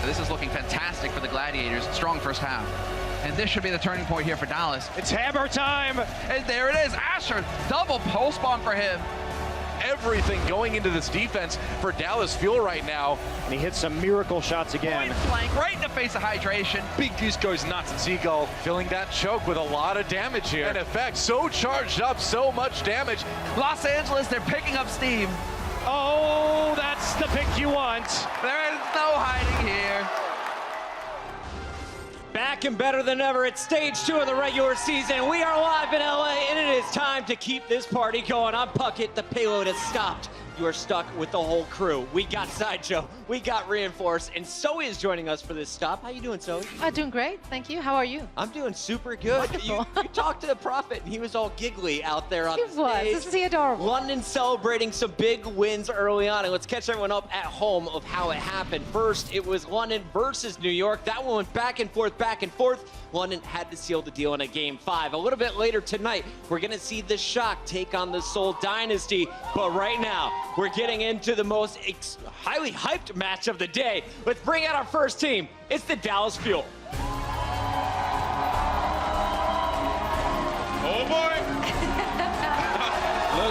This is looking fantastic for the Gladiators. Strong first half. And this should be the turning point here for Dallas. It's hammer time! And there it is. Asher, double post bomb for him. Everything going into this defense for Dallas Fuel right now. And he hits some miracle shots again. Point blank, right in the face of hydration. Big Goose goes nuts. Seagull filling that choke with a lot of damage here. In effect, so charged up, so much damage. Los Angeles, they're picking up steam. Oh, that's the pick you want. There is no hiding here. Back and better than ever. It's stage 2 of the regular season. We are live in LA, and it is time to keep this party going. I'm Puckett. The payload has stopped. You are stuck with the whole crew. We got Sideshow, we got Reinforce, and Zoe is joining us for this stop. How you doing, Zoe? Doing great, thank you. How are you? I'm doing super good. You talked to the Prophet, and he was all giggly out there on the stage. Isn't he adorable? London celebrating some big wins early on, and let's catch everyone up at home of how it happened. First, it was London versus New York. That one went back and forth, back and forth. London had to seal the deal in a Game 5. A little bit later tonight, we're going to see the Shock take on the Seoul Dynasty. But right now, we're getting into the most highly hyped match of the day. Let's bring out our first team. It's the Dallas Fuel. Oh boy!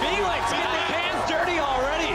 Felix, get the hands dirty already.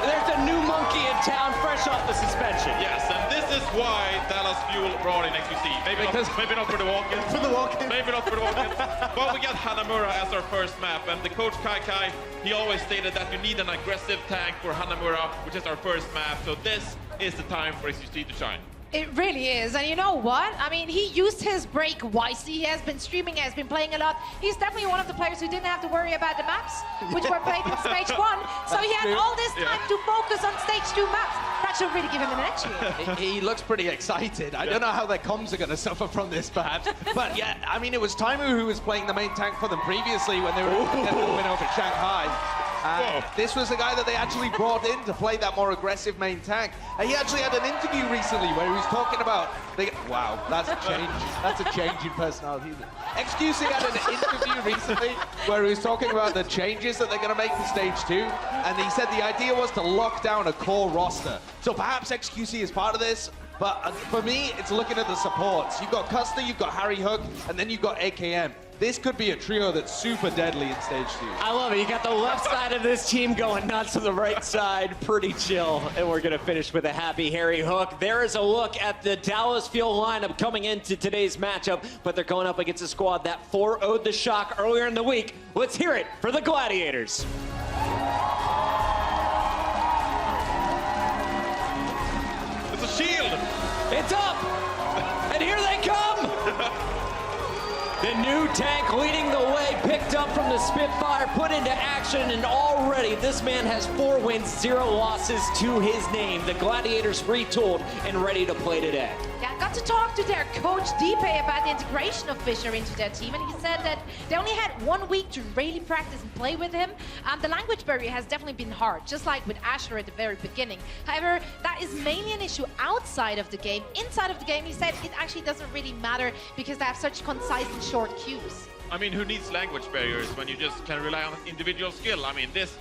There's a new monkey in town, fresh off the suspension. Yes, and this is why Dallas Fuel brought in XQC. Maybe not for the walk-in. For the walk-in. Maybe not for the walk-in. But we got Hanamura as our first map, and the coach Kai, he always stated that you need an aggressive tank for Hanamura, which is our first map. So this is the time for XQC to shine. It really is, and you know what? I mean, he used his break wisely. He has been streaming, he has been playing a lot. He's definitely one of the players who didn't have to worry about the maps, which were played in stage 1. So he had all this time to focus on stage 2 maps. That should really give him an edge here. He looks pretty excited. I don't know how their comms are going to suffer from this, perhaps. But yeah, I mean, it was Taimu who was playing the main tank for them previously when they were getting the win over Shanghai. This was the guy that they actually brought in to play that more aggressive main tank. He actually had an interview recently where he was talking about... Wow, that's a change. That's a change in personality. XQC had an interview recently where he was talking about the changes that they're going to make for stage 2. And he said the idea was to lock down a core roster. So perhaps XQC is part of this. But for me, it's looking at the supports. You've got Custer, you've got Harry Hook, and then you've got AKM. This could be a trio that's super deadly in stage 2. I love it. You got the left side of this team going nuts on the right side. Pretty chill. And we're going to finish with a happy Harry Hook. There is a look at the Dallas Fuel lineup coming into today's matchup, but they're going up against a squad that 4-0'd the Shock earlier in the week. Let's hear it for the Gladiators. It's a shield! It's up! And here they come! The new tank leading the way, picked up from the Spitfire, put into action, and already this man has 4 wins, 0 losses to his name. The Gladiators retooled and ready to play today. Yeah, I got to talk to their coach, Deepe, about the integration of Fisher into their team, and he said that they only had 1 week to really practice and play with him. The language barrier has definitely been hard, just like with Asher at the very beginning. However, that is mainly an issue outside of the game. Inside of the game, he said it actually doesn't really matter because they have such concise and short cues. I mean, who needs language barriers when you just can rely on individual skill? I mean, this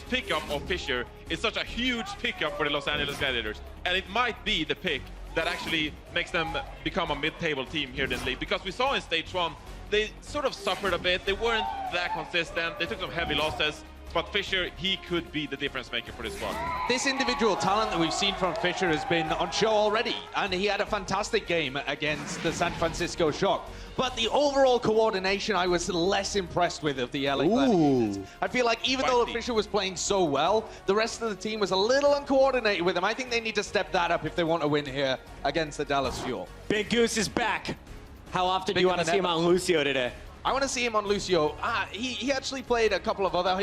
pickup of Fisher is such a huge pickup for the Los Angeles Gladiators, and it might be the pick that actually makes them become a mid-table team here in this league. Because we saw in stage 1, they sort of suffered a bit. They weren't that consistent. They took some heavy losses. But Fisher, he could be the difference maker for this squad. This individual talent that we've seen from Fisher has been on show already, and he had a fantastic game against the San Francisco Shock. But the overall coordination, I was less impressed with of the LA Gladiators. I feel like even though Fisher was playing so well, the rest of the team was a little uncoordinated with him. I think they need to step that up if they want to win here against the Dallas Fuel. Big Goose is back. How often do you want to see him on Lucio today? I want to see him on Lucio. He actually played a couple of other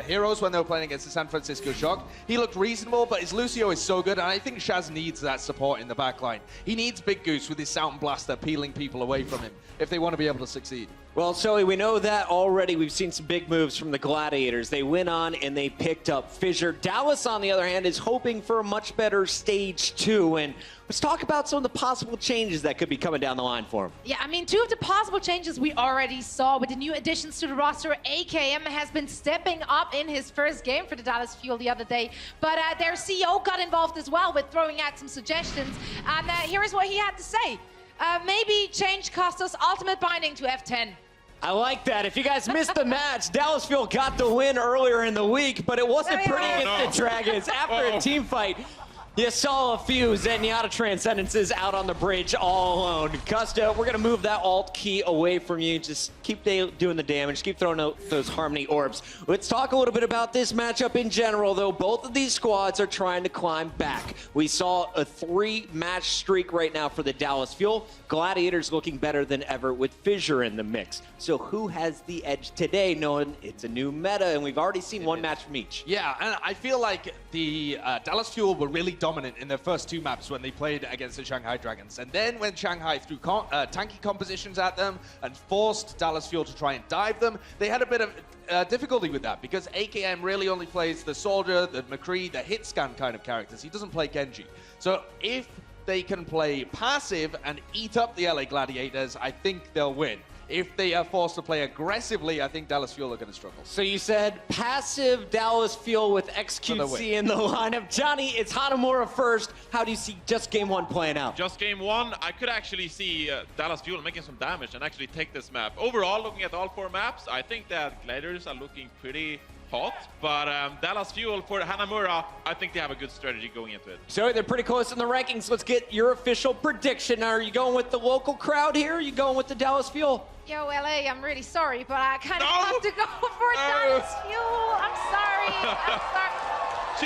heroes when they were playing against the San Francisco Shock. He looked reasonable, but his Lucio is so good, and I think Shaz needs that support in the backline. He needs Big Goose with his Sound Blaster peeling people away from him if they want to be able to succeed. Well, Zoe, we know that already. We've seen some big moves from the Gladiators. They went on and they picked up Fissure. Dallas, on the other hand, is hoping for a much better stage 2. And let's talk about some of the possible changes that could be coming down the line for them. Yeah, I mean, 2 of the possible changes we already saw with the new additions to the roster. AKM has been stepping up in his first game for the Dallas Fuel the other day, but their CEO got involved as well with throwing out some suggestions. And here is what he had to say. Maybe change cost us ultimate binding to F10. I like that. If you guys missed the match, Dallas Fuel got the win earlier in the week, but it wasn't pretty against the Dragons. After a team fight, you saw a few Zenyatta Transcendences out on the bridge all alone. Gusto, we're going to move that alt key away from you. Just keep doing the damage. Keep throwing out those Harmony Orbs. Let's talk a little bit about this matchup in general, though. Both of these squads are trying to climb back. We saw a 3-match streak right now for the Dallas Fuel. Gladiators looking better than ever with Fissure in the mix. So who has the edge today, knowing it's a new meta, and we've already seen one match from each? Yeah, and I feel like the Dallas Fuel were really dominant in their first 2 maps when they played against the Shanghai Dragons. And then when Shanghai threw tanky compositions at them and forced Dallas Fuel to try and dive them, they had a bit of difficulty with that because AKM really only plays the Soldier, the McCree, the hit scan kind of characters. He doesn't play Genji. So if they can play passive and eat up the LA Gladiators, I think they'll win. If they are forced to play aggressively, I think Dallas Fuel are going to struggle. So you said passive Dallas Fuel with XQC in the lineup. Johnny, it's Hanamura first. How do you see just game 1 playing out? Just game 1, I could actually see Dallas Fuel making some damage and actually take this map. Overall, looking at all 4 maps, I think that Gladiators are looking pretty hot, but Dallas Fuel for Hanamura, I think they have a good strategy going into it. So they're pretty close in the rankings. Let's get your official prediction. Are you going with the local crowd here? Or are you going with the Dallas Fuel? Yo, LA, I'm really sorry, but I kind of have to go for Dallas Fuel. I'm sorry.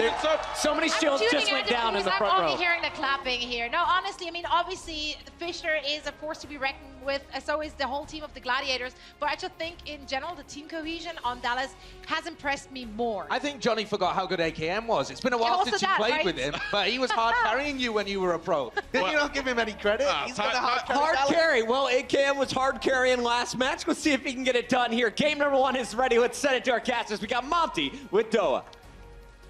I'm sorry. So many shields just went down in the front I'm row. only hearing the clapping here. No, honestly, I mean, obviously, Fissure is a force to be reckoned with, so is the whole team of the Gladiators. But I just think, in general, the team cohesion on Dallas has impressed me more. I think Johnny forgot how good AKM was. It's been a while since you played with him, but he was hard carrying you when you were a pro. Did you not give him any credit? He's got a hard carry. Well, AKM was hard carrying last match. Let's see if he can get it done here. Game number 1 is ready. Let's send it to our casters. We got Monty with Doa.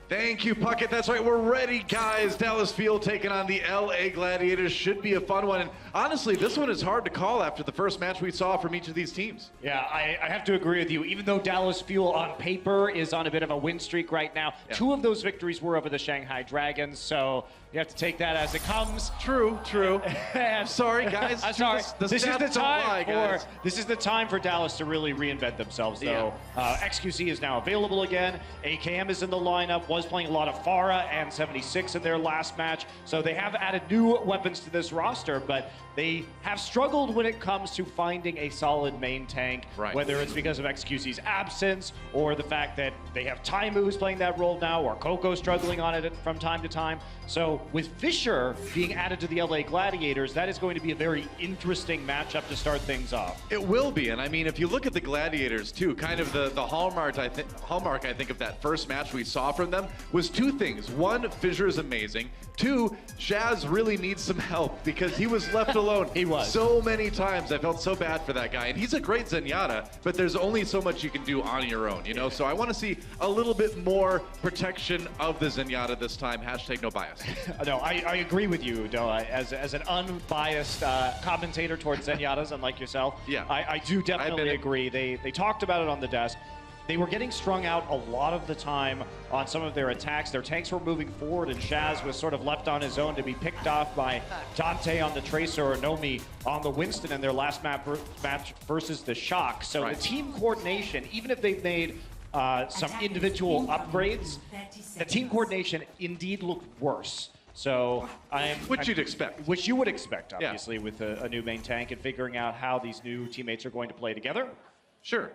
Thank you, Puckett. That's right, we're ready, guys. Dallas Fuel taking on the LA Gladiators. Should be a fun one. And honestly, this one is hard to call after the first match we saw from each of these teams. Yeah, I have to agree with you. Even though Dallas Fuel on paper is on a bit of a win streak right now, 2 of those victories were over the Shanghai Dragons, so you have to take that as it comes. True. I'm sorry, guys. I'm sorry. This is the time for Dallas to really reinvent themselves, though. XQC is now available again. AKM is in the lineup. Was playing a lot of Pharah and 76 in their last match, so they have added new weapons to this roster, but they have struggled when it comes to finding a solid main tank, whether it's because of XQC's absence or the fact that they have Taimu who's playing that role now, or Coco struggling on it from time to time. So with Fissure being added to the LA Gladiators, that is going to be a very interesting matchup to start things off. It will be, and I mean, if you look at the Gladiators too, kind of the hallmark I think of that first match we saw from them was 2 things. 1, Fissure is amazing. 2, Shaz really needs some help because he was left alone. He was. So many times. I felt so bad for that guy. And he's a great Zenyatta, but there's only so much you can do on your own, you know? So I want to see a little bit more protection of the Zenyatta this time. Hashtag no bias. No, I agree with you, Doa. As an unbiased commentator towards Zenyatta's, unlike yourself, I do definitely agree. They talked about it on the desk. They were getting strung out a lot of the time on some of their attacks. Their tanks were moving forward, and Shaz was sort of left on his own to be picked off by Dante on the Tracer or Nomi on the Winston in their last match versus the Shock. So the team coordination, even if they've made some individual upgrades, the team coordination indeed looked worse. So Which you'd expect. Which you would expect, obviously, with a new main tank and figuring out how these new teammates are going to play together. Sure.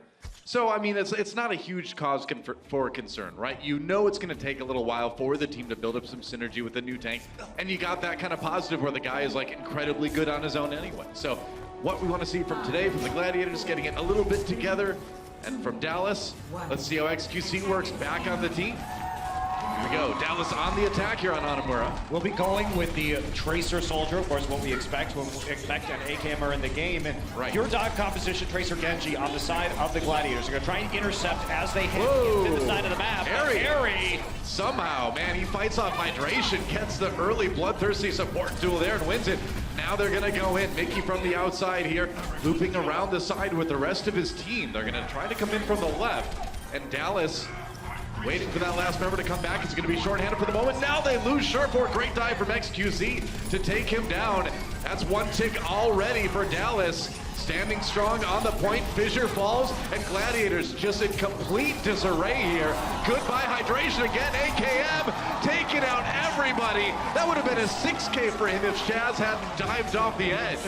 So, I mean, it's not a huge cause for concern, right? You know it's going to take a little while for the team to build up some synergy with the new tank, and you got that kind of positive where the guy is, like, incredibly good on his own anyway. So, what we want to see from today, from the Gladiators, getting it a little bit together, and from Dallas, let's see how XQC works back on the team. Here we go. Dallas on the attack here on Onimura. We'll be going with the Tracer Soldier, of course, what we expect when we expect an AKMer in the game. And your dive composition, Tracer Genji, on the side of the Gladiators. They're going to try and intercept as they hit into the side of the map. Harry, somehow, man, he fights off hydration, gets the early bloodthirsty support duel there and wins it. Now they're going to go in. Mickey from the outside here, looping around the side with the rest of his team. They're going to try to come in from the left. And Dallas waiting for that last member to come back. It's going to be shorthanded for the moment. Now they lose Sharport. Great dive from XQC to take him down. That's one tick already for Dallas. Standing strong on the point, Fissure falls, and Gladiators just in complete disarray here. Goodbye hydration again, AKM taking out everybody. That would have been a 6K for him if Shaz hadn't dived off the edge.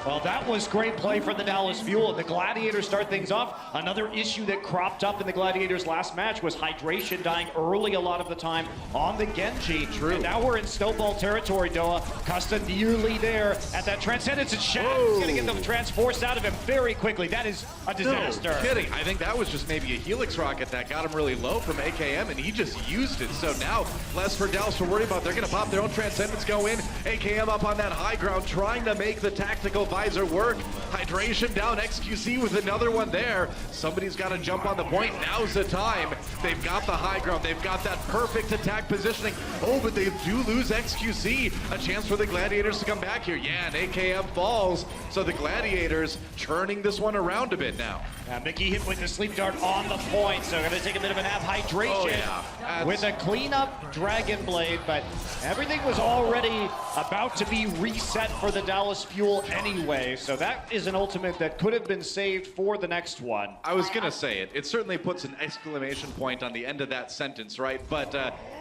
Well, that was great play for the Dallas Fuel. The Gladiators start things off. Another issue that cropped up in the Gladiators' last match was hydration dying early a lot of the time on the Genji. True. And now we're in snowball territory, Doa. Custa nearly there at that Transcendence, and Shaz is going to get the Transforce out of him very quickly. That is a disaster. No kidding. I think that was just maybe a Helix rocket that got him really low from AKM, and he just used it. So now less for Dallas to worry about. They're going to pop their own Transcendence, go in. AKM up on that high ground, trying to make the tactical visor work. Hydration down, XQC with another one there. Somebody's got to jump on the point. Now's the time. They've got the high ground. They've got that perfect attack positioning. Oh, but they do lose XQC. A chance for the Gladiators to come back here. Yeah, and AKM falls. So the Gladiators turning this one around a bit now. Mickey hit with the sleep dart on the point, so going to take a bit of a nap. Hydration with a cleanup Dragon Blade, but everything was already about to be reset for the Dallas Fuel anyway, so that is an ultimate that could have been saved for the next one. I was going to say it. It certainly puts an exclamation point on the end of that sentence, right? But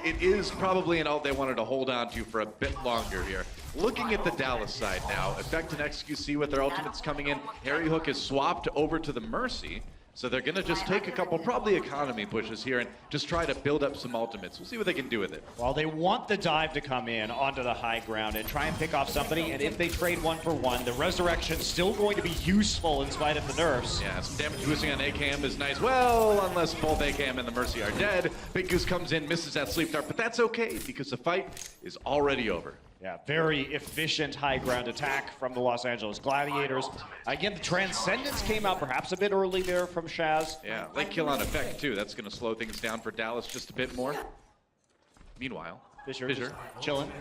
it is probably an ult they wanted to hold on to for a bit longer here. Looking at the Dallas side now, Effect and XQC with their ultimates coming in. Harry Hook is swapped over to the Mercy. So they're going to just take a couple, probably economy pushes here and just try to build up some ultimates. We'll see what they can do with it. Well, they want the dive to come in onto the high ground and try and pick off somebody. And if they trade 1 for 1, the Resurrection's still going to be useful in spite of the nerfs. Yeah, some damage boosting on AKM is nice. Well, unless both AKM and the Mercy are dead. Big Goose comes in, misses that sleep dart, but that's okay because the fight is already over. Yeah, very efficient high ground attack from the Los Angeles Gladiators. Again, the Transcendence came out perhaps a bit early there from Shaz. Yeah, late kill on Effect too. That's going to slow things down for Dallas just a bit more. Meanwhile, Fissure chilling.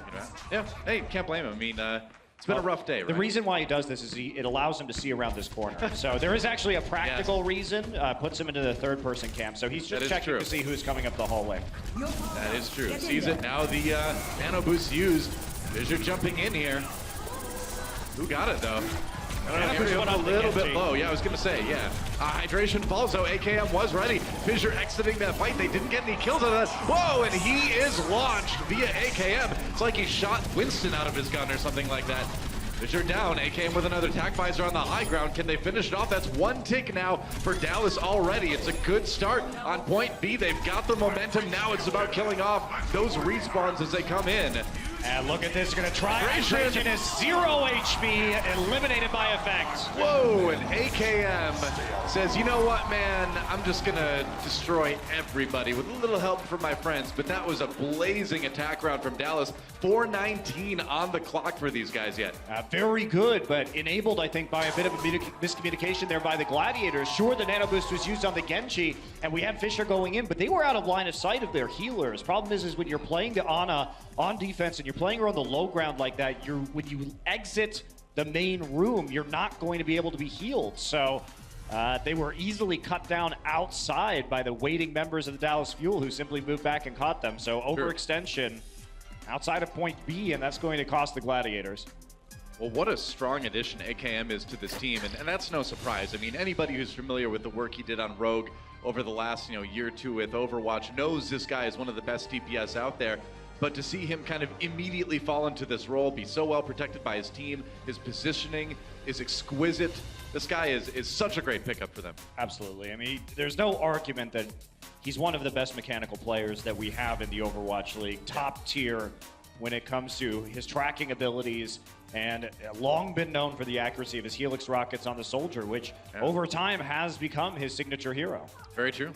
Yeah, hey, can't blame him. I mean, it's been a rough day, right? The reason why he does this is it allows him to see around this corner. So there is actually a practical reason, puts him into the third-person camp. So he's just checking to see who's coming up the hallway. That is true. Sees it now. The nano boost used. Fissure jumping in here. Who got it though? A little bit low. Yeah, I was gonna say, yeah. Hydration falls, so AKM was ready. Fissure exiting that fight. They didn't get any kills out of that. Whoa, and he is launched via AKM. It's like he shot Winston out of his gun or something like that. Fissure down, AKM with another attack visor on the high ground. Can they finish it off? That's 1 tick now for Dallas already. It's a good start on point B. They've got the momentum. Now it's about killing off those respawns as they come in. And look at this, gonna try. Hydration is 0 HP, eliminated by Effect. Whoa, and AKM says, you know what, man, I'm just gonna destroy everybody with a little help from my friends. But that was a blazing attack round from Dallas. 4:19 on the clock for these guys yet. Very good, but enabled, I think, by a bit of a miscommunication there by the Gladiators. Sure, the Nano Boost was used on the Genji, and we had Fissure going in, but they were out of line of sight of their healers. Problem is when you're playing the Ana on defense and you're playing her on the low ground like that, when you exit the main room, you're not going to be able to be healed. So they were easily cut down outside by the waiting members of the Dallas Fuel who simply moved back and caught them. So overextension outside of point B, and that's going to cost the Gladiators. Well, what a strong addition AKM is to this team, and that's no surprise. I mean, anybody who's familiar with the work he did on Rogue over the last year or two with Overwatch knows this guy is one of the best DPS out there. But to see him kind of immediately fall into this role, be so well protected by his team, his positioning is exquisite. This guy is such a great pickup for them. Absolutely. I mean, there's no argument that he's one of the best mechanical players that we have in the Overwatch League. Top tier when it comes to his tracking abilities, and long been known for the accuracy of his Helix rockets on the Soldier, which over time has become his signature hero. Very true.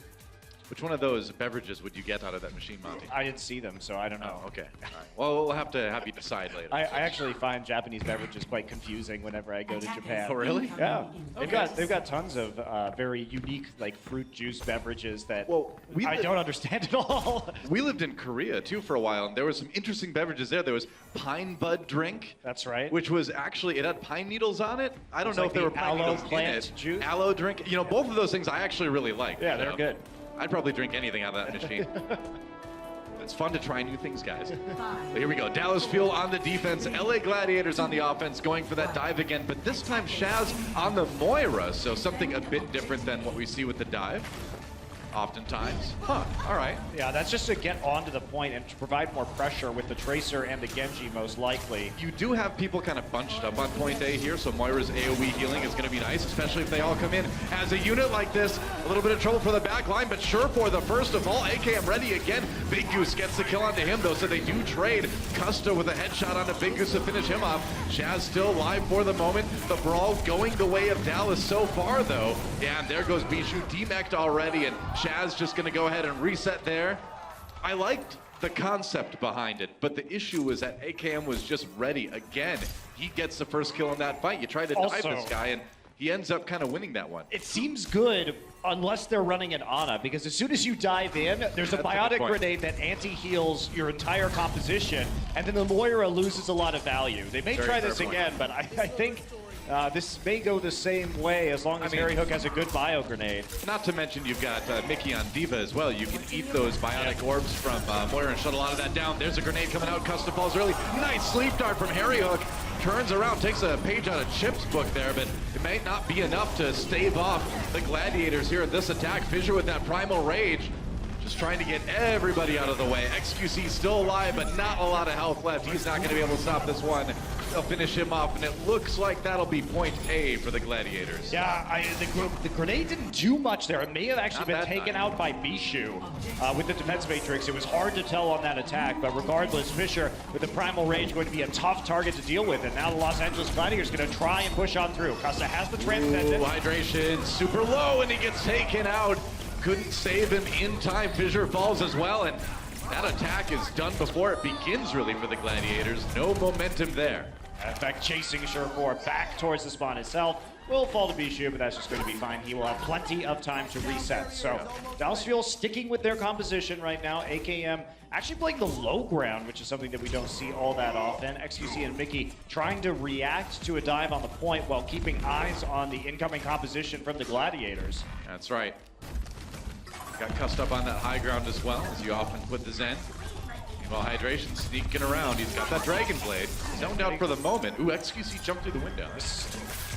Which one of those beverages would you get out of that machine, Monty? I didn't see them, so I don't know. Oh, okay. All right. Well, we'll have to have you decide later. I actually find Japanese beverages quite confusing whenever I go to Japan. Oh, really? Yeah. They've got tons of very unique like fruit juice beverages that I don't understand at all. We lived in Korea too for a while, and there was some interesting beverages there. There was pine bud drink. That's right. Which was actually, it had pine needles on it. I don't know like if there were the pine aloe needles in plant it. juice? Aloe drink. You know, both of those things I actually really like. Yeah, they're good. I'd probably drink anything out of that machine. It's fun to try new things, guys. But here we go. Dallas Fuel on the defense. LA Gladiators on the offense, going for that dive again. But this time, Shaz on the Moira. So something a bit different than what we see with the dive. Oftentimes. Huh. All right. Yeah, that's just to get onto the point and to provide more pressure with the Tracer and the Genji, most likely. You do have people kind of bunched up on point A here, so Moira's AoE healing is going to be nice, especially if they all come in as a unit like this. A little bit of trouble for the back line, but Surefour the first of all. AKM ready again. Big Goose gets the kill onto him, though, so they do trade. Custa with a headshot onto Big Goose to finish him off. Shaz still live for the moment. The brawl going the way of Dallas so far, though. Yeah, and there goes Bijou, demeched already, and Shaz just going to go ahead and reset there. I liked the concept behind it, but the issue was that AKM was just ready again. He gets the first kill in that fight. You try to dive this guy, and he ends up kind of winning that one. It seems good unless they're running an Ana, because as soon as you dive in, there's a That's a good biotic point. grenade that anti-heals your entire composition, and then the Moira loses a lot of value. They may Very try fair this point. again, but I think this may go the same way as long as Harry Hook has a good bio grenade. Not to mention you've got Mickey on Diva as well. You can eat those biotic orbs from Moira and shut a lot of that down. There's a grenade coming out. Custa falls early. Nice sleep dart from Harry Hook. Turns around, takes a page out of Chip's book there, but it may not be enough to stave off the Gladiators here at this attack. Fissure with that Primal Rage. Just trying to get everybody out of the way. XQC still alive, but not a lot of health left. He's not going to be able to stop this one. They'll finish him off, and it looks like that'll be point A for the Gladiators. Yeah, the grenade didn't do much there. It may have actually Not been that taken time. out by Bijou with the defense matrix. It was hard to tell on that attack, but regardless, Fissure with the Primal Rage going to be a tough target to deal with. And now the Los Angeles Gladiators going to try and push on through. Custa has the Transcendent. Ooh, hydration super low, and he gets taken out. Couldn't save him in time. Fissure falls as well, and that attack is done before it begins, really, for the Gladiators. No momentum there. In fact, chasing Surefour back towards the spawn itself. Will fall to Bijou, but that's just going to be fine. He will have plenty of time to reset. So, Dallas Fuel sticking with their composition right now. AKM actually playing the low ground, which is something that we don't see all that often. XQC and Mickey trying to react to a dive on the point while keeping eyes on the incoming composition from the Gladiators. That's right. Got cussed up on that high ground as well, as you often put the Zen. Meanwhile, Hydration sneaking around. He's got that Dragon Blade. Zoned out for the moment. Ooh, XQC jumped through the window.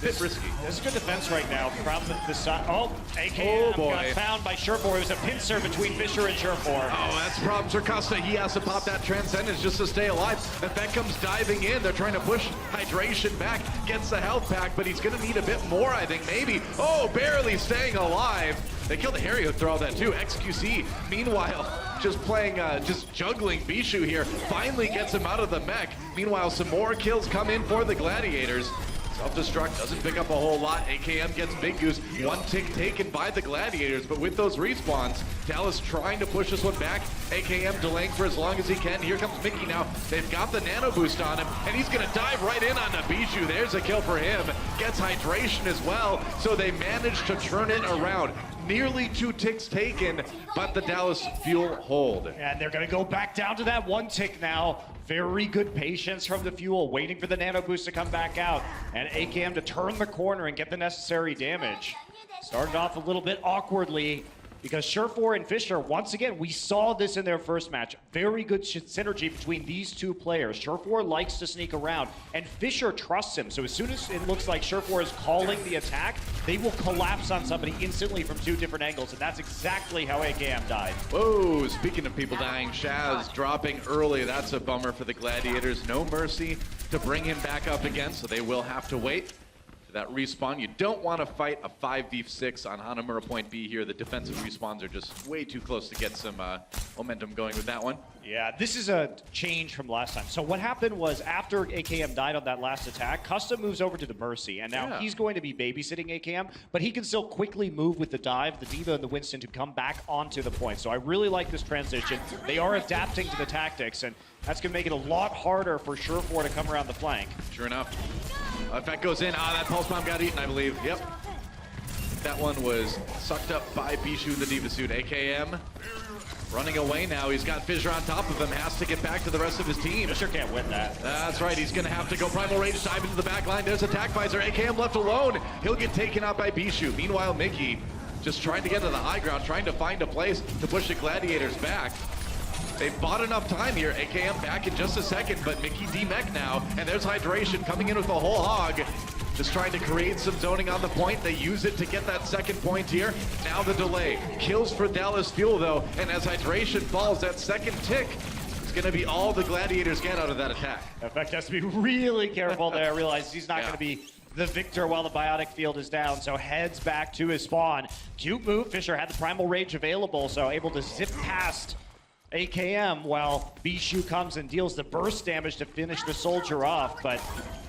Bit risky. This is good defense right now from the side. Oh, AKM got found by Surefour. It was a pincer between Fissure and Surefour. Oh, that's problems for Custa. He has to pop that Transcendence just to stay alive. And that comes diving in. They're trying to push Hydration back. Gets the health pack, but he's going to need a bit more, I think, maybe. Oh, barely staying alive. They killed the Harry Hook through all that, too. XQC, meanwhile, just playing, just juggling Bijou here. Finally gets him out of the mech. Meanwhile, some more kills come in for the Gladiators. Self-destruct doesn't pick up a whole lot. AKM gets Big Goose. One tick taken by the Gladiators, but with those respawns, Dallas trying to push this one back. AKM delaying for as long as he can. Here comes Mickey now. They've got the nano boost on him, and he's going to dive right in onto Bijou. There's a kill for him. Gets hydration as well, so they managed to turn it around. Nearly 2 ticks taken, but the Dallas Fuel hold. And they're going to go back down to that 1 tick now. Very good patience from the Fuel, waiting for the nano boost to come back out. And AKM to turn the corner and get the necessary damage. Started off a little bit awkwardly because Surefour and Fissure, once again, we saw this in their first match. Very good synergy between these two players. Surefour likes to sneak around, and Fissure trusts him. So as soon as it looks like Surefour is calling the attack, they will collapse on somebody instantly from 2 different angles, and that's exactly how AKM died. Whoa, speaking of people dying, Shaz dropping early. That's a bummer for the Gladiators. No mercy to bring him back up again, so they will have to wait. to that respawn. You don't want to fight a 5v6 on Hanamura point B here. The defensive respawns are just way too close to get some momentum going with that one. Yeah, this is a change from last time. So what happened was after AKM died on that last attack, Custom moves over to the Mercy, and now he's going to be babysitting AKM, but he can still quickly move with the dive, the D.Va, and the Winston to come back onto the point. So I really like this transition. They are adapting to the tactics, and that's going to make it a lot harder for Surefour to come around the flank. Sure enough. Effect goes in. That pulse bomb got eaten, I believe. Yep. That one was sucked up by Bishu in the D.Va suit. AKM running away now. He's got Fissure on top of him. Has to get back to the rest of his team. Fissure can't win that. That's right. He's going to have to go Primal Rage, dive into the back line. There's Attack Visor. AKM left alone. He'll get taken out by Bishu. Meanwhile, Mickey just trying to get to the high ground, trying to find a place to push the Gladiators back. They've bought enough time here. AKM back in just a second, but Mickey D-Mech now. And there's Hydration coming in with a whole hog. Just trying to create some zoning on the point. They use it to get that second point here. Now the delay. Kills for Dallas Fuel though. And as Hydration falls, that second tick is going to be all the Gladiators get out of that attack. Effect has to be really careful there. Realize he's not going to be the victor while the Biotic Field is down, so heads back to his spawn. Cute move. Fissure had the Primal Rage available, so able to zip past AKM while Bishu comes and deals the burst damage to finish the soldier off, but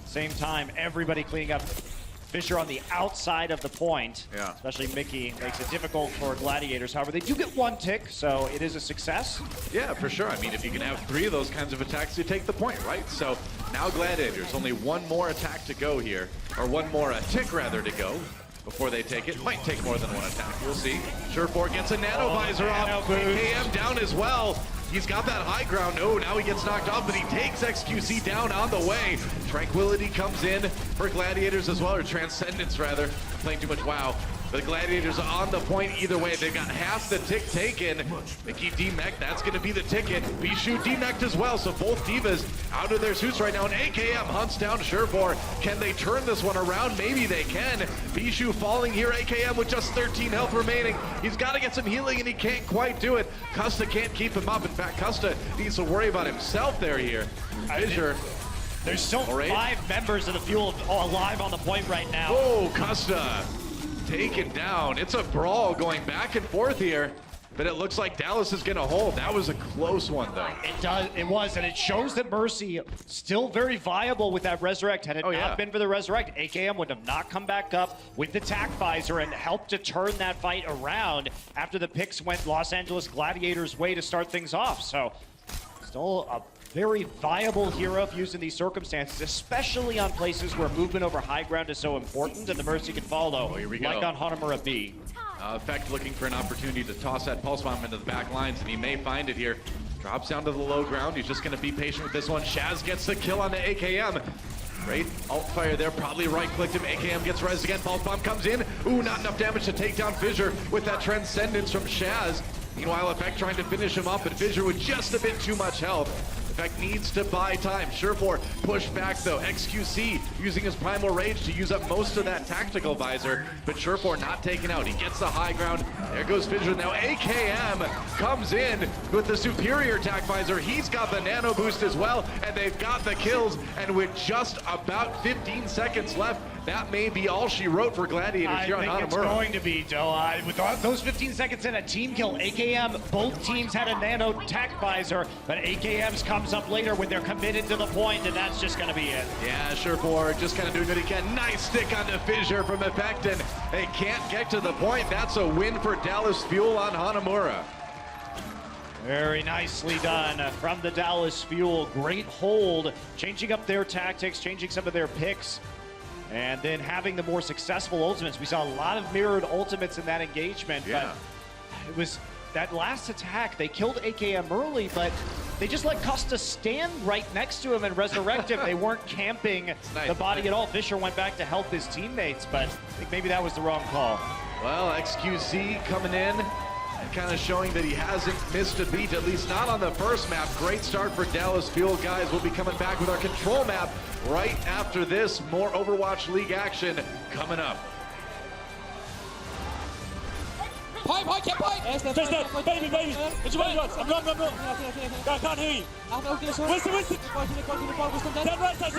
same time, everybody cleaning up. Fissure on the outside of the point, especially Mickey, makes it difficult for Gladiators. However, they do get one tick, so it is a success. Yeah, for sure. I mean, if you can have 3 of those kinds of attacks, you take the point, right? So now Gladiators, only one more attack to go here, or one more tick rather to go before they take it. Might take more than one attack. We'll see. Surefour gets a Nano Visor off. AKM down as well. He's got that high ground. Oh, now he gets knocked off, but he takes XQC down on the way. Tranquility comes in for Gladiators as well, or Transcendence rather. I'm playing too much WoW. The Gladiators are on the point either way. They've got half the tick taken. Mickey D-Mech, that's going to be the ticket. Bishu D-Mech as well, so both Divas out of their suits right now. And AKM hunts down Surefour. Can they turn this one around? Maybe they can. Bishu falling here. AKM with just 13 health remaining. He's got to get some healing, and he can't quite do it. Custa can't keep him up. In fact, Custa needs to worry about himself there here. Fissure. There's still 5 members of the Fuel alive on the point right now. Oh, Custa taken down. It's a brawl going back and forth here, but it looks like Dallas is going to hold. That was a close one, though. It was, and it shows that Mercy still very viable with that Resurrect. Had it not been for the Resurrect, AKM would have not come back up with the Attack Visor and helped to turn that fight around after the picks went Los Angeles Gladiators' way to start things off. So, still a very viable hero if used in these circumstances, especially on places where movement over high ground is so important and the Mercy can follow, like on Hanamura B. Effect looking for an opportunity to toss that Pulse Bomb into the back lines, and he may find it here. Drops down to the low ground. He's just going to be patient with this one. Shaz gets the kill on the AKM. Great alt fire there, probably right-clicked him. AKM gets res again. Pulse Bomb comes in. Ooh, not enough damage to take down Fissure with that Transcendence from Shaz. Meanwhile, Effect trying to finish him up, and Fissure with just a bit too much health. Effect needs to buy time. Surefour pushed back though. XQC using his Primal Rage to use up most of that Tactical Visor, but Surefour not taken out. He gets the high ground. There goes Fissure. Now AKM comes in with the superior Attack Visor. He's got the Nano Boost as well, and they've got the kills. And with just about 15 seconds left, that may be all she wrote for Gladiators here on Hanamura. I think it's going to be, Doa. With those 15 seconds in a team kill, AKM, both teams had a Nano Attack Visor, but AKM's comes up later when they're committed to the point, and that's just going to be it. Yeah, Surefour just kind of doing what he can. Nice stick onto Fissure from Effect, and they can't get to the point. That's a win for Dallas Fuel on Hanamura. Very nicely done from the Dallas Fuel. Great hold, changing up their tactics, changing some of their picks, and then having the more successful ultimates. We saw a lot of mirrored ultimates in that engagement, but it was that last attack. They killed AKM early, but they just let Custa stand right next to him and resurrect him. They weren't camping the body at all. Fissure went back to help his teammates, but I think maybe that was the wrong call. Well, XQC coming in and kind of showing that he hasn't missed a beat, at least not on the first map. Great start for Dallas Fuel, guys. We'll be coming back with our control map right after this. More Overwatch League action coming up. Point, get point! Baby, it's your I'm can't hear you. Winston! Stand right side!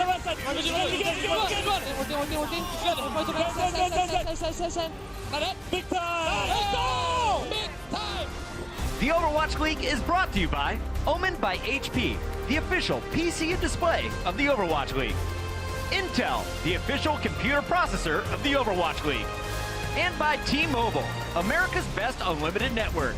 Big time! Big time! The Overwatch League is brought to you by Omen by HP, the official PC and display of the Overwatch League. Intel, the official computer processor of the Overwatch League. And by T-Mobile, America's best unlimited network.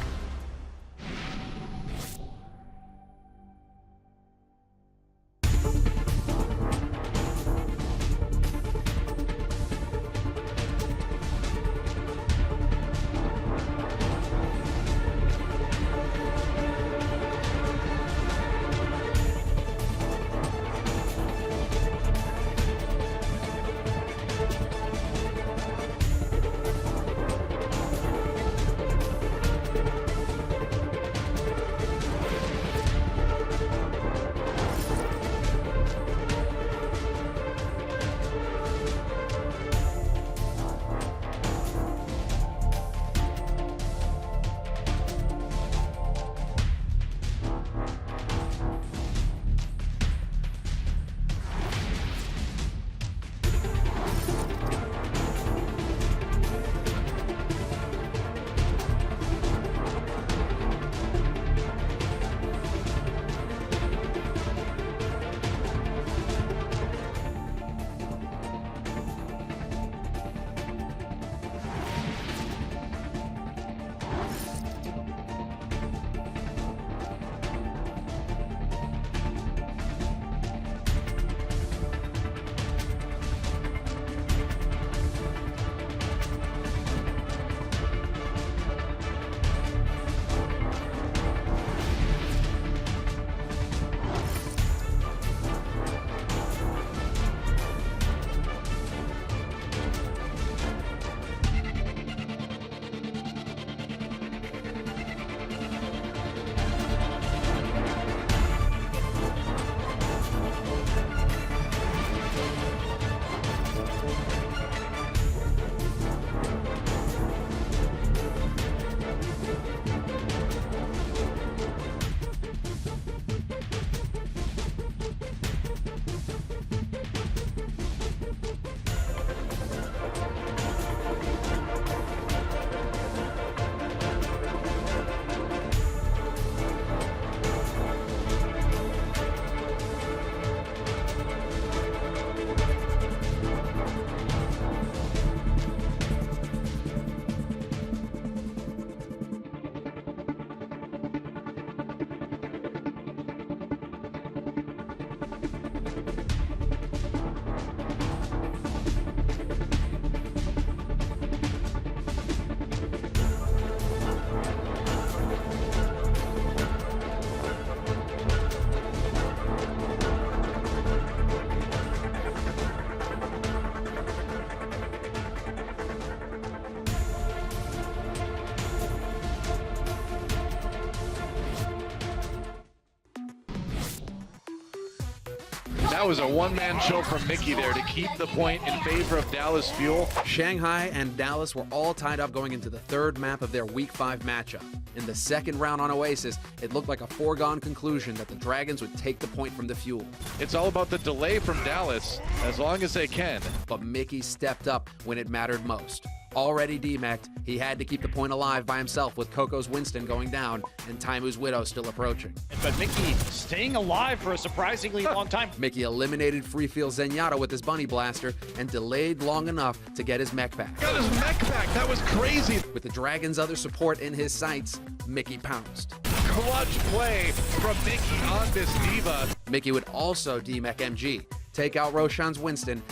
That was a one-man show from Mickey there to keep the point in favor of Dallas Fuel. Shanghai and Dallas were all tied up going into the third map of their Week 5 matchup. In the second round on Oasis, it looked like a foregone conclusion that the Dragons would take the point from the Fuel. It's all about the delay from Dallas, as long as they can. But Mickey stepped up when it mattered most. Already DMAC'd, he had to keep the point alive by himself with Coco's Winston going down and Taimu's Widow still approaching. But Mickey staying alive for a surprisingly long time. Mickey eliminated Freefield Zenyatta with his Bunny Blaster and delayed long enough to get his mech back. Got his mech back, that was crazy. With the Dragon's other support in his sights, Mickey pounced. Clutch play from Mickey on this Diva. Mickey would also DMAC MG, take out Roshan's Winston,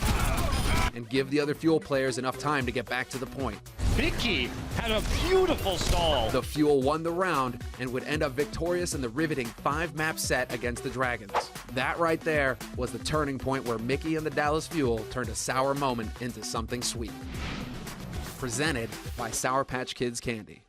and give the other Fuel players enough time to get back to the point. Mickey had a beautiful stall. The Fuel won the round and would end up victorious in the riveting 5-map set against the Dragons. That right there was the turning point where Mickey and the Dallas Fuel turned a sour moment into something sweet. Presented by Sour Patch Kids Candy.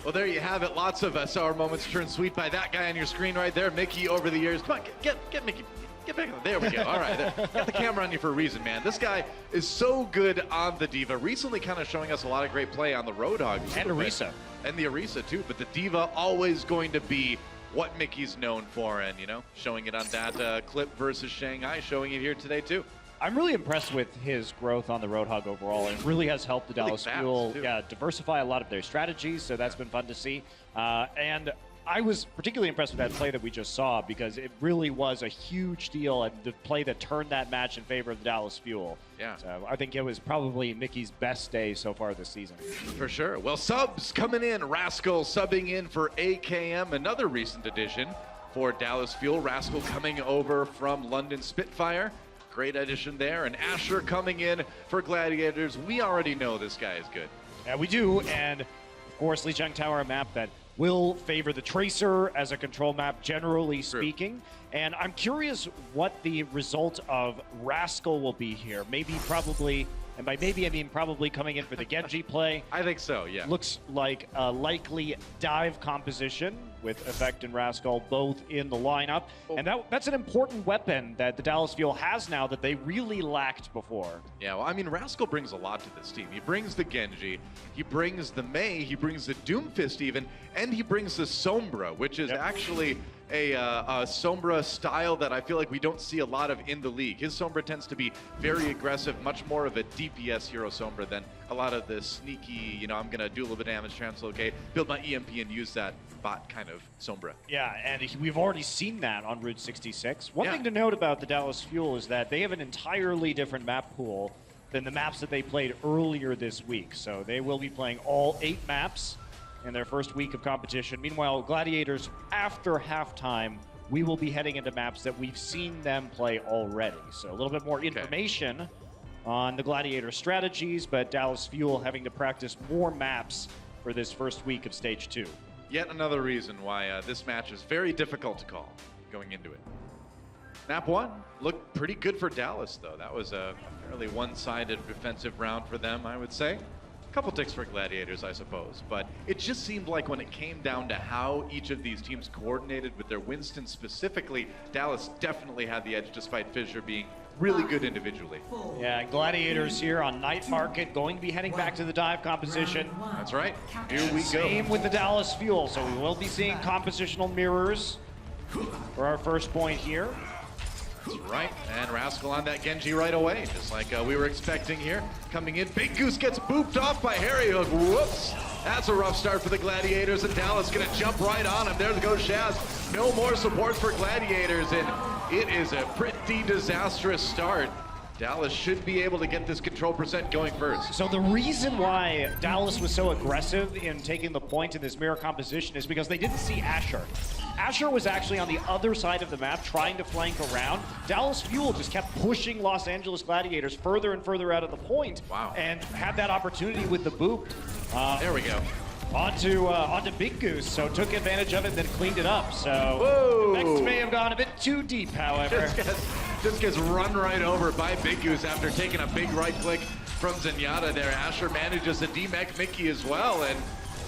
Well, there you have it. Lots of sour moments turned sweet by that guy on your screen right there. Mickey over the years. Come on, get Mickey. Get back. There we go. All right. Got the camera on you for a reason, man. This guy is so good on the Diva. Recently kind of showing us a lot of great play on the Roadhog. And Orisa. And the Orisa, too. But the Diva always going to be what Mickey's known for. And, you know, showing it on that clip versus Shanghai, showing it here today, too. I'm really impressed with his growth on the Roadhog overall. It really has helped the Dallas Fuel diversify a lot of their strategies, so that's been fun to see. And I was particularly impressed with that play that we just saw because it really was a huge deal and the play that turned that match in favor of the Dallas Fuel. Yeah. So I think it was probably Mickey's best day so far this season. For sure. Well, subs coming in. Rascal subbing in for AKM, another recent addition for Dallas Fuel. Rascal coming over from London Spitfire. Great addition there. And Asher coming in for Gladiators. We already know this guy is good. Yeah, we do. And of course, Lijiang Tower, a map that will favor the Tracer as a control map, generally speaking. And I'm curious what the result of Rascal will be here. Maybe, probably, and by maybe I mean probably coming in for the Genji play. I think so, yeah. Looks like a likely dive composition with Effect and Rascal both in the lineup. And that's an important weapon that the Dallas Fuel has now that they really lacked before. Yeah, well, I mean, Rascal brings a lot to this team. He brings the Genji, he brings the Mei, he brings the Doomfist even, and he brings the Sombra, which is actually a Sombra style that I feel like we don't see a lot of in the league. His Sombra tends to be very aggressive, much more of a DPS hero Sombra than a lot of the sneaky, you know, I'm going to do a little bit of damage, translocate, build my EMP and use that bot kind of Sombra. Yeah, and we've already seen that on Route 66. One thing to note about the Dallas Fuel is that they have an entirely different map pool than the maps that they played earlier this week. So they will be playing all 8 maps in their first week of competition. Meanwhile, Gladiators, after halftime, we will be heading into maps that we've seen them play already. So a little bit more information on the Gladiator strategies, but Dallas Fuel having to practice more maps for this first week of Stage 2. Yet another reason why this match is very difficult to call going into it. Map 1 looked pretty good for Dallas, though. That was a fairly one-sided defensive round for them, I would say. A couple ticks for Gladiators, I suppose. But it just seemed like when it came down to how each of these teams coordinated with their Winston specifically, Dallas definitely had the edge despite Fissure being really good individually. Yeah, Gladiators here on Night Market, going to be heading back to the dive composition. That's right. Here we go. Same with the Dallas Fuel, so we will be seeing compositional mirrors for our first point here. That's right, and Rascal on that Genji right away, just like we were expecting here. Coming in, Big Goose gets booped off by Harry Hook. Whoops! That's a rough start for the Gladiators, and Dallas gonna jump right on him. There goes Shaz. No more support for Gladiators, and it is a pretty disastrous start. Dallas should be able to get this control percent going first. So the reason why Dallas was so aggressive in taking the point in this mirror composition is because they didn't see Asher. Asher was actually on the other side of the map trying to flank around. Dallas Fuel just kept pushing Los Angeles Gladiators further and further out of the point. Wow. And had that opportunity with the boop. There we go. Onto Big Goose, so took advantage of it, then cleaned it up. So next may have gone a bit too deep, however. Just gets run right over by Big Goose after taking a big right click from Zenyatta there. Asher manages to demech Mickey as well, and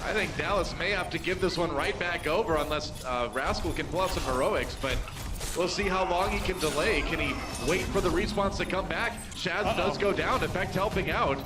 I think Dallas may have to give this one right back over unless Rascal can pull out some heroics, but we'll see how long he can delay. Can he wait for the respawns to come back? Shaz does go down, Effect helping out.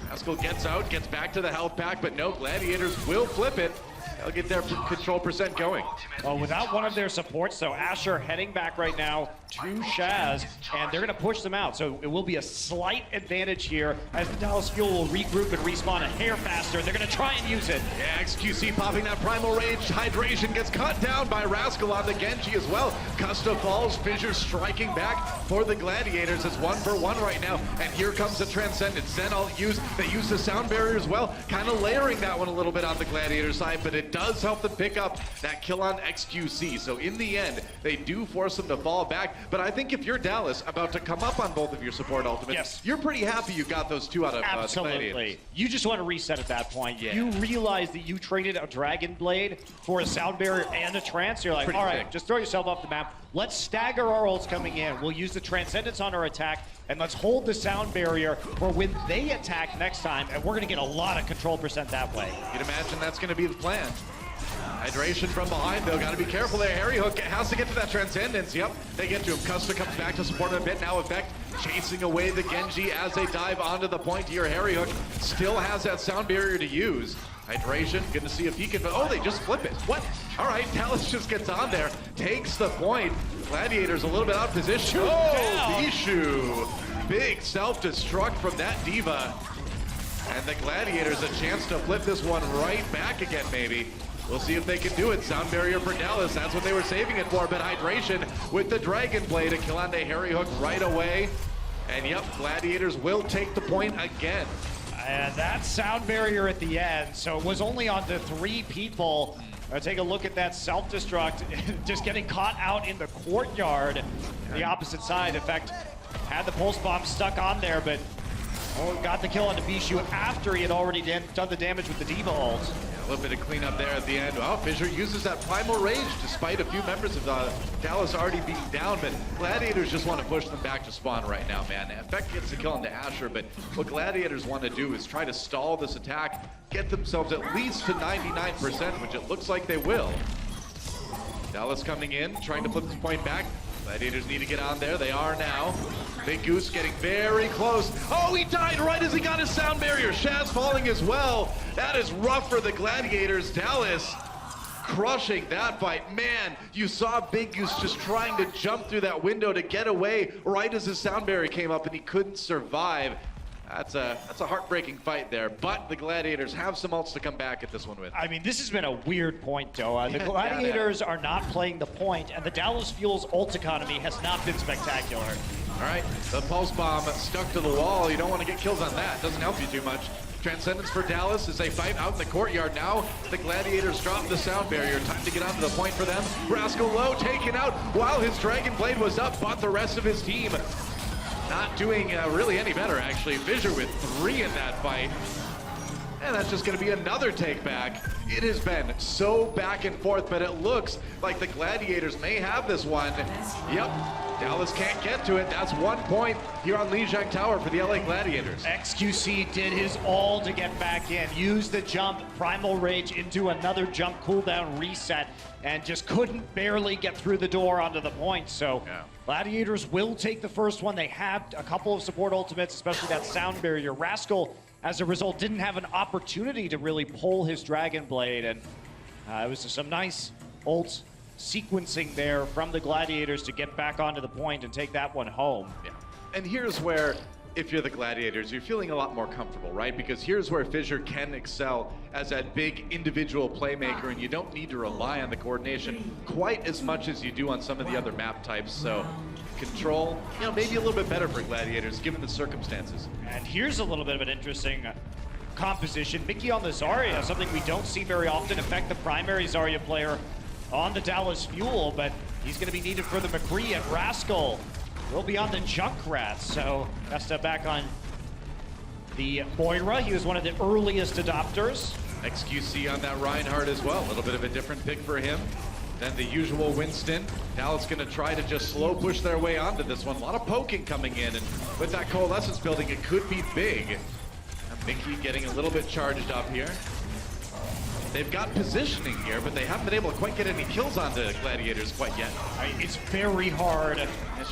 Rascal gets out, gets back to the health pack, but no, Gladiators will flip it. They'll get their control percent going. Well, without one of their supports, so Asher heading back right now to Shaz, and they're going to push them out. So it will be a slight advantage here as the Dallas Fuel will regroup and respawn a hair faster. They're going to try and use it. Yeah, XQC popping that primal range. Hydration gets cut down by Rascal on the Genji as well. Custa falls, Fissure striking back for the Gladiators. It's 1-for-1 right now, and here comes the Transcendent. Zen all used. They use the sound barrier as well, kind of layering that one a little bit on the Gladiator side, but it does help them pick up that kill on XQC. So in the end, they do force them to fall back. But I think if you're Dallas, about to come up on both of your support ultimates, you're pretty happy you got those two out of the Gladiators. You just want to reset at that point. You realize that you traded a Dragon Blade for a sound barrier and a trance. You're like, all right, just throw yourself off the map. Let's stagger our ults coming in. We'll use the Transcendence on our attack, and let's hold the sound barrier for when they attack next time, and we're going to get a lot of control percent that way. You'd imagine that's going to be the plan. Hydration from behind, though. Got to be careful there. Harry Hook has to get to that Transcendence. Yep, they get to him. Custa comes back to support him a bit. Now Effect chasing away the Genji as they dive onto the point here. Harry Hook still has that sound barrier to use. Hydration, good to see if he can, oh, they just flip it. What? All right, Dallas just gets on there, takes the point. Gladiators a little bit out of position. Oh, Bishu. Big self-destruct from that Diva. And the Gladiators a chance to flip this one right back again, maybe. We'll see if they can do it. Sound barrier for Dallas. That's what they were saving it for. But Hydration with the Dragon Blade to kill onto Harry Hook right away. And yep, Gladiators will take the point again. And that sound barrier at the end. So it was only on to 3 people. Take a look at that self-destruct. Just getting caught out in the courtyard. The opposite side. In fact, had the pulse bomb stuck on there, but got the kill onto Bishu after he had already done the damage with the Diva ult. A little bit of cleanup there at the end. Well, Fissure uses that Primal Rage despite a few members of Dallas already being down, but Gladiators just want to push them back to spawn right now, man. Effect gets the kill onto Asher, but what Gladiators want to do is try to stall this attack, get themselves at least to 99%, which it looks like they will. Dallas coming in, trying to flip this point back. Gladiators need to get on there. They are now. Big Goose getting very close. Oh, he died right as he got his sound barrier. Shaz falling as well. That is rough for the Gladiators. Dallas crushing that fight. Man, you saw Big Goose just trying to jump through that window to get away right as his sound barrier came up and he couldn't survive. That's a heartbreaking fight there, but the Gladiators have some ults to come back at this one with. I mean, this has been a weird point, Doa. The Gladiators are not playing the point, and the Dallas Fuel's ult economy has not been spectacular. All right, the Pulse Bomb stuck to the wall. You don't want to get kills on that. Doesn't help you too much. Transcendence for Dallas as they fight out in the courtyard now. The Gladiators drop the sound barrier. Time to get onto the point for them. Rascal Low taken out while his Dragon Blade was up, but the rest of his team not doing really any better, actually. Fissure with 3 in that fight. And that's just going to be another take back. It has been so back and forth, but it looks like the Gladiators may have this one. Yep, Dallas can't get to it. That's 1 point here on Lijiang Tower for the LA Gladiators. XQC did his all to get back in. Used the jump, Primal Rage into another jump cooldown reset, and just couldn't barely get through the door onto the point. So Gladiators will take the first one. They have a couple of support ultimates, especially that sound barrier. Rascal, as a result, didn't have an opportunity to really pull his Dragon Blade, and it was some nice ult sequencing there from the Gladiators to get back onto the point and take that one home. Yeah. And here's where, if you're the Gladiators, you're feeling a lot more comfortable, right? Because here's where Fissure can excel as that big individual playmaker, and you don't need to rely on the coordination quite as much as you do on some of the other map types. So control, you know, maybe a little bit better for Gladiators given the circumstances. And here's a little bit of an interesting composition. Mickey on the Zarya, something we don't see very often. In fact, the primary Zarya player on the Dallas Fuel, but he's going to be needed for the McCree, and Rascal will be on the Junkrat. So Vesta back on the Moira. He was one of the earliest adopters. XQC on that Reinhardt as well. A little bit of a different pick for him than the usual Winston. Dallas going to try to just slow push their way onto this one. A lot of poking coming in, and with that Coalescence building, it could be big. And Mickey getting a little bit charged up here. They've got positioning here, but they haven't been able to quite get any kills on the Gladiators quite yet. It's very hard to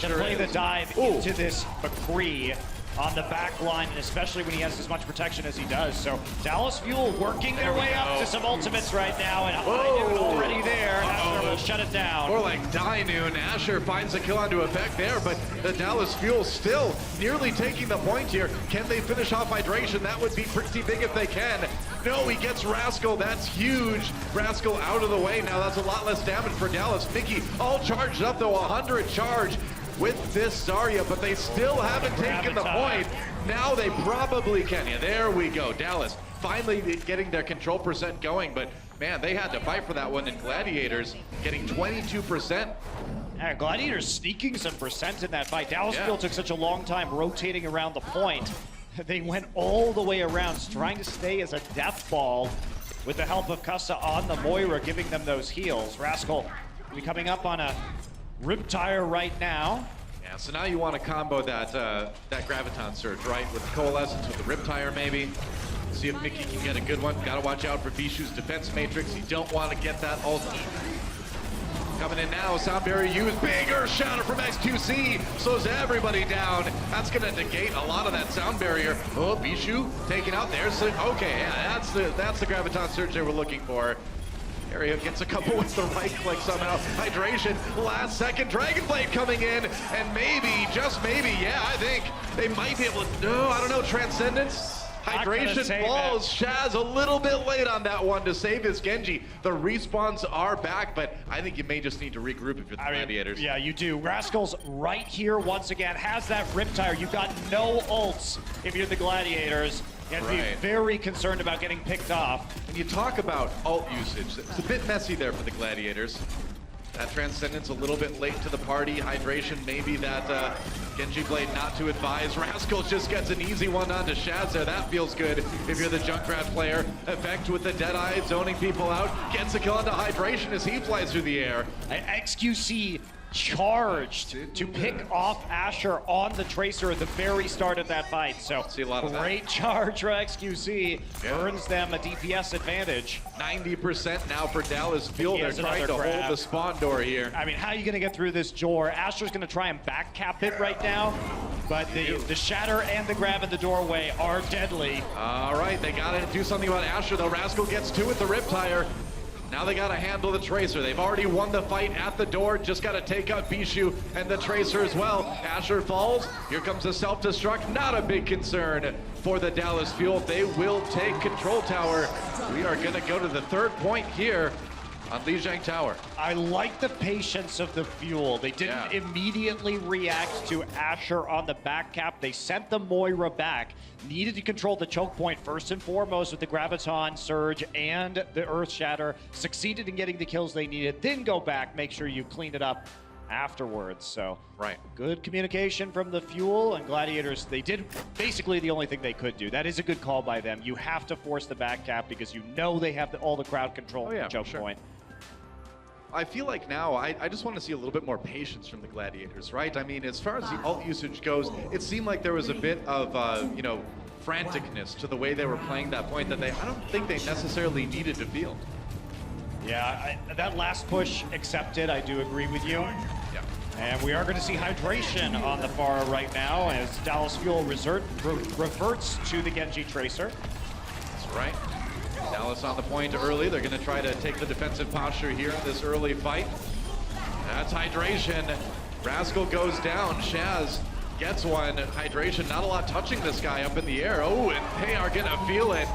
play the dive into this McCree on the back line, and especially when he has as much protection as he does. So Dallas Fuel working their way up to some ultimates right now, and High already there. Asher will shut it down. More like Dynoon. Asher finds a kill onto Effect there, but the Dallas Fuel still nearly taking the point here. Can they finish off Hydration? That would be pretty big if they can. No, he gets Rascal. That's huge. Rascal out of the way. Now that's a lot less damage for Dallas. Mickey all charged up though, 100 charge with this Zarya, but they still haven't taken the point. Now they probably can. Yeah, there we go. Dallas finally getting their control percent going, but man, they had to fight for that one, and Gladiators getting 22%. Yeah, Gladiators sneaking some percent in that fight. Dallas Fuel took such a long time rotating around the point. They went all the way around, trying to stay as a death ball with the help of Custa on the Moira, giving them those heals. Rascal will be coming up on a Riptire right now. Yeah, so now you want to combo that that Graviton Surge, right? With the Coalescence, with the Riptire maybe. See if Mickey can get a good one. Got to watch out for Bishu's defense matrix. You don't want to get that ult. Coming in now, Sound Barrier used. Bigger shatter from XQC. Slows everybody down. That's going to negate a lot of that Sound Barrier. Oh, Bishu taken out there. So, okay, yeah, that's the Graviton Surge they were looking for. Area gets a couple with the right click somehow. Hydration, last second. Dragon Blade coming in. And maybe, just maybe, yeah, I think they might be able to, no, I don't know, Transcendence. Hydration falls. Shaz a little bit late on that one to save his Genji. The respawns are back, but I think you may just need to regroup if you're the Gladiators. Yeah, you do. Rascal's right here once again. Has that Riptire. You've got no ults if you're the Gladiators. You have to be very concerned about getting picked off. When you talk about ult usage, it's a bit messy there for the Gladiators. That Transcendence a little bit late to the party. Hydration, maybe that Genji Blade not to advise. Rascal just gets an easy one onto Shaz there. That feels good if you're the Junkrat player. Effect with the Deadeye, zoning people out. Gets a kill onto Hydration as he flies through the air. XQC charged to pick off Asher on the Tracer at the very start of that fight. So see a lot of great charge for XQC. Earns them a DPS advantage. 90% now for Dallas Fuel. They're trying to hold the spawn door here. I mean, how are you going to get through this door? Asher's going to try and back cap it right now. But the Shatter and the grab in the doorway are deadly. All right, they got to do something about Asher, though. Rascal gets two with the Riptire. Now they got to handle the Tracer. They've already won the fight at the door. Just got to take out Bishu and the Tracer as well. Asher falls. Here comes the self-destruct. Not a big concern for the Dallas Fuel. They will take control tower. We are going to go to the third point here on Lijiang Tower. I like the patience of the Fuel. They didn't immediately react to Asher on the back cap. They sent the Moira back. Needed to control the choke point first and foremost with the Graviton Surge and the Earth Shatter. Succeeded in getting the kills they needed. Then go back, make sure you clean it up afterwards. So good communication from the Fuel and Gladiators. They did basically the only thing they could do. That is a good call by them. You have to force the back cap because you know they have all the crowd control at the choke point. I feel like now I just want to see a little bit more patience from the Gladiators, right? I mean, as far as the ult usage goes, it seemed like there was a bit of, you know, franticness to the way they were playing that point that I don't think they necessarily needed to feel. Yeah, that last push accepted. I do agree with you. Yeah. And we are going to see Hydration on the far right now as Dallas Fuel reverts to the Genji Tracer. That's right. Dallas on the point early. They're going to try to take the defensive posture here in this early fight. That's Hydration. Rascal goes down. Shaz gets one. Hydration, not a lot touching this guy up in the air. Oh, and they are going to feel it.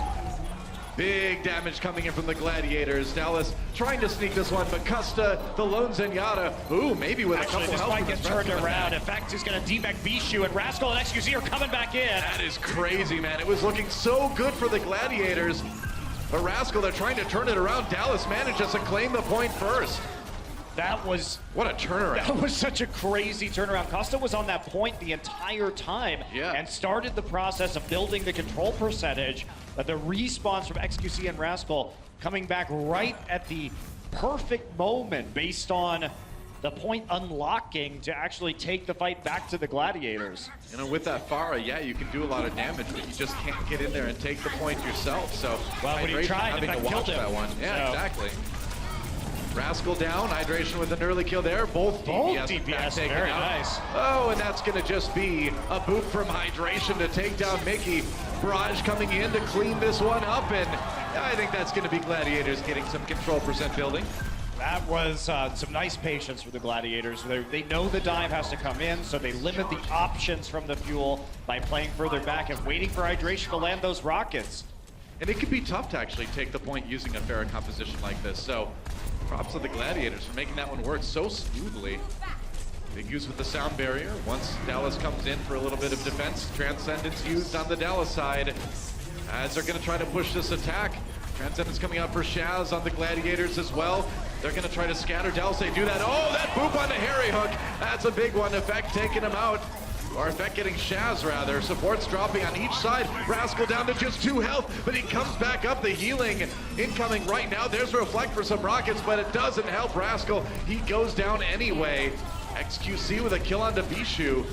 Big damage coming in from the Gladiators. Dallas trying to sneak this one, but Custa, the lone Zenyatta, ooh, maybe with a couple this health. might get turned around. Effect is going to deback Bishu, and Rascal and XQC are coming back in. That is crazy, man. It was looking so good for the Gladiators. But Rascal, they're trying to turn it around. Dallas manages to claim the point first. That was... What a turnaround. That was such a crazy turnaround. Costa was on that point the entire time and started the process of building the control percentage. But the respawns from XQC and Rascal coming back right at the perfect moment based on the point unlocking to actually take the fight back to the Gladiators. You know, with that Pharah, yeah, you can do a lot of damage, but you just can't get in there and take the point yourself. So, well, when you try, having to watch that one. Yeah, exactly. Rascal down, Hydration with an early kill there. Both DPS very nice. Oh, and that's going to just be a boot from Hydration to take down Mickey. Barrage coming in to clean this one up, and I think that's going to be Gladiators getting some control percent building. That was some nice patience for the Gladiators. They know the dive has to come in, so they limit the options from the Fuel by playing further back and waiting for Hydration to land those rockets. And it could be tough to actually take the point using a Pharah composition like this. So props to the Gladiators for making that one work so smoothly. Big use with the Sound Barrier. Once Dallas comes in for a little bit of defense, Transcendence used on the Dallas side as they're going to try to push this attack. Transcendence coming out for Shaz on the Gladiators as well. They're going to try to scatter Dallas. They do that. Oh, that boop on the Harry Hook. That's a big one. Effect taking him out. Or Effect getting Shaz, rather. Supports dropping on each side. Rascal down to just 2 health, but he comes back up. The healing incoming right now. There's Reflect for some rockets, but it doesn't help Rascal. He goes down anyway. XQC with a kill onto Bishu.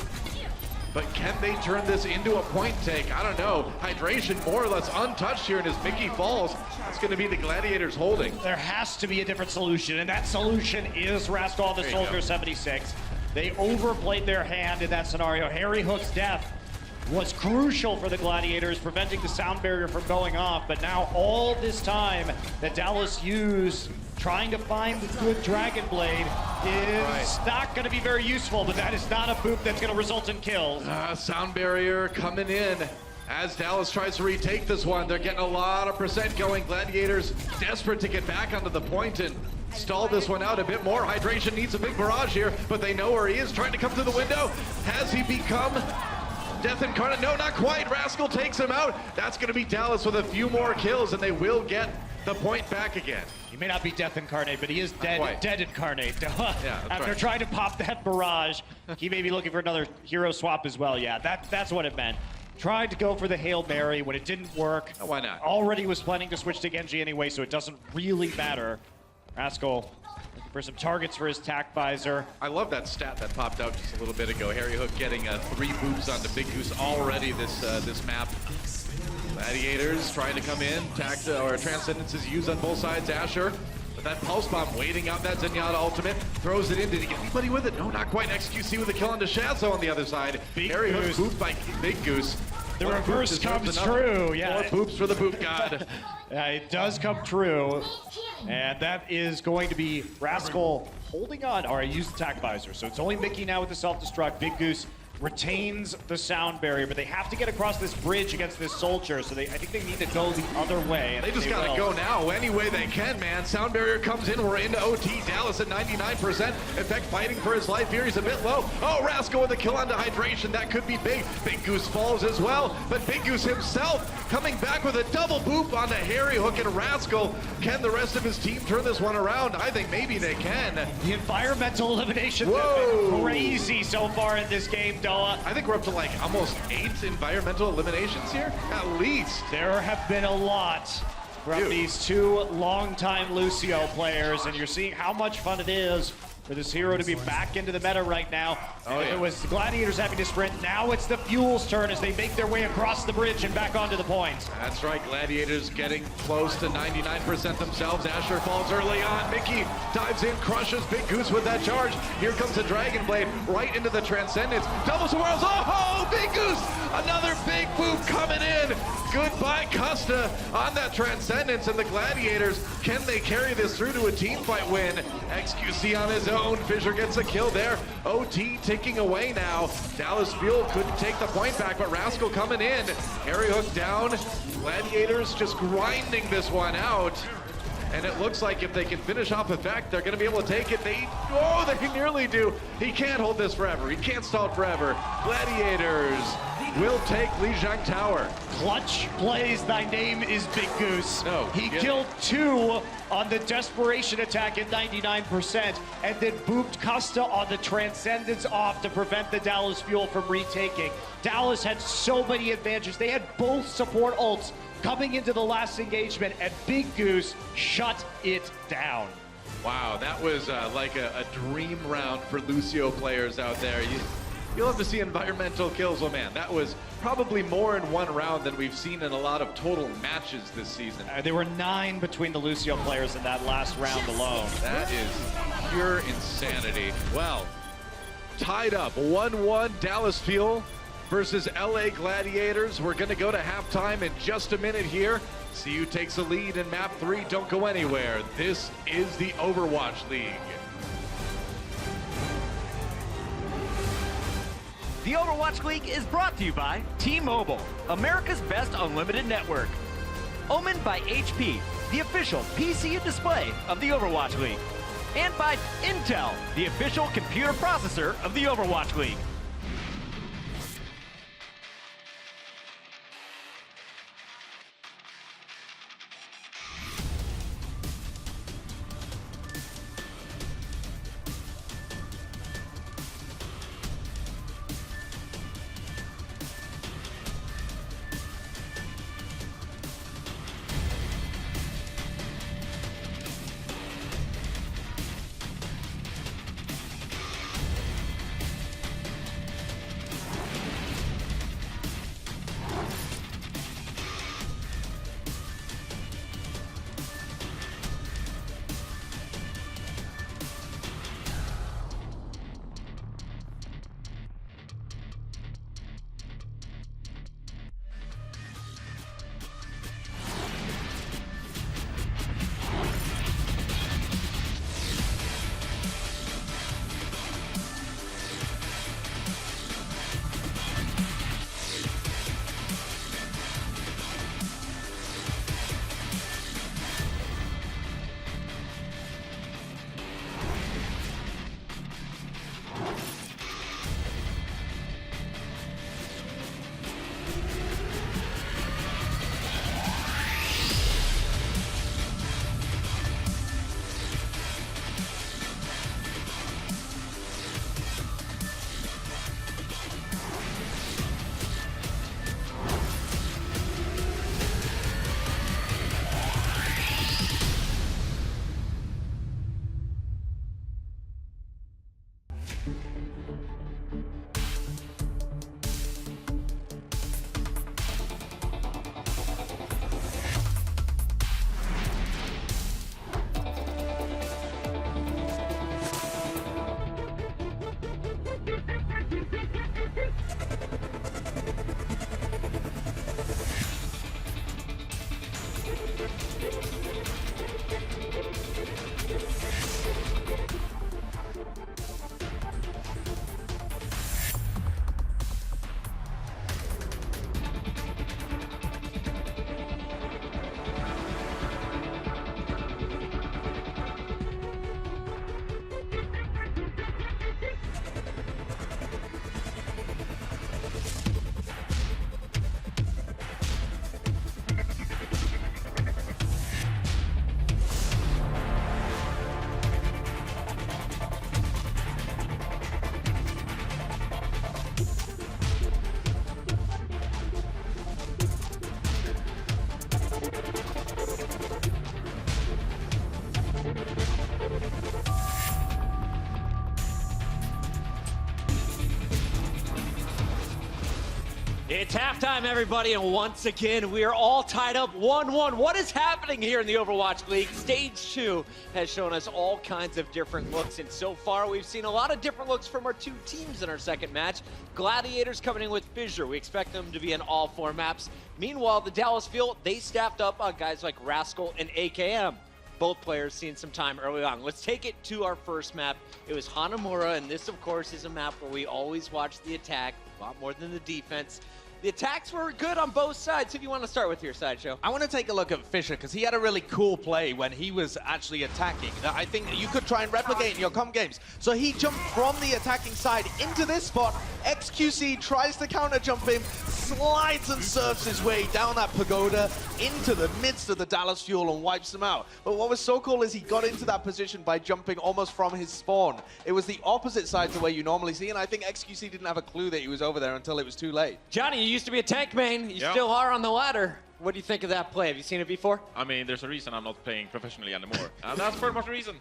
But can they turn this into a point take? I don't know. Hydration more or less untouched here, and as Mickey falls, it's going to be the Gladiators holding. There has to be a different solution, and that solution is Rascal the Soldier 76. They overplayed their hand in that scenario. Harry Hook's death was crucial for the Gladiators, preventing the sound barrier from going off. But now all this time that Dallas used trying to find the good Dragon Blade is not going to be very useful, but that is not a boop that's going to result in kills. Sound barrier coming in. As Dallas tries to retake this one, they're getting a lot of percent going. Gladiators desperate to get back onto the point and stall this one out a bit more. Hydration needs a big barrage here, but they know where he is, trying to come through the window. Has he become Death Incarnate? No, not quite. Rascal takes him out. That's going to be Dallas with a few more kills, and they will get the point back again. He may not be Death Incarnate, but he is dead Incarnate. After right. trying to pop that barrage, he may be looking for another hero swap as well. Yeah, that's what it meant. Tried to go for the Hail Mary when it didn't work. Why not? Already was planning to switch to Genji anyway, so it doesn't really matter. Rascal looking for some targets for his tack visor. I love that stat that popped out just a little bit ago. Harry Hook getting 3 boops onto Big Goose already this map. Gladiators trying to come in. Transcendence is used on both sides. Asher with that Pulse Bomb waiting out that Zenyatta ultimate. Throws it in. Did he get anybody with it? No, not quite. XQC with a kill onto Shazo on the other side. Harry Hook booped by Big Goose. The reverse comes true. Yeah. 4 boops for the boop god. It does come true. And that is going to be Rascal holding on. All right, use the tack visor. So it's only Mickey now with the self-destruct. Big Goose retains the sound barrier, but they have to get across this bridge against this soldier, so I think they need to go the other way. They just gotta go now any way they can, man. Sound barrier comes in, we're into OT. Dallas at 99%. Effect fighting for his life here, he's a bit low. Oh, Rascal with a kill onto Hydration, that could be big. Big Goose falls as well, but Big Goose himself coming back with a double boop onto Harry Hook and Rascal. Can the rest of his team turn this one around? I think maybe they can. The environmental eliminations have been crazy so far in this game, Doa. I think we're up to like almost 8 environmental eliminations here, at least. There have been a lot from these 2 longtime Lucio players, and you're seeing how much fun it is for this hero to be back into the meta right now. If it was the Gladiators having to sprint, now it's the Fuel's turn as they make their way across the bridge and back onto the point. That's right, Gladiators getting close to 99% themselves. Asher falls early on. Mickey dives in, crushes Big Goose with that charge. Here comes the Dragon Blade right into the Transcendence. Doubles the worlds. Oh, Big Goose! Another big boop coming in. Goodbye, Custa on that Transcendence, and the Gladiators, can they carry this through to a team fight win? XQC on his own. Fissure gets a kill there. OT ticking away now. Dallas Fuel couldn't take the point back, but Rascal coming in. Harry Hook down. Gladiators just grinding this one out. And it looks like if they can finish off Effect, they're going to be able to take it. They nearly do. He can't hold this forever. He can't stall it forever. Gladiators will take Lijiang Tower. Clutch plays, thy name is Big Goose. No, he killed 2 on the Desperation attack at 99%, and then booped Custa on the Transcendence off to prevent the Dallas Fuel from retaking. Dallas had so many advantages. They had both support ults coming into the last engagement, and Big Goose shut it down. Wow, that was like a dream round for Lucio players out there. You'll have to see environmental kills. Oh man, that was probably more in one round than we've seen in a lot of total matches this season. There were 9 between the Lucio players in that last round alone. That is pure insanity. Well, tied up 1-1 Dallas Fuel versus LA Gladiators. We're going to go to halftime in just a minute here. CU takes the lead in map 3. Don't go anywhere. This is the Overwatch League. The Overwatch League is brought to you by T-Mobile, America's best unlimited network. Omened by HP, the official PC and display of the Overwatch League. And by Intel, the official computer processor of the Overwatch League. It's halftime, everybody, and once again, we are all tied up 1-1. What is happening here in the Overwatch League? Stage 2 has shown us all kinds of different looks, and so far, we've seen a lot of different looks from our two teams in our second match. Gladiators coming in with Fissure. We expect them to be in all 4 maps. Meanwhile, the Dallas Fuel, they staffed up on guys like Rascal and AKM. Both players seeing some time early on. Let's take it to our first map. It was Hanamura, and this, of course, is a map where we always watch the attack, a lot more than the defense. The attacks were good on both sides. If you want to start with your Sideshow. I want to take a look at Fissure because he had a really cool play when he was actually attacking that I think you could try and replicate in your comp games. So he jumped from the attacking side into this spot. XQC tries to counter jump him, slides and surfs his way down that pagoda into the midst of the Dallas Fuel and wipes them out. But what was so cool is he got into that position by jumping almost from his spawn. It was the opposite side to where you normally see, and I think XQC didn't have a clue that he was over there until it was too late. Johnny, you used to be a tank main. You still are on the ladder. What do you think of that play? Have you seen it before? I mean, there's a reason I'm not playing professionally anymore. And that's pretty much the reason.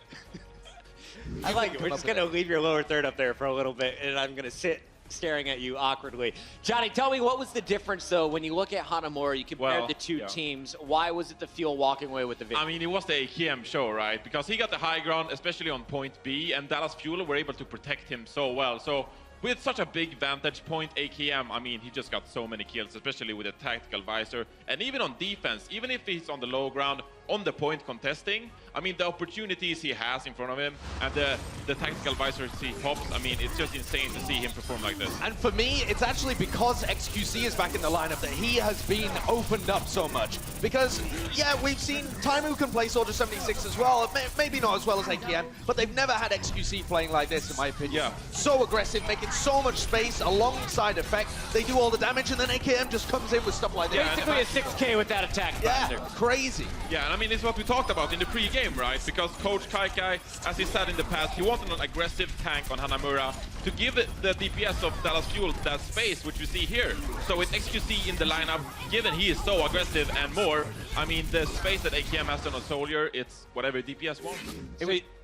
I like it. We're just going to leave your lower third up there for a little bit, and I'm going to sit staring at you awkwardly. Johnny, tell me, what was the difference, though, when you look at Hanamura, you compared the two teams. Why was it the Fuel walking away with the victory? I mean, it was the AKM show, right? Because he got the high ground, especially on point B, and Dallas Fuel were able to protect him so well. So with such a big vantage point, AKM, I mean, he just got so many kills, especially with a tactical visor. And even on defense, even if he's on the low ground, on the point contesting, I mean, the opportunities he has in front of him and the tactical visors he pops, I mean, it's just insane to see him perform like this. And for me, it's actually because XQC is back in the lineup that he has been opened up so much. Because, yeah, we've seen Taimu can play Soldier 76 as well, maybe not as well as AKM, but they've never had XQC playing like this, in my opinion. Yeah. So aggressive, making so much space alongside Effect. They do all the damage, and then AKM just comes in with stuff like this. Basically a 6K with that attack. Yeah, crazy. Yeah, and I mean, it's what we talked about in the pre-game, right? Because Coach Kaikai, as he said in the past, he wanted an aggressive tank on Hanamura to give the DPS of Dallas Fuel that space, which we see here. So with XQC in the lineup, given he is so aggressive and more, I mean, the space that AKM has on a Soldier, it's whatever DPS wants.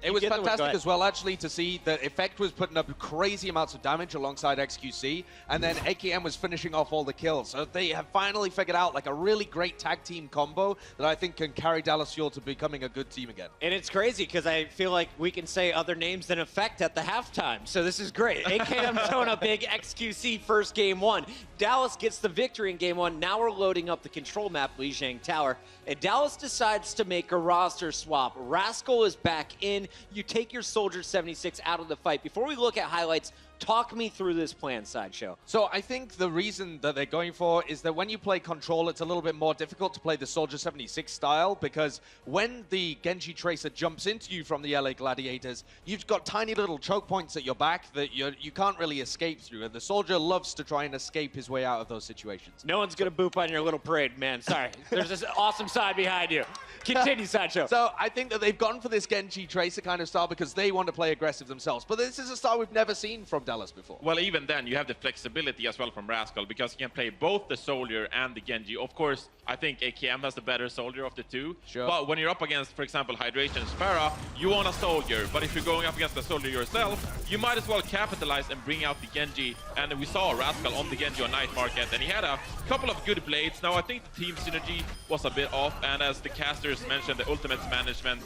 It was fantastic as well, actually, to see that Effect was putting up crazy amounts of damage alongside XQC, and then AKM was finishing off all the kills. So they have finally figured out like a really great tag team combo that I think can carry Dallas Fuel to becoming a good team again. And it's crazy because I feel like we can say other names than Effect at the halftime. So this is great. AKM showing a big XQC first game 1. Dallas gets the victory in game 1. Now we're loading up the control map, Lijiang Tower. And Dallas decides to make a roster swap. Rascal is back in. You take your Soldier 76 out of the fight. Before we look at highlights, talk me through this plan, Sideshow. So I think the reason that they're going for is that when you play Control, it's a little bit more difficult to play the Soldier 76 style, because when the Genji Tracer jumps into you from the LA Gladiators, you've got tiny little choke points at your back that you can't really escape through, and the Soldier loves to try and escape his way out of those situations. No one's going to boop on your little parade, man. Sorry. There's this awesome side behind you. Continue, Sideshow. So I think that they've gone for this Genji Tracer kind of style because they want to play aggressive themselves, but this is a style we've never seen from Dallas before. Well, even then, you have the flexibility as well from Rascal, because you can play both the Soldier and the Genji. Of course, I think AKM has the better Soldier of the two. Sure. But when you're up against, for example, Hydration and Spara, you want a Soldier. But if you're going up against the Soldier yourself, you might as well capitalize and bring out the Genji. And we saw Rascal on the Genji on Night Market, and he had a couple of good blades. Now, I think the team synergy was a bit off, and as the casters mentioned, the ultimates management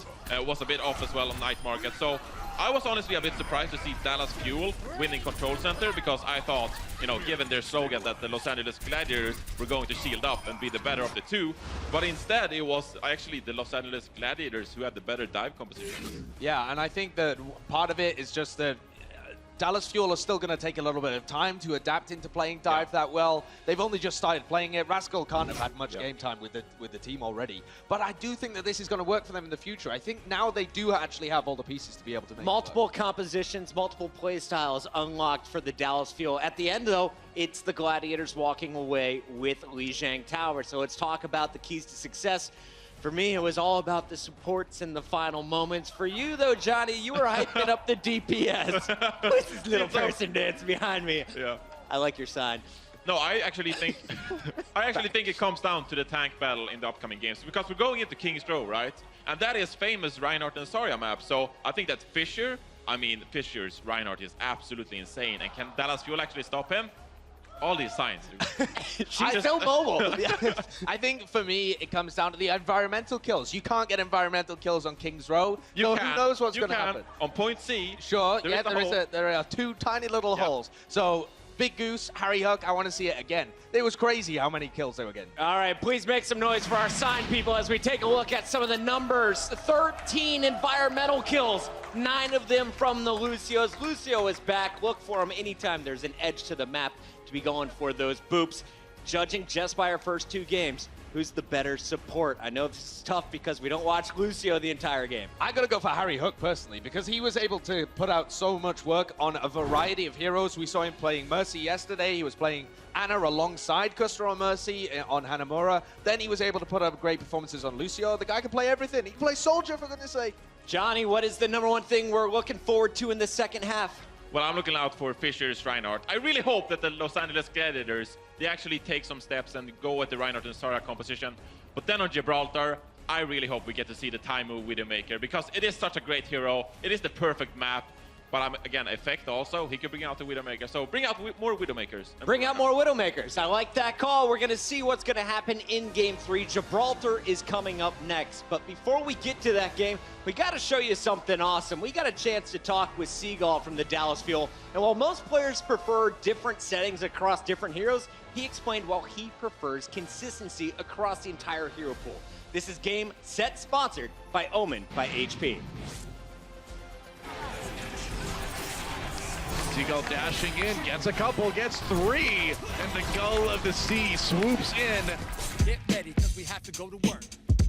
was a bit off as well on Night Market. So I was honestly a bit surprised to see Dallas Fuel winning Control Center, because I thought, you know, given their slogan that the Los Angeles Gladiators were going to shield up and be the better of the two, but instead it was actually the Los Angeles Gladiators who had the better dive composition. Yeah, and I think that part of it is just that Dallas Fuel are still going to take a little bit of time to adapt into playing dive that well. They've only just started playing it. Rascal can't have had much game time with the team already. But I do think that this is going to work for them in the future. I think now they do actually have all the pieces to be able to make multiple compositions, multiple play styles unlocked for the Dallas Fuel. At the end, though, it's the Gladiators walking away with Lijiang Tower. So let's talk about the keys to success. For me, it was all about the supports in the final moments. For you, though, Johnny, you were hyping up the DPS. Who's this little person dance behind me? Yeah. I like your sign. No, I actually think it comes down to the tank battle in the upcoming games, because we're going into King's Row, right? And that is famous Reinhardt and Zarya map. So I think that Fissure's Reinhardt is absolutely insane. And can Dallas Fuel actually stop him? all these signs. She's so mobile. I think for me, it comes down to the environmental kills. You can't get environmental kills on King's Row. So who knows what's going to happen? On point C. Sure, there are 2 tiny little holes. So Big Goose, Harry Hook, I want to see it again. It was crazy how many kills they were getting. All right, please make some noise for our sign people as we take a look at some of the numbers. 13 environmental kills, 9 of them from the Lucios. Lucio is back. Look for him anytime there's an edge to the map to be going for those boops. Judging just by our first 2 games, who's the better support? I know this is tough because we don't watch Lucio the entire game. I gotta go for Harry Hook personally because he was able to put out so much work on a variety of heroes. We saw him playing Mercy yesterday. He was playing Ana alongside Custer on Mercy on Hanamura. Then he was able to put up great performances on Lucio. The guy can play everything. He can play Soldier, for goodness sake. Johnny, what is the #1 thing we're looking forward to in the second half? Well, I'm looking out for Fischer's Reinhardt. I really hope that the Los Angeles Gladiators, they actually take some steps and go with the Reinhardt and Zarya composition. But then on Gibraltar, I really hope we get to see the Taimu Widowmaker because it is such a great hero. It is the perfect map. But again, Effect also, he could bring out the Widowmaker. So bring out more Widowmakers. Bring out more Widowmakers. I like that call. We're going to see what's going to happen in Game 3. Gibraltar is coming up next. But before we get to that game, we got to show you something awesome. We got a chance to talk with Seagull from the Dallas Fuel. And while most players prefer different settings across different heroes, he explained while he prefers consistency across the entire hero pool. This is Game Set sponsored by Omen by HP. Seagull dashing in, gets a couple, gets 3, and the Gull of the Sea swoops in. Get ready, because we have to go to work.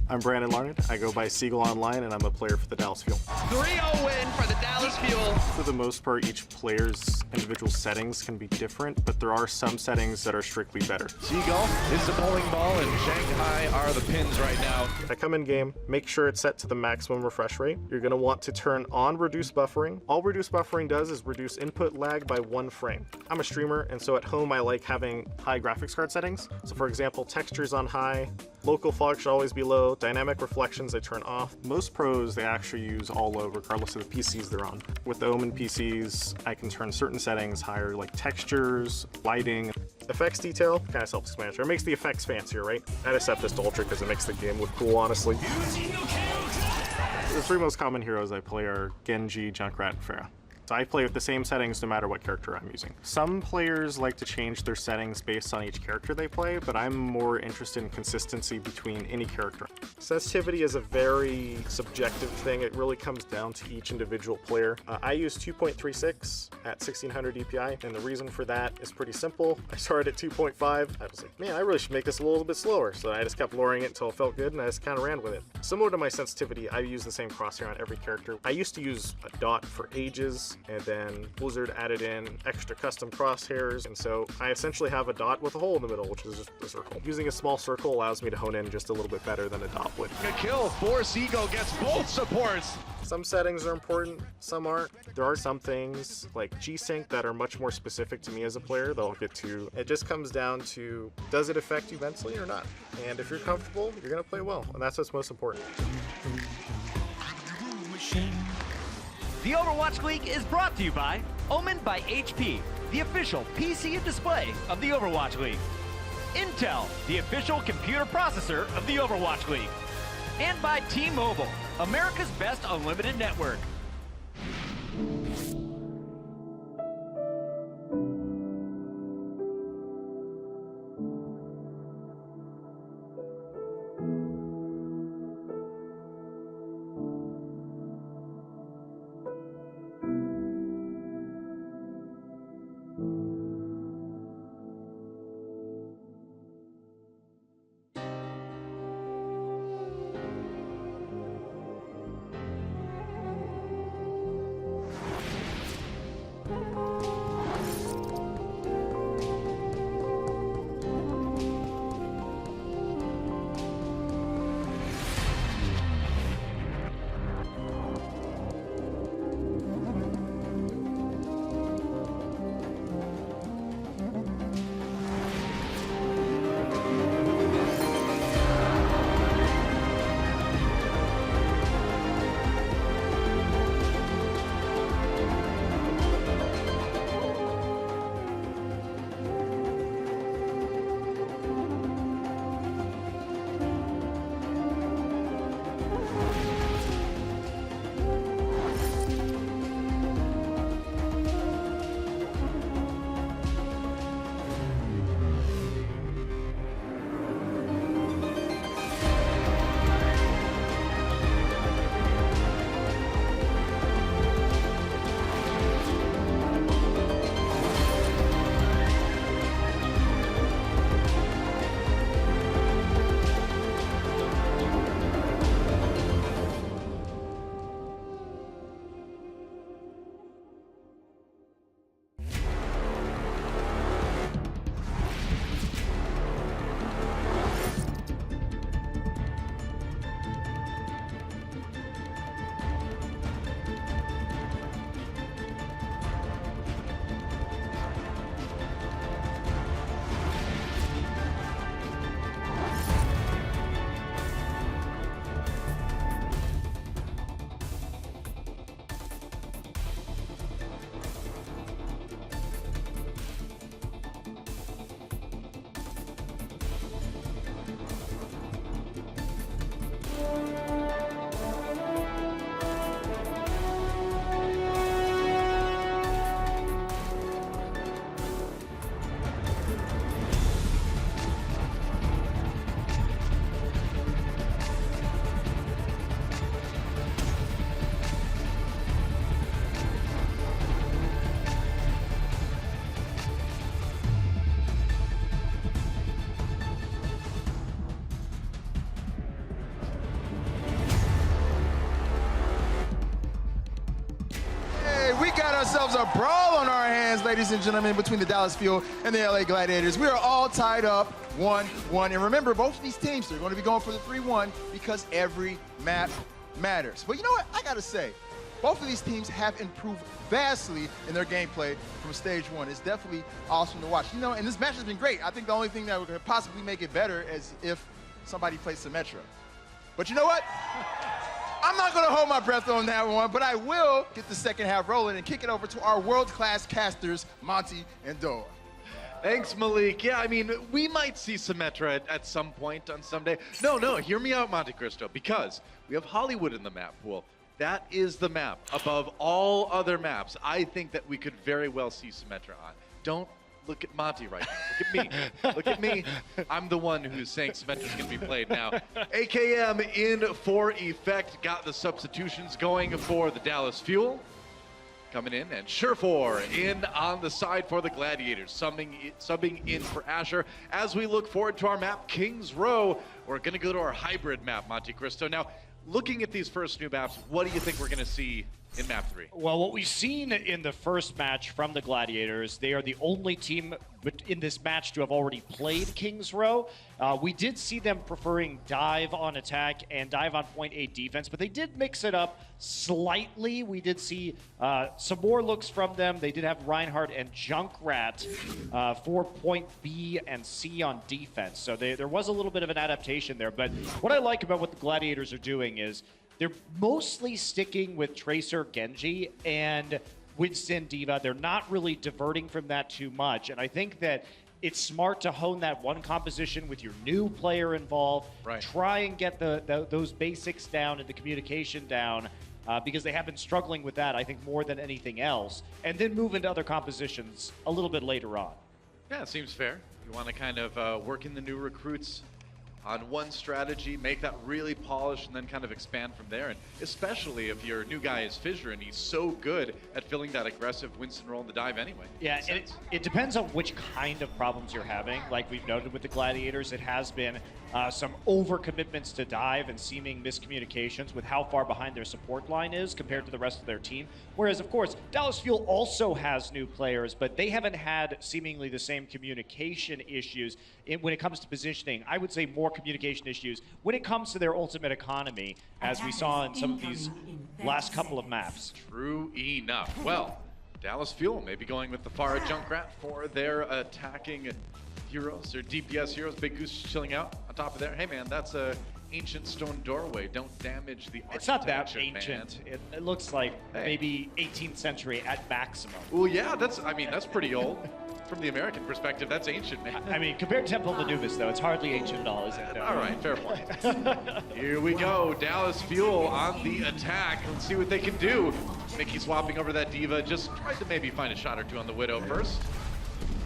I'm Brandon Larned. I go by Seagull Online, and I'm a player for the Dallas Fuel. 3-0 win for the Dallas Fuel. For the most part, each player's individual settings can be different, but there are some settings that are strictly better. Seagull is the bowling ball, and Shanghai are the pins right now. I come in game, make sure it's set to the maximum refresh rate. You're going to want to turn on Reduce Buffering. All Reduce Buffering does is reduce input lag by 1 frame. I'm a streamer, and so at home I like having high graphics card settings. So for example, textures on high, local fog should always be low, dynamic reflections I turn off. Most pros, they actually use all low regardless of the PCs they're on. With the Omen PCs, I can turn certain settings higher like textures, lighting. Effects detail, kind of self-explanatory. It makes the effects fancier, right? I just set this to Ultra because it makes the game look cool, honestly. The 3 most common heroes I play are Genji, Junkrat, and Pharah. So I play with the same settings no matter what character I'm using. Some players like to change their settings based on each character they play, but I'm more interested in consistency between any character. Sensitivity is a very subjective thing. It really comes down to each individual player. I use 2.36 at 1600 DPI, and the reason for that is pretty simple. I started at 2.5. I was like, man, I really should make this a little bit slower. So I just kept lowering it until it felt good, and I just kind of ran with it. Similar to my sensitivity, I use the same crosshair on every character. I used to use a dot for ages, and then Blizzard added in extra custom crosshairs, and so I essentially have a dot with a hole in the middle, which is just a circle. Using a small circle allows me to hone in just a little bit better than a dot would. A kill for Seagull, gets both supports. Some settings are important, some aren't. There are some things like G-Sync that are much more specific to me as a player that I'll get to. It just comes down to, does it affect you mentally or not? And if you're comfortable, you're gonna play well, and that's what's most important. The Overwatch League is brought to you by Omen by HP, the official PC and display of the Overwatch League. Intel, the official computer processor of the Overwatch League. And by T-Mobile, America's best unlimited network. ourselves a brawl on our hands, ladies and gentlemen, between the Dallas Fuel and the LA Gladiators. We are all tied up 1-1. And remember, both of these teams are going to be going for the 3-1 because every map matters. But you know what? I got to say, both of these teams have improved vastly in their gameplay from stage 1. It's definitely awesome to watch. You know, and this match has been great. I think the only thing that would possibly make it better is if somebody plays Symmetra. But you know what? I'm not going to hold my breath on that one, but I will get the second half rolling and kick it over to our world-class casters, Monty and Doa. Thanks, Malik. Yeah, I mean, we might see Symmetra at some point on some day. No, hear me out, Monte Cristo, because we have Hollywood in the map pool. That is the map above all other maps. I think that we could very well see Symmetra on. Don't look at Monty right now. Look at me. Look at me. I'm the one who's saying Symmetra's going to be played now. AKM in for effect. Got the substitutions going for the Dallas Fuel. Coming in, and Surefour in on the side for the Gladiators, subbing in for Asher. As we look forward to our map, Kings Row, we're going to go to our hybrid map, Monte Cristo. Now, looking at these first new maps, what do you think we're going to see in map 3? Well, what we've seen in the first match from the Gladiators, they are the only team in this match to have already played Kings Row. We did see them preferring dive on attack and dive on point A defense, but they did mix it up slightly. We did see some more looks from them. They did have Reinhardt and Junkrat for point B and C on defense. So there was a little bit of an adaptation there. But what I like about what the Gladiators are doing is they're mostly sticking with Tracer Genji and Winston D.Va. They're not really diverting from that too much. And I think that it's smart to hone that one composition with your new player involved. Right. Try and get those basics down and the communication down because they have been struggling with that, I think, more than anything else. And then move into other compositions a little bit later on. Yeah, it seems fair. You want to kind of work in the new recruits on one strategy, make that really polished, and then kind of expand from there. And especially if your new guy is Fissure and he's so good at filling that aggressive Winston role in the dive anyway. Yeah, and it depends on which kind of problems you're having. Like we've noted with the Gladiators, it has been some overcommitments to dive and seeming miscommunications with how far behind their support line is compared to the rest of their team. Whereas, of course, Dallas Fuel also has new players, but they haven't had seemingly the same communication issues when it comes to positioning. I would say more communication issues when it comes to their ultimate economy, as we saw in some of these last couple of maps. True enough. Well, Dallas Fuel may be going with the Pharah Junkrat for their attacking heroes, their DPS heroes. Big Goose chilling out on top of there. Hey man, that's a ancient stone doorway. Don't damage the architecture. It's not that ancient. It looks like maybe 18th century at maximum. Well, yeah, that's pretty old. From the American perspective, that's ancient, man. I mean, compared to Temple of Anubis, though, it's hardly ancient at all, is it? All right, fair point. Here we go. Dallas Fuel on the attack. Let's see what they can do. Mickey swapping over that D.Va. Just tried to maybe find a shot or two on the Widow first.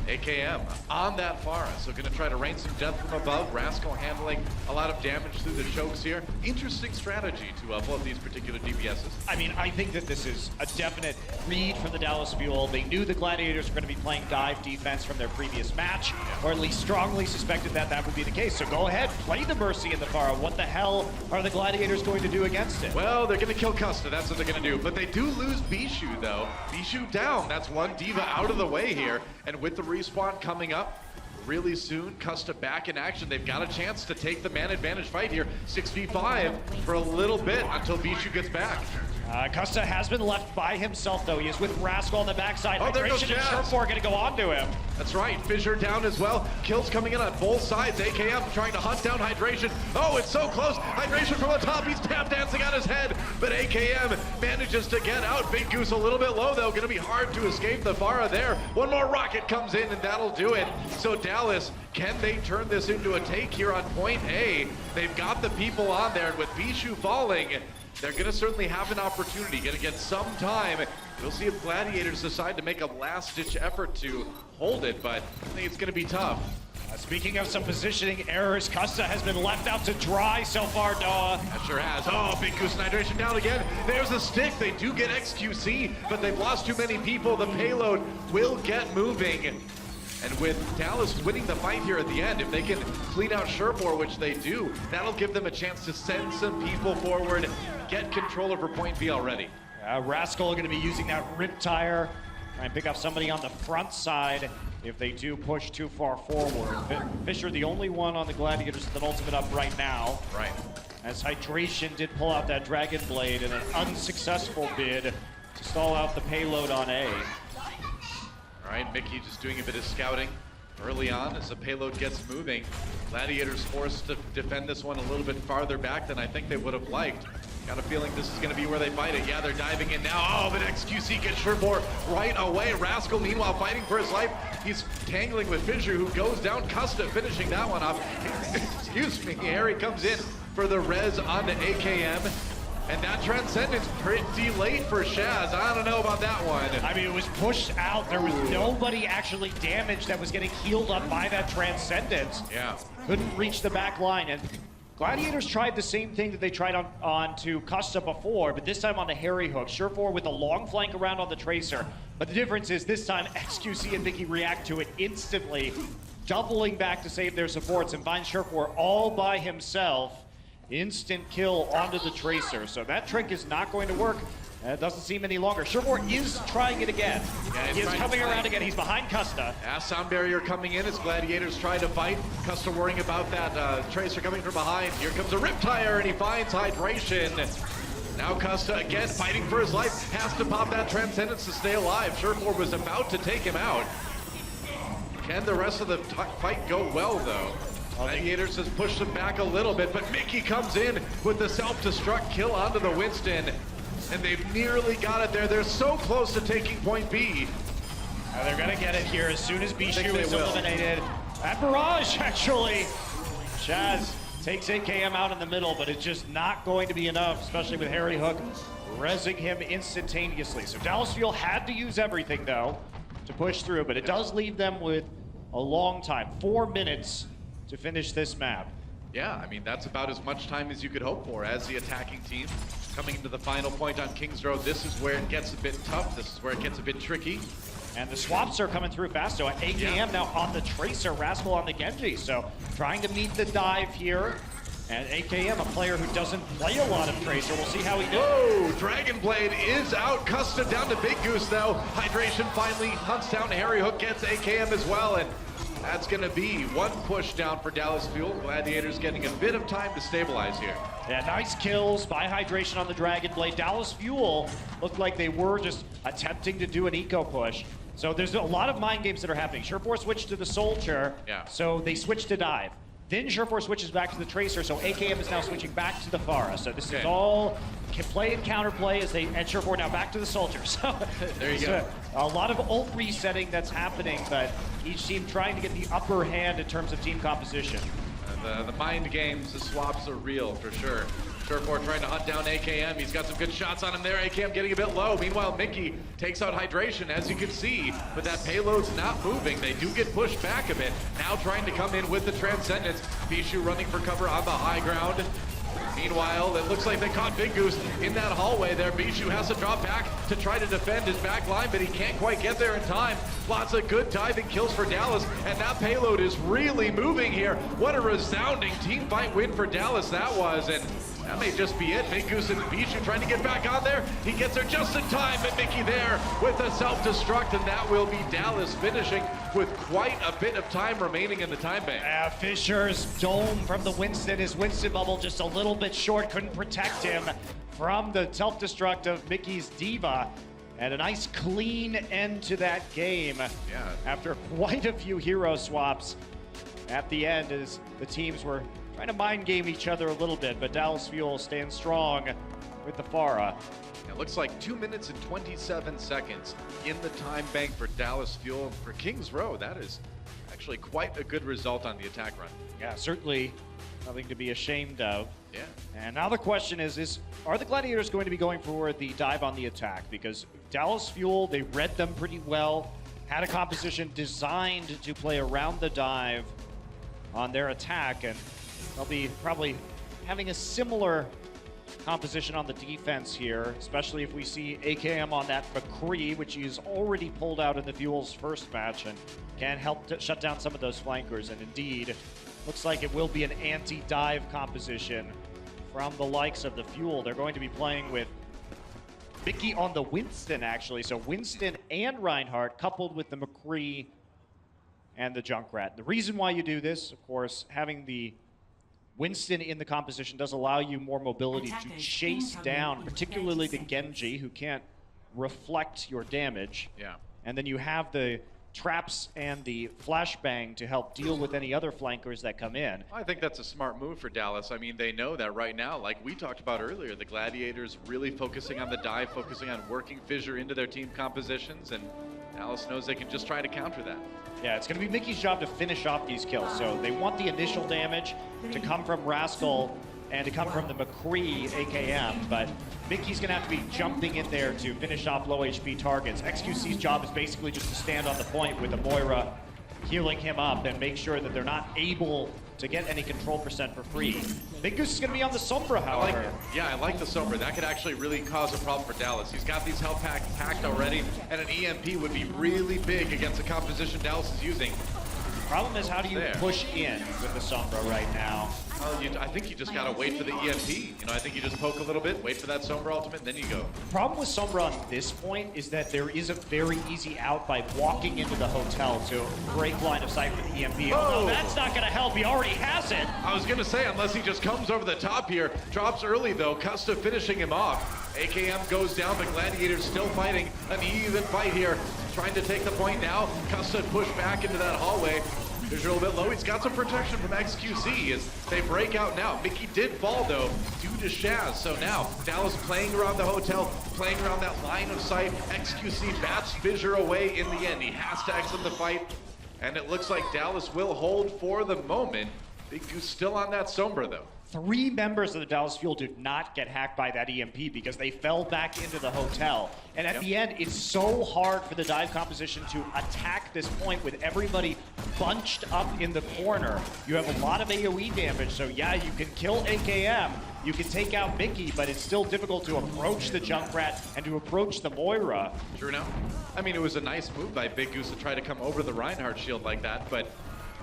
AKM on that Pharah, so going to try to rain some death from above. Rascal handling a lot of damage through the chokes here. Interesting strategy to pull up these particular DPSs. I mean, I think that this is a definite read from the Dallas Fuel. They knew the Gladiators were going to be playing dive defense from their previous match, or at least strongly suspected that that would be the case. So go ahead, play the Mercy in the Pharah. What the hell are the Gladiators going to do against it? Well, they're going to kill Custa. That's what they're going to do. But they do lose Bishu, though. Bishu down. That's one D.Va out of the way here. And with the respawn coming up really soon, Custa back in action. They've got a chance to take the man advantage fight here. 6v5 for a little bit until Bishu gets back. Custa has been left by himself, though. He is with Rascal on the backside. Oh, there goes Hydration and Jazz. Surefour going to go on to him. That's right, Fissure down as well. Kills coming in on both sides. AKM trying to hunt down Hydration. Oh, it's so close. Hydration from the top. He's tap dancing on his head, but AKM manages to get out. Big Goose a little bit low, though. Going to be hard to escape the Pharah there. One more rocket comes in, and that'll do it. So Dallas, can they turn this into a take here on point A? They've got the people on there, and with Bishu falling, they're going to certainly have an opportunity, going to get some time. We'll see if Gladiators decide to make a last-ditch effort to hold it, but I think it's going to be tough. Speaking of some positioning errors, Custa has been left out to dry so far, Doa. That sure has. Oh, Big Goose and Hydration down again. There's the stick. They do get XQC, but they've lost too many people. The payload will get moving. And with Dallas winning the fight here at the end, if they can clean out Surefour, which they do, that'll give them a chance to send some people forward, get control over point B already. Rascal going to be using that Riptire. Try and pick up somebody on the front side if they do push too far forward. Fisher, the only one on the Gladiators with an ultimate up right now. Right. As Hydration did pull out that Dragon Blade in an unsuccessful bid to stall out the payload on A. All right, Mickey just doing a bit of scouting early on as the payload gets moving. Gladiators forced to defend this one a little bit farther back than I think they would have liked. Got a feeling this is going to be where they fight it. Yeah, they're diving in now. Oh, but XQC gets Sherborne right away. Rascal, meanwhile, fighting for his life. He's tangling with Fisher, who goes down. Custa finishing that one off. Excuse me. Harry comes in for the res on the AKM. And that Transcendence pretty late for Shaz. I don't know about that one. I mean, it was pushed out. There was nobody actually damaged that was getting healed up by that Transcendence. Yeah. Couldn't reach the back line. And Gladiators tried the same thing that they tried on to Custa before, but this time on the Harry Hook. Surefour with a long flank around on the Tracer. But the difference is this time XQC and Mickey react to it instantly, doubling back to save their supports and find Surefour all by himself. Instant kill onto the Tracer. So that trick is not going to work. It doesn't seem any longer. Surefour is trying it again. Yeah, he is coming around again. He's behind Custa. Sound barrier coming in as Gladiators try to fight. Custa worrying about that Tracer coming from behind. Here comes a Riptire and he finds Hydration. Now Custa again fighting for his life. Has to pop that Transcendence to stay alive. Surefour was about to take him out. Can the rest of the fight go well though? Gladiators has pushed him back a little bit, but Mickey comes in with the self-destruct kill onto the Winston. And they've nearly got it there. They're so close to taking point B. They're going to get it here as soon as Bishu is eliminated. At Barrage, actually. Shaz takes AKM out in the middle, but it's just not going to be enough, especially with Harry Hook rezzing him instantaneously. So Dallas Fuel had to use everything, though, to push through, but it does leave them with a long time. 4 minutes to finish this map. Yeah, I mean, that's about as much time as you could hope for as the attacking team. Coming into the final point on Kings Road, this is where it gets a bit tough. This is where it gets a bit tricky. And the swaps are coming through fast. So AKM now on the Tracer, Rascal on the Genji. So trying to meet the dive here. And AKM, a player who doesn't play a lot of Tracer. We'll see how he does. Whoa, Dragon Blade is out. Custa down to Big Goose, though. Hydration finally hunts down Harry Hook, gets AKM as well. And that's going to be one push down for Dallas Fuel. Gladiators getting a bit of time to stabilize here. Yeah, nice kills by Hydration on the Dragon Blade. Dallas Fuel looked like they were just attempting to do an eco push. So there's a lot of mind games that are happening. Surefour switched to the Soldier, so they switched to dive. Then Surefour switches back to the Tracer, so AKM is now switching back to the Pharah. So this is all play and counterplay as they and Surefour now back to the Soldier. So there you go. A lot of ult resetting that's happening, but each team trying to get the upper hand in terms of team composition. The mind games, the swaps are real for sure. Surefour trying to hunt down AKM. He's got some good shots on him there. AKM getting a bit low. Meanwhile, Mickey takes out Hydration, as you can see, but that payload's not moving. They do get pushed back a bit. Now trying to come in with the Transcendence. Bishu running for cover on the high ground. Meanwhile, it looks like they caught Big Goose in that hallway there. Bishu has to drop back to try to defend his back line, but he can't quite get there in time. Lots of good diving kills for Dallas, and that payload is really moving here. What a resounding team fight win for Dallas that was, and that may just be it. Big Goose and Bishu trying to get back on there. He gets there just in time, and Mickey there with the self-destruct, and that will be Dallas finishing with quite a bit of time remaining in the time bank. Fisher's dome from the Winston, his Winston bubble just a little bit short, couldn't protect him from the self-destruct of Mickey's Diva. And a nice clean end to that game after quite a few hero swaps at the end as the teams were trying to mind game each other a little bit, but Dallas Fuel stands strong with the Pharah. It looks like 2 minutes and 27 seconds in the time bank for Dallas Fuel. For Kings Row, that is actually quite a good result on the attack run. Yeah, certainly nothing to be ashamed of. Yeah. And now the question is are the Gladiators going to be going for the dive on the attack? Because Dallas Fuel, they read them pretty well, had a composition designed to play around the dive on their attack, and they'll be probably having a similar composition on the defense here, especially if we see AKM on that McCree, which he's already pulled out in the Fuel's first match and can help to shut down some of those flankers. And indeed, looks like it will be an anti-dive composition from the likes of the Fuel. They're going to be playing with Mickey on the Winston, actually. So Winston and Reinhardt coupled with the McCree and the Junkrat. The reason why you do this, of course, having the Winston in the composition does allow you more mobility to chase down, particularly the Genji, who can't reflect your damage. Yeah. And then you have the traps and the flashbang to help deal with any other flankers that come in. I think that's a smart move for Dallas. I mean, they know that right now, like we talked about earlier, the Gladiators really focusing on the dive, focusing on working Fissure into their team compositions, and Dallas knows they can just try to counter that. Yeah, it's going to be Mickey's job to finish off these kills. So they want the initial damage to come from Rascal and to come from the McCree AKM, but Mickey's gonna have to be jumping in there to finish off low HP targets. XQC's job is basically just to stand on the point with the Moira, healing him up and make sure that they're not able to get any control percent for free. Big Goose is gonna be on the Sombra, however. I like the Sombra. That could actually really cause a problem for Dallas. He's got these health packs packed already, and an EMP would be really big against the composition Dallas is using. Problem is, how do you push in with the Sombra right now? I think you just gotta wait for the EMP. You know, I think you just poke a little bit, wait for that Sombra ultimate, then you go. The problem with Sombra on this point is that there is a very easy out by walking into the hotel to break line of sight with the EMP. Oh, that's not gonna help, he already has it. I was gonna say, unless he just comes over the top here. Drops early though, Custa finishing him off. AKM goes down, but Gladiators still fighting an even fight here. Trying to take the point now. Custa pushed back into that hallway. There's a little bit low. He's got some protection from XQC as they break out now. Mickey did fall though due to Shaz. So now Dallas playing around the hotel, playing around that line of sight. XQC bats Fissure away in the end. He has to exit the fight. And it looks like Dallas will hold for the moment. Big Goose still on that Sombra though. 3 members of the Dallas Fuel did not get hacked by that EMP because they fell back into the hotel. And at the end, it's so hard for the dive composition to attack this point with everybody bunched up in the corner. You have a lot of AoE damage, so yeah, you can kill AKM, you can take out Mickey, but it's still difficult to approach the Junkrat and to approach the Moira. True now. I mean, it was a nice move by Big Goose to try to come over the Reinhardt shield like that, but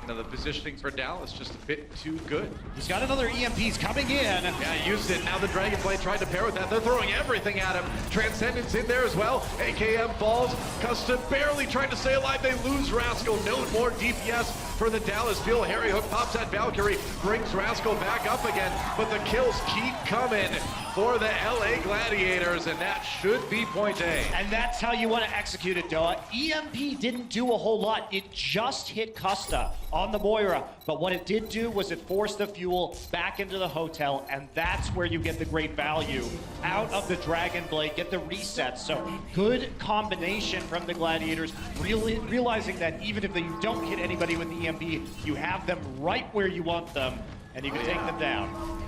the positioning for Dallas just a bit too good. He's got another EMP's coming in. Yeah, he used it. Now the Dragonblade tried to pair with that. They're throwing everything at him. Transcendence in there as well. AKM falls. Custa barely trying to stay alive. They lose Rascal. No more DPS for the Dallas Fuel. Harry Hook pops that Valkyrie, brings Rascal back up again, but the kills keep coming for the LA Gladiators, and that should be point A. And that's how you want to execute it, Doa. EMP didn't do a whole lot. It just hit Custa on the Moira, but what it did do was it forced the Fuel back into the hotel, and that's where you get the great value out of the Dragonblade, get the resets. So good combination from the Gladiators, really realizing that even if you don't hit anybody with the EMP, you have them right where you want them, and you can take them down.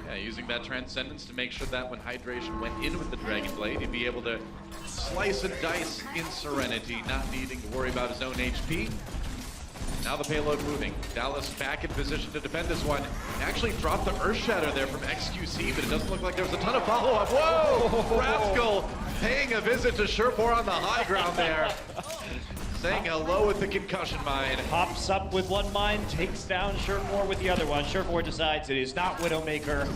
Yeah, using that Transcendence to make sure that when Hydration went in with the Dragonblade, he'd be able to slice and dice in Serenity, not needing to worry about his own HP. Now the payload moving. Dallas back in position to defend this one. Actually dropped the Earthshatter there from XQC, but it doesn't look like there was a ton of follow-up. Whoa! Rascal paying a visit to Surefour on the high ground there. Saying hello with the concussion mine. Pops up with one mine, takes down Surefour with the other one. Surefour decides it is not Widowmaker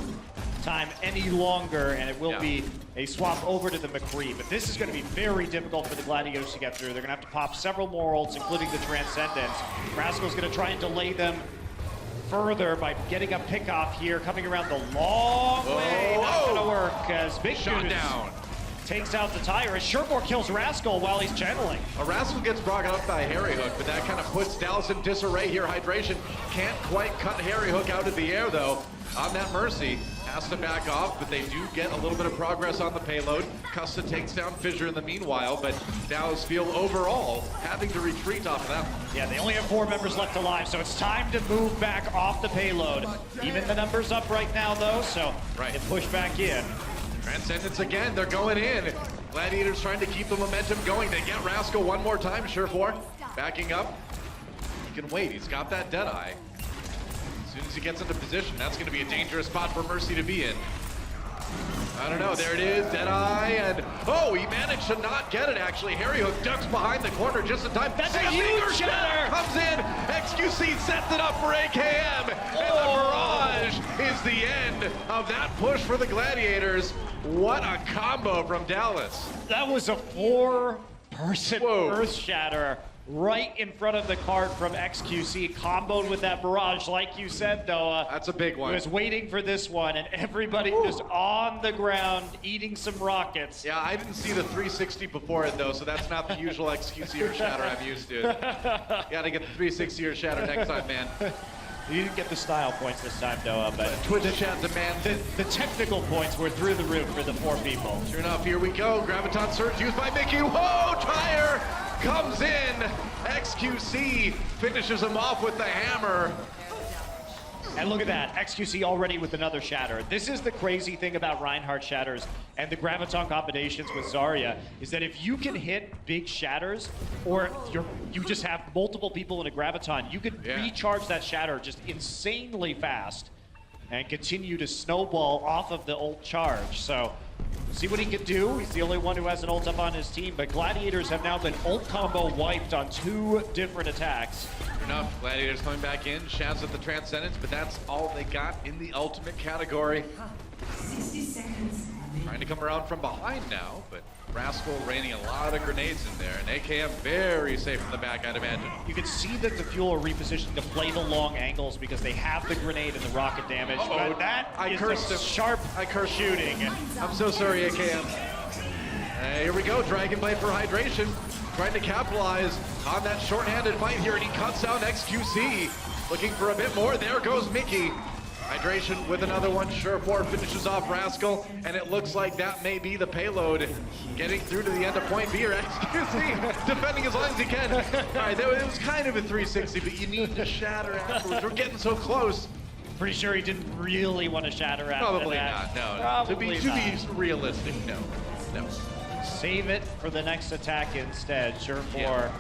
time any longer, and it will be a swap over to the McCree. But this is going to be very difficult for the Gladiators to get through. They're going to have to pop several more ults, including the Transcendence. Rascal's going to try and delay them further by getting a pick-off here, coming around the long way. Not going to work as Big Goose takes out the tire. Surefour kills Rascal while he's channeling. Rascal gets brought up by Harry Hook, but that kind of puts Dallas in disarray here. Hydration can't quite cut Harry Hook out of the air, though. On that Mercy, has to back off, but they do get a little bit of progress on the payload. Custa takes down Fissure in the meanwhile, but Dallas Fuel overall having to retreat off of that one. Yeah, they only have 4 members left alive, so it's time to move back off the payload. Even the numbers up right now, though, so they push back in. Transcendence again, they're going in. Gladiators trying to keep the momentum going. They get Rascal one more time, Surefour backing up. He can wait, he's got that Deadeye. As soon as he gets into position, that's going to be a dangerous spot for Mercy to be in. I don't know, there it is, Deadeye, and oh, he managed to not get it actually. Harry Hook ducks behind the corner just in time. That's a huge shatter! Comes in, XQC sets it up for AKM, and the barrage finish is the end of that push for the Gladiators. What a combo from Dallas. That was a 4-person Earth Shatter right in front of the cart from XQC, comboed with that barrage. Like you said, Noah. That's a big one. He was waiting for this one, and everybody just on the ground eating some rockets. Yeah, I didn't see the 360 before it, though, so that's not the usual XQC Earth Shatter I'm used to. Gotta get the 360 Earth Shatter next time, man. You didn't get the style points this time, Noah, but Twitch chat demands the technical points were through the roof for the 4 people. Sure enough, here we go. Graviton Surge used by Mickey. Whoa, Tire comes in. XQC finishes him off with the hammer. And look at that, XQC already with another shatter. This is the crazy thing about Reinhardt shatters and the Graviton combinations with Zarya, is that if you can hit big shatters, or you just have multiple people in a Graviton, you can recharge that shatter just insanely fast and continue to snowball off of the ult charge. So, see what he can do. He's the only one who has an ult up on his team, but Gladiators have now been ult combo wiped on 2 different attacks. Enough, Gladiators coming back in, Shaz with the Transcendence, but that's all they got in the ultimate category. 60 seconds. Trying to come around from behind now, but Rascal raining a lot of grenades in there, and AKM very safe in the back, I'd imagine. You can see that the Fuel are repositioning to play the long angles because they have the grenade and the rocket damage. But that is sharp shooting. I'm so sorry, AKM. Here we go, Dragon Blade for hydration. Trying to capitalize on that short-handed fight here, and he cuts down XQC. Looking for a bit more. There goes Mickey. Hydration with another one. Surefour finishes off Rascal, and it looks like that may be the payload. Getting through to the end of point B, or XQC defending as long as he can. All right, it was kind of a 360, but you need to shatter afterwards. We're getting so close. Pretty sure he didn't really want to shatter after Probably that. not, no. Probably To be realistic, no. Save it for the next attack instead. Surefour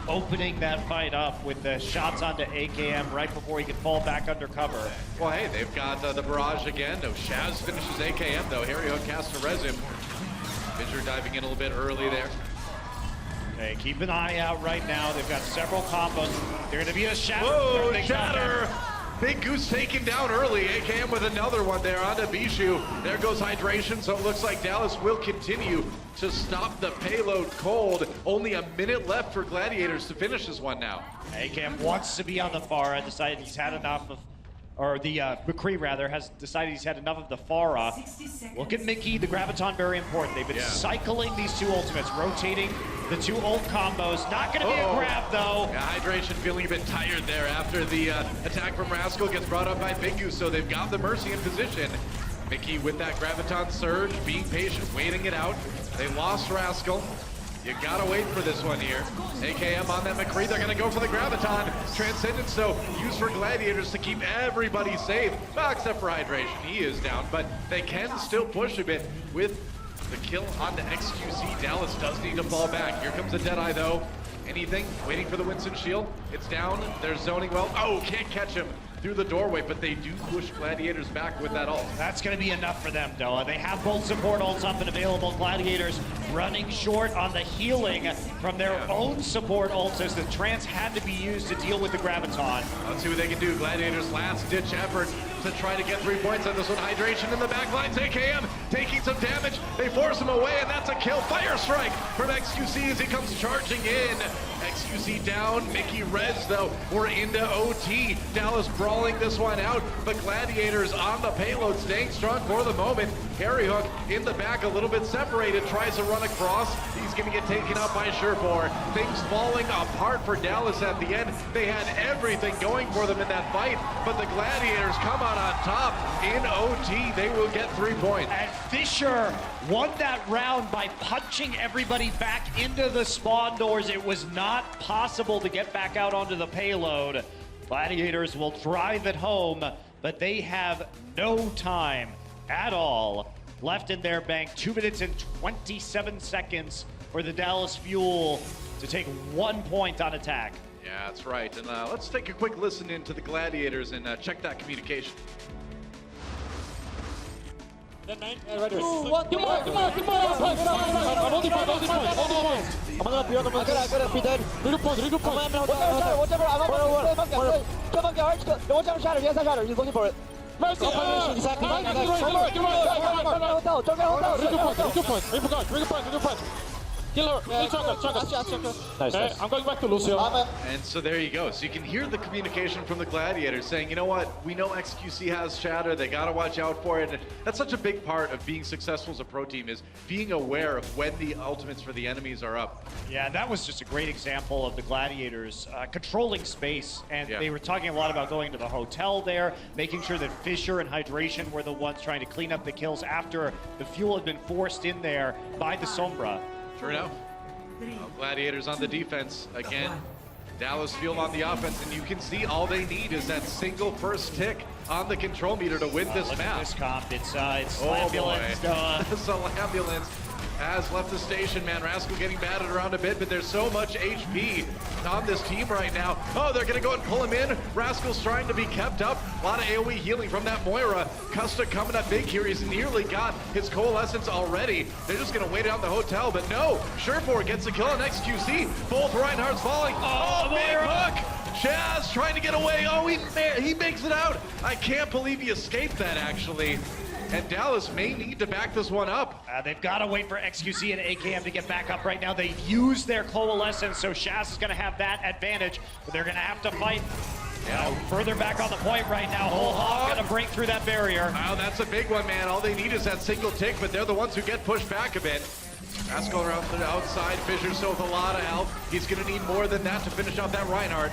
opening that fight up with the shots onto AKM right before he could fall back under cover. Well, hey, they've got the barrage again. No, Shaz finishes AKM, though. Harry Hook has to res him. Fissure diving in a little bit early there. Okay, keep an eye out right now. They've got several combos. They're going to be a shatter. Whoa, shatter! Big Goose taken down early. AKM with another one there onto Bishu. There goes hydration, so it looks like Dallas will continue to stop the payload cold. Only a minute left for Gladiators to finish this one now. AKM wants to be on the Pharah, decided he's had enough of, or the McCree rather, has decided he's had enough of the Pharah. Look at Mickey, the Graviton, very important. They've been cycling these 2 ultimates, rotating the 2 ult combos. Not gonna be a grab though. Yeah, hydration feeling a bit tired there after the attack from Rascal gets brought up by Big Goose, so they've got the Mercy in position. Mickey with that Graviton surge, being patient, waiting it out. They lost Rascal. You gotta wait for this one here. AKM on that McCree, they're gonna go for the Graviton. Transcendence, though, used for Gladiators to keep everybody safe. Well, except for hydration, he is down, but they can still push a bit with the kill on the XQC. Dallas does need to fall back. Here comes the Deadeye, though. Anything? Waiting for the Winston shield. It's down. They're zoning well. Oh, can't catch him through the doorway, but they do push Gladiators back with that ult. That's going to be enough for them, Doa. They have both support ults up and available. Gladiators running short on the healing from their own support ults as the trance had to be used to deal with the Graviton. Let's see what they can do. Gladiators' last-ditch effort to try to get 3 points on this one. Hydration in the back lines. AKM taking some damage. They force him away, and that's a kill. Fire strike from XQC as he comes charging in. XQC down. Mickey res, though. We're into OT. Dallas brawling this one out, but Gladiators on the payload, staying strong for the moment. Harry Hook in the back, a little bit separated, tries to run across. He's going to get taken out by Surefour. Things falling apart for Dallas at the end. They had everything going for them in that fight, but the Gladiators come out on top in OT. They will get 3 points. And Fissure won that round by punching everybody back into the spawn doors. It was not possible to get back out onto the payload. Gladiators will drive it home, but they have no time at all left in their bank. 2 minutes and 27 seconds for the Dallas Fuel to take 1 point on attack. Yeah, that's right. And let's take a quick listen into the Gladiators and check that communication. Then 9, right here. 2, 1, come on. I'm holding point. I'm gonna be on the move. I got it, be dead. Little point. Whatever, I'm on the watch out, shatter. Yes, I shatter. He's looking for it. Mercy! Exactly. Kill her. Nice. I'm going back to Lucio. And so there you go. So you can hear the communication from the Gladiators saying, you know what, we know XQC has Shatter, they got to watch out for it. And that's such a big part of being successful as a pro team, is being aware of when the ultimates for the enemies are up. Yeah, that was just a great example of the Gladiators controlling space. And they were talking a lot about going to the hotel there, making sure that Fissure and Hydration were the ones trying to clean up the kills after the Fuel had been forced in there by the Sombra. Sure enough. Well, Gladiators on the defense again. Dallas Fuel on the offense, and you can see all they need is that single first tick on the control meter to win this map. This comp, it's Ambulance. So Ambulance has left the station, man. Rascal getting batted around a bit, but there's so much HP on this team right now. Oh, they're gonna go and pull him in. Rascal's trying to be kept up. A lot of AoE healing from that Moira. Custa coming up big here. He's nearly got his Coalescence already. They're just gonna wait out the hotel, but no. Surefour gets a kill on XQC. Both Reinhardt's falling. Oh, big hook. Chaz trying to get away. Oh, he makes it out. I can't believe he escaped that, actually. And Dallas may need to back this one up. They've got to wait for XQC and AKM to get back up right now. They've used their Coalescence, so Shaz is going to have that advantage, but they're going to have to fight further back on the point right now. Whole Hog going to break through that barrier. Wow, that's a big one, man. All they need is that single tick, but they're the ones who get pushed back a bit. Rascal around to the outside. Fisher still with a lot of health. He's going to need more than that to finish off that Reinhardt.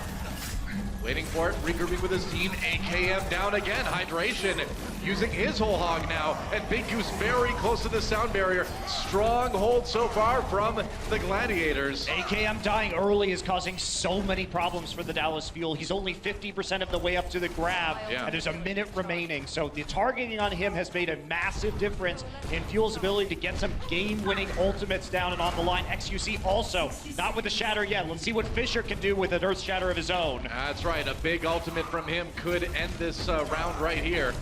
Waiting for it, regrouping with his team. AKM down again. Hydration using his whole hog now. And Big Goose very close to the sound barrier. Strong hold so far from the Gladiators. AKM dying early is causing so many problems for the Dallas Fuel. He's only 50% of the way up to the grab, and there's a minute remaining. So the targeting on him has made a massive difference in Fuel's ability to get some game-winning ultimates down and on the line. XQC also not with the Shatter yet. Let's see what Fissure can do with an Earth Shatter of his own. That's right. A big ultimate from him could end this round right here.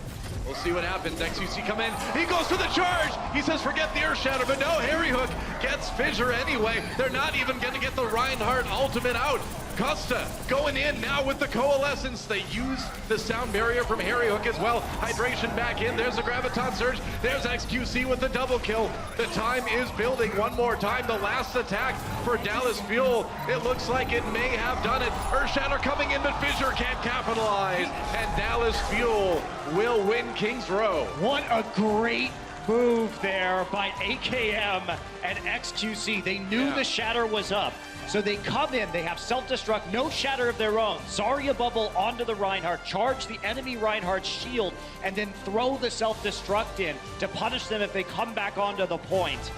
We'll see what happens. XQC come in. He goes for the charge. He says, forget the Earth Shatter, but no, Harry Hook gets Fissure anyway. They're not even going to get the Reinhardt ultimate out. Costa going in now with the Coalescence. They use the sound barrier from Harry Hook as well. Hydration back in. There's a Graviton Surge. There's XQC with the double kill. The time is building one more time. The last attack for Dallas Fuel. It looks like it may have done it. Earthshatter coming in, but Fissure can't capitalize. And Dallas Fuel will win Kings Row. What a great move there by AKM and XQC. They knew the Shatter was up. So they come in, they have self-destruct, no Shatter of their own. Zarya bubble onto the Reinhardt, charge the enemy Reinhardt's shield, and then throw the self-destruct in to punish them if they come back onto the point.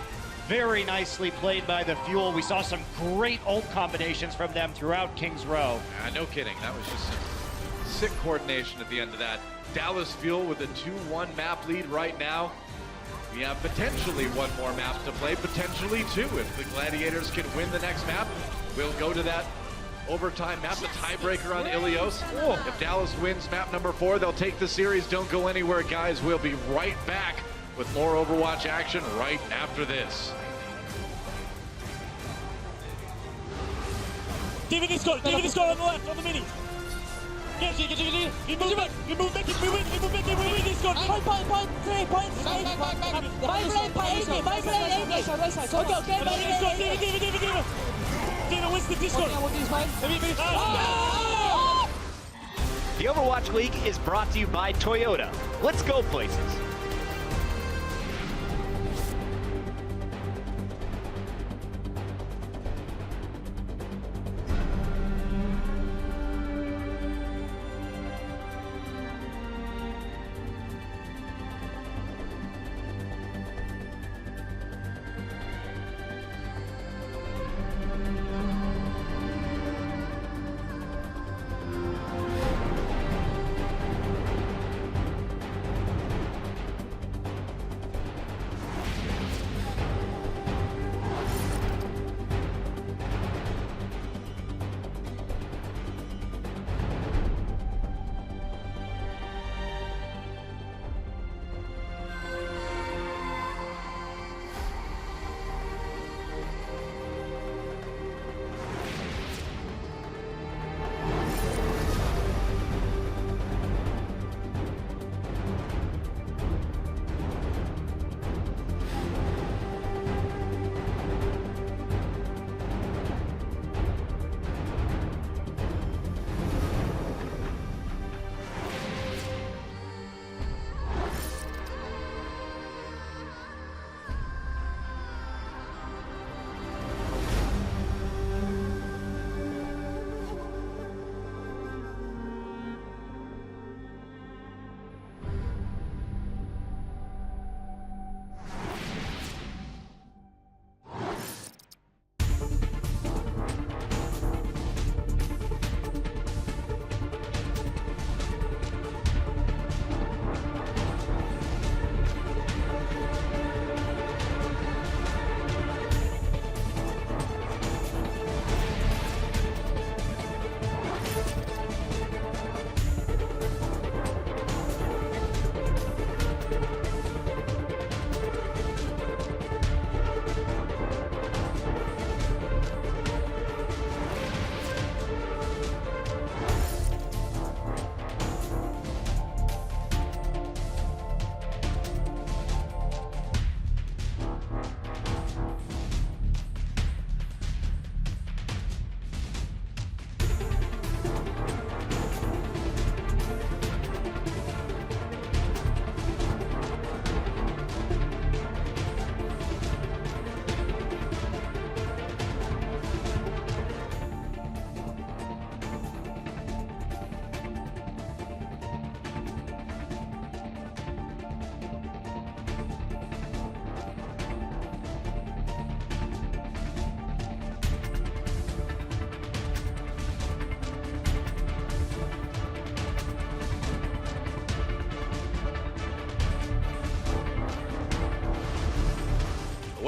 Very nicely played by the Fuel. We saw some great ult combinations from them throughout Kings Row. No kidding, that was just some sick coordination at the end of that. Dallas Fuel with a 2-1 map lead right now. We have potentially one more map to play, potentially two. If the Gladiators can win the next map, we'll go to that overtime map, the tiebreaker on Ilios. If Dallas wins map number 4, they'll take the series. Don't go anywhere, guys. We'll be right back with more Overwatch action right after this. DVD score on the left, on the mini. Get you move back, you move back, you win this score. Point, 3 points. Okay, what's the disco? The Overwatch League is brought to you by Toyota. Let's go places.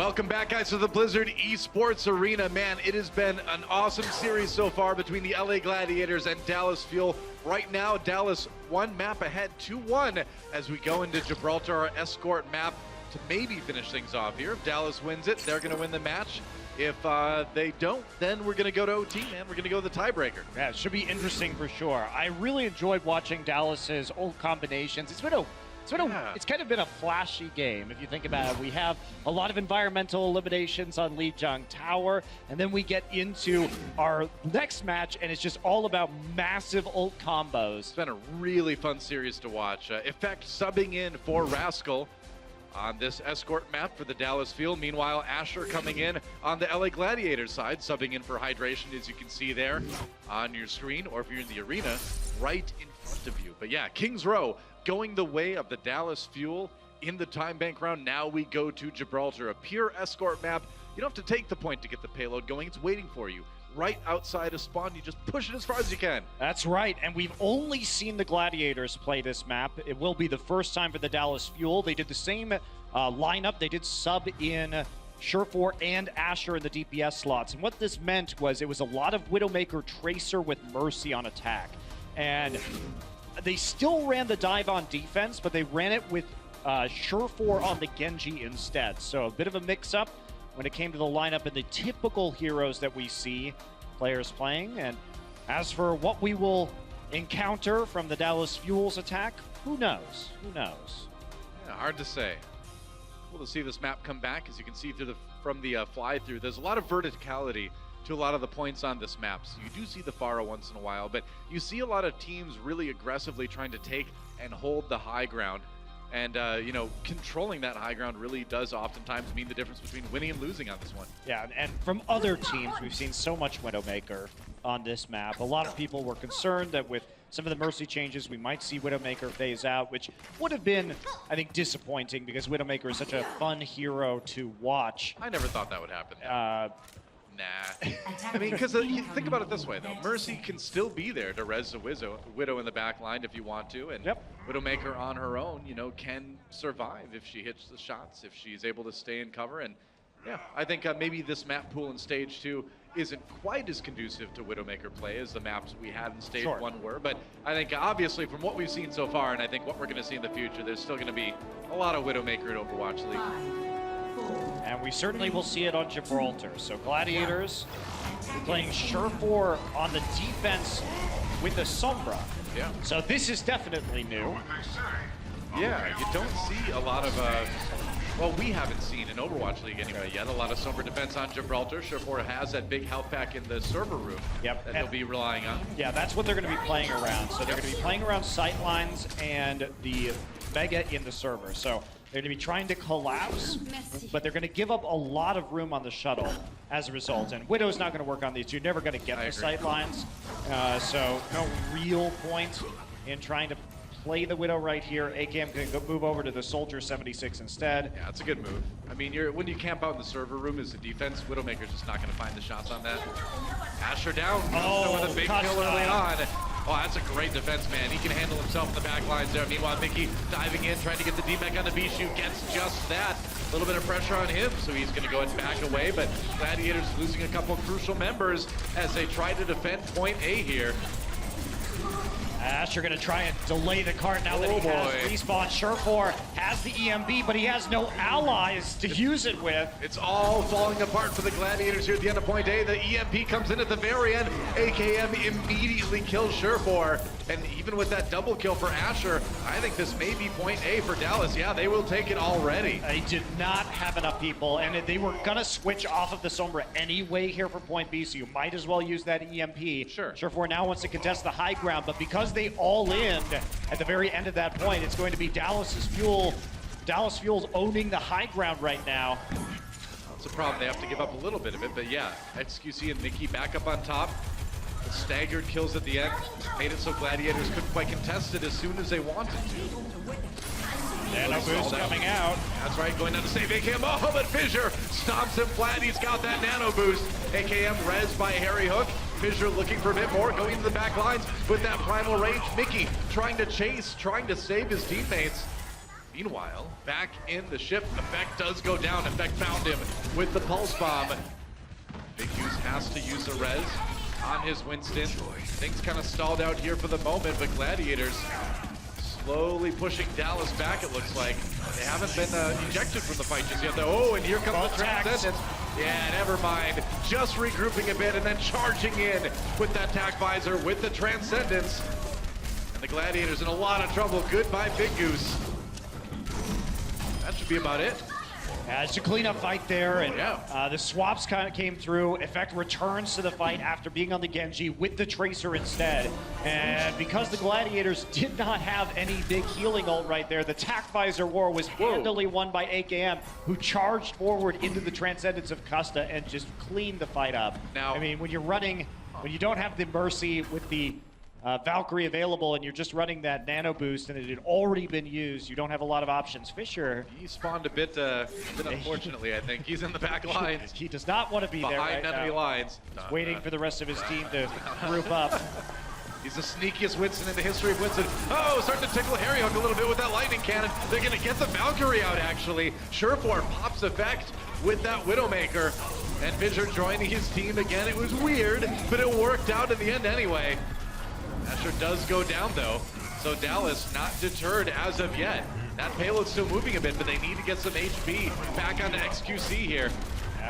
Welcome back, guys, to the Blizzard Esports Arena. Man, it has been an awesome series so far between the LA Gladiators and Dallas Fuel. Right now, Dallas one map ahead, 2-1, as we go into Gibraltar, our escort map, to maybe finish things off here. If Dallas wins it, they're going to win the match. If they don't, then we're going to go to OT, man. We're going to go to the tiebreaker. Yeah, it should be interesting for sure. I really enjoyed watching Dallas's old combinations. It's kind of been a flashy game, if you think about it. We have a lot of environmental eliminations on Lijiang Tower, and then we get into our next match, and it's just all about massive ult combos. It's been a really fun series to watch. Effect subbing in for Rascal on this escort map for the Dallas Fuel. Meanwhile, Asher coming in on the LA Gladiators side, subbing in for Hydration, as you can see there on your screen, or if you're in the arena, right in front of you. But yeah, Kings Row going the way of the Dallas Fuel in the time bank round. Now we go to Gibraltar, a pure escort map. You don't have to take the point to get the payload going. It's waiting for you right outside of spawn. You just push it as far as you can. That's right, and we've only seen the Gladiators play this map. It will be the first time for the Dallas Fuel. They did the same lineup. They did sub in Surefour and Asher in the DPS slots. And what this meant was it was a lot of Widowmaker Tracer with Mercy on attack. And they still ran the dive on defense, but they ran it with Surefour on the Genji instead. So a bit of a mix-up when it came to the lineup and the typical heroes that we see players playing. And as for what we will encounter from the Dallas Fuel's attack, who knows? Who knows? Yeah, hard to say. Cool to see this map come back. As you can see from the fly-through, there's a lot of verticality to a lot of the points on this map. So you do see the Pharah once in a while, but you see a lot of teams really aggressively trying to take and hold the high ground. And, you know, controlling that high ground really does oftentimes mean the difference between winning and losing on this one. Yeah, and from other teams, we've seen so much Widowmaker on this map. A lot of people were concerned that with some of the Mercy changes, we might see Widowmaker phase out, which would have been, I think, disappointing because Widowmaker is such a fun hero to watch. I never thought that would happen. Nah. I mean, because think about it this way, though. Mercy can still be there to res the Widow in the back line if you want to. And Widowmaker on her own, you know, can survive if she hits the shots, if she's able to stay in cover. And yeah, I think maybe this map pool in Stage 2 isn't quite as conducive to Widowmaker play as the maps we had in Stage 1 were. But I think obviously from what we've seen so far, and I think what we're going to see in the future, there's still going to be a lot of Widowmaker in Overwatch League. And we certainly will see it on Gibraltar. So Gladiators playing Surefour on the defense with the Sombra. Yeah. So this is definitely new. Yeah, you don't see a lot of, well, we haven't seen in Overwatch League anyway yet, a lot of Sombra defense on Gibraltar. Surefour has that big health pack in the server room that they'll be relying on. Yeah, that's what they're going to be playing around. So they're going to be playing around sightlines and the Mega in the server. So they're going to be trying to collapse, but they're going to give up a lot of room on the shuttle as a result. And Widow's not going to work on these. You're never going to get the sight lines. So no real point in trying to play the Widow right here. AKM can move over to the Soldier 76 instead. Yeah, it's a good move. I mean, when you camp out in the server room as a defense, Widowmaker's just not going to find the shots on that. Asher down. With a big kill early on. Oh, that's a great defense, man. He can handle himself in the back lines there. Meanwhile, Mickey diving in, trying to get the D-Mech on the Bishu, gets just that. A little bit of pressure on him, so he's going to go and back away. But Gladiators losing a couple of crucial members as they try to defend point A here. Asher going to try and delay the cart now that he has respawn. Surefour has the EMB, but he has no allies to use it with. It's all falling apart for the Gladiators here at the end of point A. The EMP comes in at the very end. AKM immediately kills Surefour. And even with that double kill for Asher, I think this may be point A for Dallas. Yeah, they will take it already. They did not have enough people, and they were going to switch off of the Sombra anyway here for point B, so you might as well use that EMP. Sure. Surefour now wants to contest the high ground, but because they all in at the very end of that point, it's going to be Dallas's Fuel. Dallas Fuel's owning the high ground right now. That's a problem. They have to give up a little bit of it, but yeah, XQC and Mickey back up on top. The staggered kills at the end made it so Gladiators couldn't quite contest it as soon as they wanted to. Nano boost coming out. That's right, going down to save AKM. Oh, but Fissure stomps him flat. He's got that nano boost. AKM res by Harry Hook. Fissure looking for a bit more, going to the back lines with that primal range. Mickey trying to chase, trying to save his teammates. Meanwhile, back in the ship, Effect does go down. Effect found him with the Pulse Bomb. Big Goose has to use a res on his Winston. Things kind of stalled out here for the moment, but Gladiators slowly pushing Dallas back, it looks like. They haven't been ejected from the fight just yet, though. Oh, and here comes the Transcendence. Yeah, never mind. Just regrouping a bit and then charging in with that Tac Visor with the Transcendence. And the Gladiators in a lot of trouble. Goodbye, Big Goose. That should be about it. It's a cleanup fight there, and the swaps kind of came through. Effect returns to the fight after being on the Genji with the Tracer instead. And because the Gladiators did not have any big healing ult right there, the Tac Visor war was handily won by AKM, who charged forward into the Transcendence of Custa and just cleaned the fight up. Now, I mean, when you're running, when you don't have the Mercy with the Valkyrie available and you're just running that nano boost and it had already been used, you don't have a lot of options. Fisher, he spawned a bit unfortunately, I think. He's in the back lines. He does not want to be there right behind enemy now. lines. He's waiting for the rest of his team to group up. He's the sneakiest Winston in the history of Winston. Oh, starting to tickle Harry Hook a little bit with that lightning cannon. They're going to get the Valkyrie out, actually. Surefour pops Effect with that Widowmaker. And Fisher joining his team again. It was weird, but it worked out in the end anyway. Asher does go down, though. So Dallas not deterred as of yet. That payload's still moving a bit, but they need to get some HP back onto XQC here.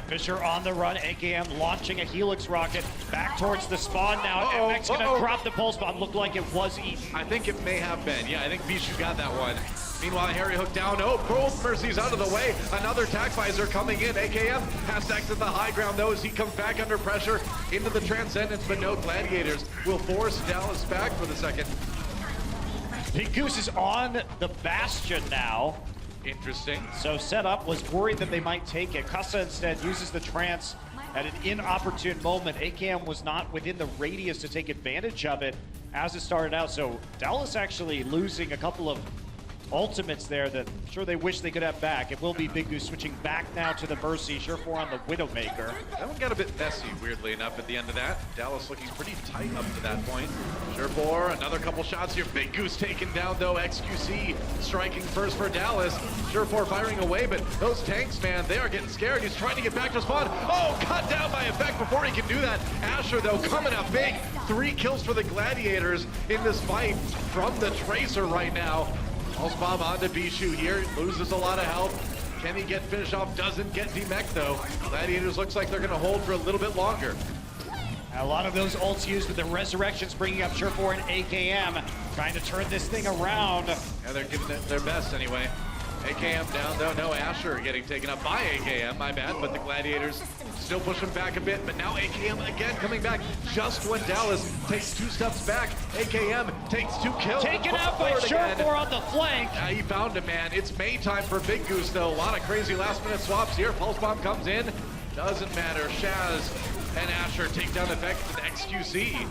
Fisher on the run, AKM launching a Helix rocket back towards the spawn now. FX gonna drop the Pulse Bomb. Looked like it was eaten. I think it may have been. Yeah, I think Vishu got that one. Meanwhile, Harry Hook down. Oh, both Mercies out of the way. Another Tac Visor coming in. AKM has to exit the high ground, though, as he comes back under pressure into the Transcendence, but no Gladiators will force Dallas back for the second. Big Goose is on the Bastion now. Interesting. So setup was worried that they might take it. Custa instead uses the trance at an inopportune moment. AKM was not within the radius to take advantage of it as it started out. So Dallas actually losing a couple of ultimates there that I'm sure they wish they could have back. It will be Big Goose switching back now to the Mercy. Surefour on the Widowmaker. That one got a bit messy, weirdly enough, at the end of that. Dallas looking pretty tight up to that point. Surefour, another couple shots here. Big Goose taken down, though. XQC striking first for Dallas. Surefour firing away, but those tanks, man, they are getting scared. He's trying to get back to spawn. Oh, cut down by Effect before he can do that. Asher, though, coming up big. 3 kills for the Gladiators in this fight from the Tracer right now. Pulse Bomb onto Bishu here, loses a lot of health. Can he get finished off? Doesn't get demech though. Gladiators looks like they're gonna hold for a little bit longer. A lot of those ults used with the Resurrections bringing up Surefour and AKM, trying to turn this thing around. Yeah, they're giving it their best anyway. AKM down though, no Asher getting taken up by AKM, my bad, but the Gladiators still pushing back a bit, but now AKM again coming back just when Dallas takes 2 steps back. AKM takes 2 kills. Taken out by Surefour on the flank. Yeah, he found him, man. It's May time for Big Goose though. A lot of crazy last minute swaps here. Pulse Bomb comes in, doesn't matter. Shaz and Asher take down Effect with XQC.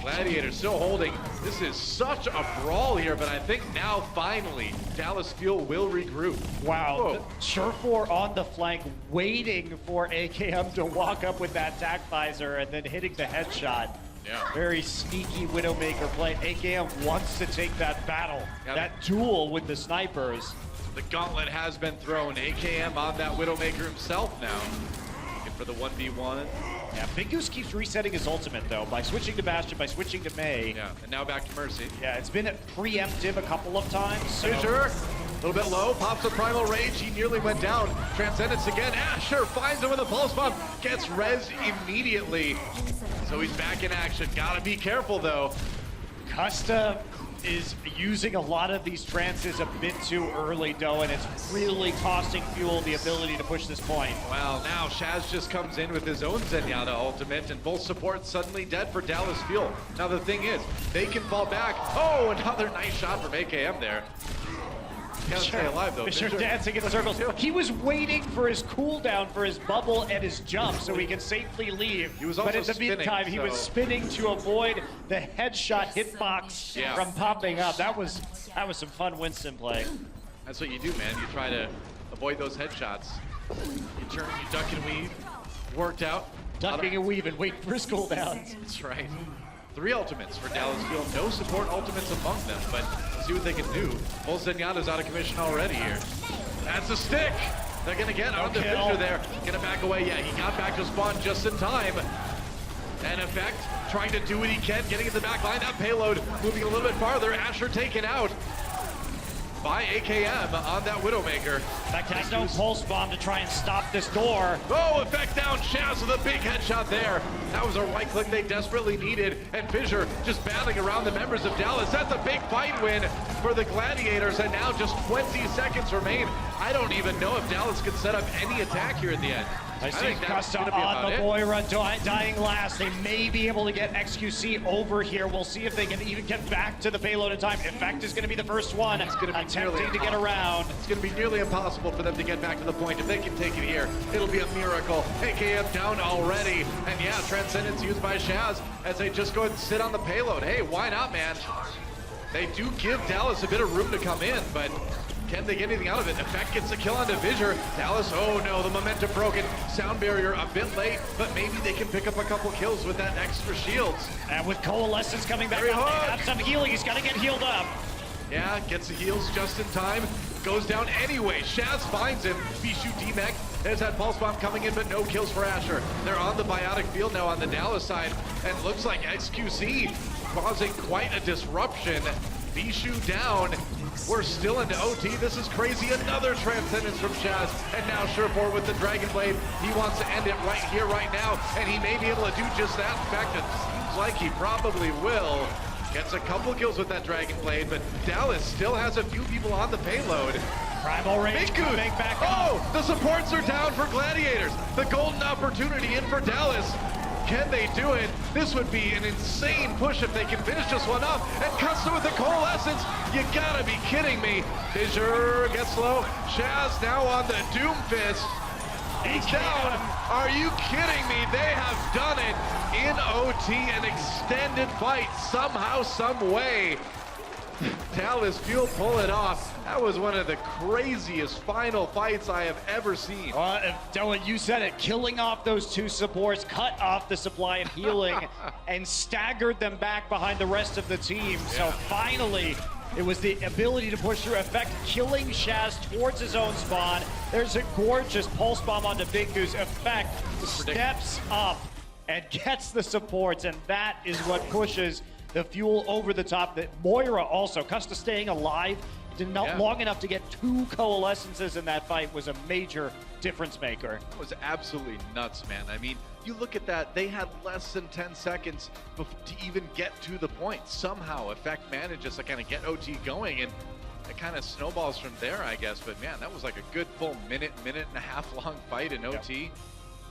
Gladiators still holding. This is such a brawl here, but I think now finally Dallas Fuel will regroup. Wow, Surefour on the flank waiting for AKM to walk up with that Tac Visor and then hitting the headshot. Yeah. Very sneaky Widowmaker play. AKM wants to take that battle, that duel with the snipers. The gauntlet has been thrown. AKM on that Widowmaker himself now. Looking for the 1v1. Yeah, Big Goose keeps resetting his ultimate though by switching to Bastion, by switching to May. Yeah, and now back to Mercy. Yeah, it's been preemptive a couple of times. So. Fisher, a little bit low, pops a Primal Rage. He nearly went down. Transcendence again. Asher finds him with a Pulse Bomb. Gets res immediately. So he's back in action. Gotta be careful though. Custa is using a lot of these trances a bit too early, though, and it's really costing Fuel the ability to push this point. Well, now Shaz just comes in with his own Zenyatta ultimate, and both supports suddenly dead for Dallas Fuel. Now the thing is, they can fall back. Oh, another nice shot from AKM there. Can't stay alive though. Fisher dancing in circles. He was waiting for his cooldown for his bubble and his jump so he can safely leave. He was also but in the spinning, meantime, he was spinning to avoid the headshot hitbox from popping up. That was some fun Winston play. That's what you do, man. You try to avoid those headshots. You turn, you duck and weave. Worked out. Ducking and weaving, waiting for his cooldown. That's right. 3 ultimates for Dallas Fuel. No support ultimates among them, but see what they can do. Well, Zenyatta's out of commission already here. That's a stick. They're gonna get on the Fissure there. Gonna back away. Yeah, he got back to spawn just in time. And Effect trying to do what he can, getting in the back line. That payload moving a little bit farther. Asher taken out by AKM on that Widowmaker. Effect has no pulse bomb to try and stop this door. Oh, Effect down. Shaz with a big headshot there. That was a right click they desperately needed. And Fissure just battling around the members of Dallas. That's a big fight win for the Gladiators. And now just 20 seconds remain. I don't even know if Dallas could set up any attack here at the end. I see Costa on the Moira dying last. They may be able to get XQC over here. We'll see if they can even get back to the payload in time. Effect is going to be the first one attempting to get around. It's going to be nearly impossible for them to get back to the point. If they can take it here, it'll be a miracle. AKM down already. And yeah, Transcendence used by Shaz as they just go and sit on the payload. Hey, why not, man? They do give Dallas a bit of room to come in, but can they get anything out of it? Effect gets the kill onto Fissure. Dallas, oh no, the momentum broken. Sound barrier a bit late, but maybe they can pick up a couple kills with that extra shields. And with Coalescence coming back up, they have some healing. He's got to get healed up. Yeah, gets the heals just in time. Goes down anyway. Shaz finds him. Bishu D-Mech has had Pulse Bomb coming in, but no kills for Asher. They're on the Biotic field now on the Dallas side, and looks like XQC causing quite a disruption. Bishu down. We're still into OT. This is crazy. Another Transcendence from Shaz. And now Surefour with the Dragon Blade. He wants to end it right here, right now. And he may be able to do just that. In fact, it seems like he probably will. Gets a couple kills with that Dragon Blade, but Dallas still has a few people on the payload. Primal Rage coming back up. Oh, the supports are down for Gladiators. The golden opportunity in for Dallas. Can they do it? This would be an insane push if they can finish this one up. And Custom with the Coalescence. You gotta be kidding me. Fissure gets low. Shaz now on the Doomfist. He's down. Are you kidding me? They have done it in OT, an extended fight somehow, some way. Dallas Fuel pull it off. That was one of the craziest final fights I have ever seen. Dylan, you said it. Killing off those two supports, cut off the supply of healing, and staggered them back behind the rest of the team. Yeah. So finally, it was the ability to push through. Effect killing Shaz towards his own spawn. There's a gorgeous Pulse Bomb onto Big Goose. Effect steps up and gets the supports, and that is what pushes the Fuel over the top. That Moira also, Custa staying alive, not long enough to get two Coalescences in that fight was a major difference maker. It was absolutely nuts, man. I mean, you look at that, they had less than 10 seconds to even get to the point. Somehow, Effect manages to kind of get OT going, and it kind of snowballs from there, I guess. But man, that was like a good full minute and a half long fight in OT. Yep.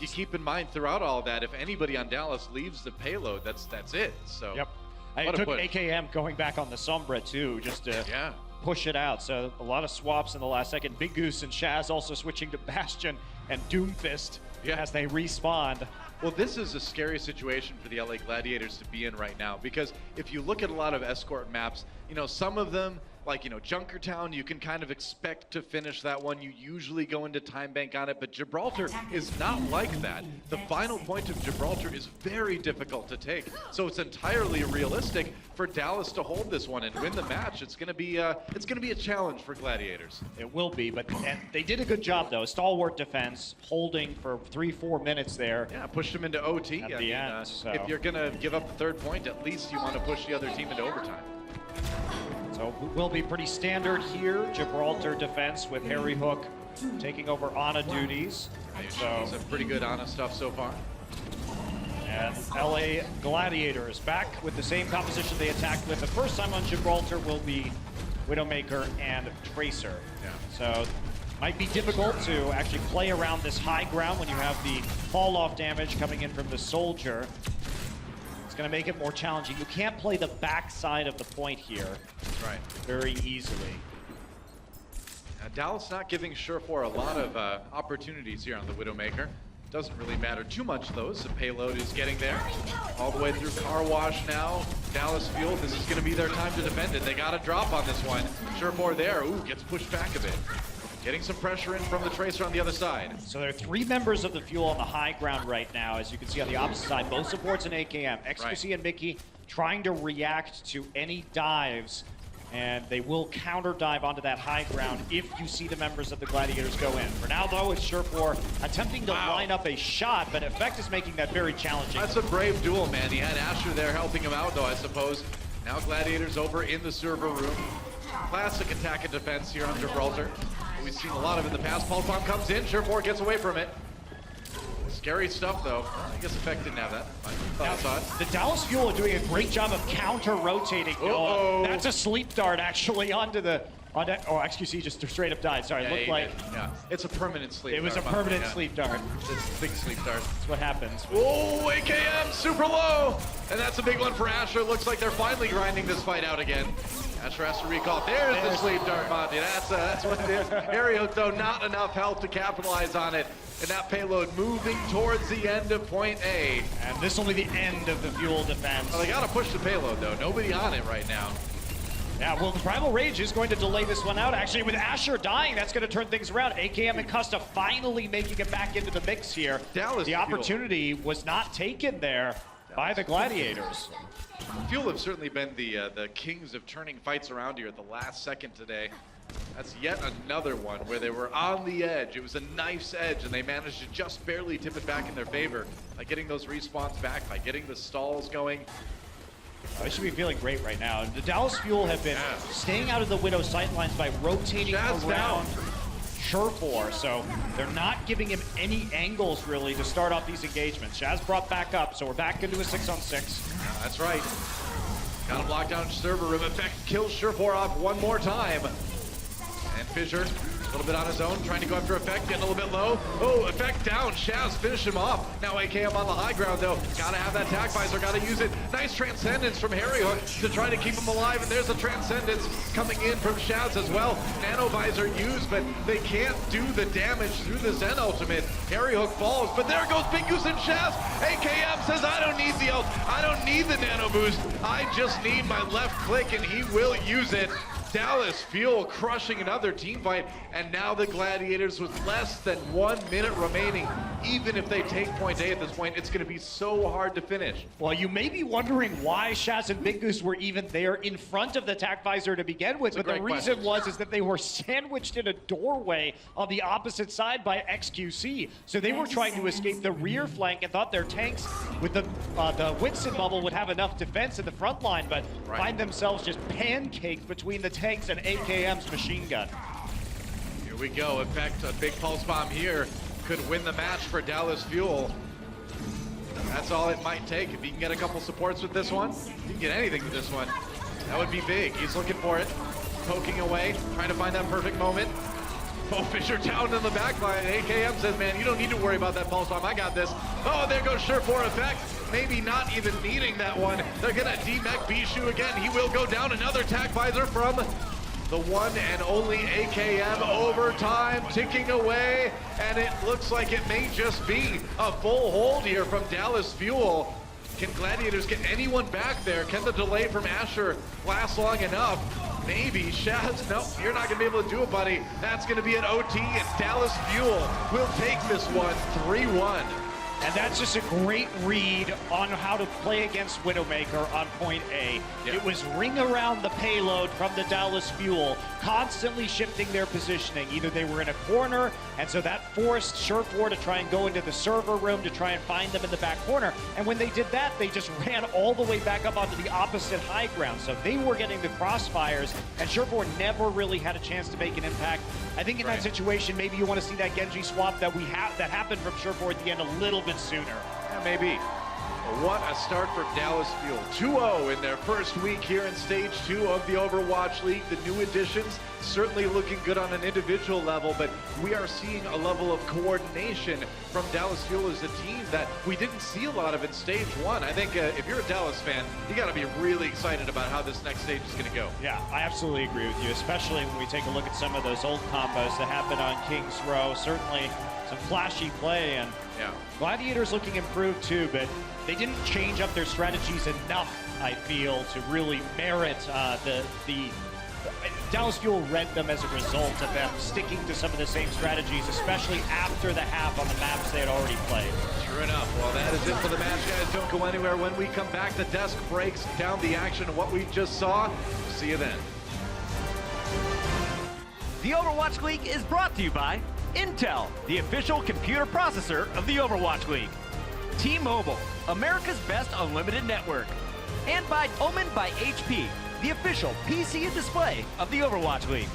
You keep in mind throughout all that, if anybody on Dallas leaves the payload, that's it. So yep. It took AKM going back on the Sombra too, just to push it out. So a lot of swaps in the last second. Big Goose and Shaz also switching to Bastion and Doomfist as they respawned. Well, this is a scary situation for the LA Gladiators to be in right now, because if you look at a lot of escort maps, you know, some of them, like, you know, Junkertown, you can kind of expect to finish that one. You usually go into time bank on it, but Gibraltar is not like that. The final point of Gibraltar is very difficult to take. So it's entirely realistic for Dallas to hold this one and win the match. It's gonna be a challenge for Gladiators. It will be, but they did a good job though. Stalwart defense, holding for 3-4 minutes there. Yeah, pushed them into OT at the end. So if you're gonna give up the third point, at least you want to push the other team into overtime. So it will be pretty standard here. Gibraltar defense with Harry Hook taking over Ana duties. So some pretty good Ana stuff so far. And LA Gladiators back with the same composition they attacked with the first time on Gibraltar will be Widowmaker and Tracer. Yeah. So might be difficult to actually play around this high ground when you have the fall off damage coming in from the Soldier. Going to make it more challenging. You can't play the backside of the point here very easily. Dallas not giving Surefour a lot of opportunities here on the Widowmaker. Doesn't really matter too much though, as the payload is getting there. All the way through Car Wash now. Dallas Fuel, this is going to be their time to defend it. They got a drop on this one. Surefour there, gets pushed back a bit. Getting some pressure in from the Tracer on the other side. So there are 3 members of the Fuel on the high ground right now, as you can see on the opposite side. Both supports in AKM. XQC and Mickey trying to react to any dives and they will counter dive onto that high ground if you see the members of the Gladiators go in. For now, though, it's Surefour attempting to line up a shot, but Effect is making that very challenging. That's a brave duel, man. He had Asher there helping him out, though, I suppose. Now Gladiators over in the server room. Classic attack and defense here on Gibraltar. We've seen a lot of it in the past. Pulse Bomb comes in, Surefour gets away from it. Scary stuff, though. I guess Effect didn't have that. I saw it. The Dallas Fuel are doing a great job of counter-rotating. That's a sleep dart, actually, onto the... Oh, XQC just straight up died. Sorry, it looked like... Yeah, it's a permanent sleep dart. It was a permanent sleep dart. It's a big sleep dart. That's what happens. Oh, AKM super low! And that's a big one for Asher. Looks like they're finally grinding this fight out again. Asher has to recall. There's the sleep dart, Monty. That's what it is. Harryhook, though, not enough health to capitalize on it. And that payload moving towards the end of point A. And this will be the end of the Fuel defense. Well, they got to push the payload, though. Nobody on it right now. Yeah, well, the Primal Rage is going to delay this one out. Actually, with Asher dying, that's going to turn things around. AKM and Custa finally making it back into the mix here. The opportunity was not taken there by the Gladiators. Fuel have certainly been the kings of turning fights around here at the last second today. That's yet another one where they were on the edge. It was a knife's edge, and they managed to just barely tip it back in their favor by getting those respawns back, by getting the stalls going. I should be feeling great right now. The Dallas Fuel have been staying out of the Widow sightlines by rotating around Surefour, so they're not giving him any angles really to start off these engagements. Shaz brought back up, so we're back into a 6-on-6. That's right. Got him locked down server room. Effect kills Surefour off one more time. And Fissure, a little bit on his own, trying to go after Effect, getting a little bit low. Oh, Effect down. Shaz finish him off. Now AKM on the high ground, though. Gotta have that tac visor, gotta use it. Nice Transcendence from Harryhook to try to keep him alive, and there's a Transcendence coming in from Shaz as well. Nano Visor used, but they can't do the damage through the Zen ultimate. Harryhook falls, but there goes Big Goose and Shaz. AKM says, I don't need the ult. I don't need the Nano Boost. I just need my left click, and he will use it. Dallas Fuel crushing another team fight, and now the Gladiators with less than 1 minute remaining. Even if they take point A at this point, it's going to be so hard to finish. Well, you may be wondering why Shaz and Big Goose were even there in front of the tac visor to begin with, but the reason is that they were sandwiched in a doorway on the opposite side by XQC. So they were trying to escape the rear flank and thought their tanks with the Winston bubble would have enough defense in the front line, but find themselves just pancaked between the tanks and AKM's machine gun. Here we go. In fact, a big pulse bomb here could win the match for Dallas Fuel. That's all it might take. If he can get a couple supports with this one, if he can get anything with this one, that would be big. He's looking for it, poking away, trying to find that perfect moment. Oh, Fissure down in the back line. AKM says, man, you don't need to worry about that pulse bomb. I got this. Oh, there goes Surefour Effect. Maybe not even needing that one. They're gonna demech Bishu again. He will go down. Another tac visor from the one and only AKM. Overtime ticking away, and it looks like it may just be a full hold here from Dallas Fuel. Can Gladiators get anyone back there? Can the delay from Asher last long enough? Maybe. Shaz, no, you're not gonna be able to do it, buddy. That's gonna be an OT, and Dallas Fuel will take this one 3-1. And that's just a great read on how to play against Widowmaker on point A. It was ring around the payload from the Dallas Fuel, constantly shifting their positioning. Either they were in a corner, and so that forced Surefour to try and go into the server room to try and find them in the back corner. And when they did that, they just ran all the way back up onto the opposite high ground. So they were getting the crossfires, and Surefour never really had a chance to make an impact. I think in that situation, maybe you want to see that Genji swap that that happened from Surefour at the end a little bit sooner. Yeah, maybe. What a start for Dallas Fuel. 2-0 in their first week here in Stage 2 of the Overwatch League. The new additions certainly looking good on an individual level, but we are seeing a level of coordination from Dallas Fuel as a team that we didn't see a lot of in Stage 1. I think if you're a Dallas fan, you got to be really excited about how this next stage is going to go. Yeah, I absolutely agree with you, especially when we take a look at some of those old combos that happened on King's Row. Certainly some flashy play, and Gladiators looking improved too, but they didn't change up their strategies enough, I feel, to really merit the Dallas Fuel read them as a result of them sticking to some of the same strategies, especially after the half on the maps they had already played. Sure enough. Well, that is it for the match, guys. Don't go anywhere. When we come back, the desk breaks down the action of what we just saw. See you then. the Overwatch League is brought to you by Intel, the official computer processor of the Overwatch League. T-Mobile, America's best unlimited network. And by Omen by HP, the official PC and display of the Overwatch League.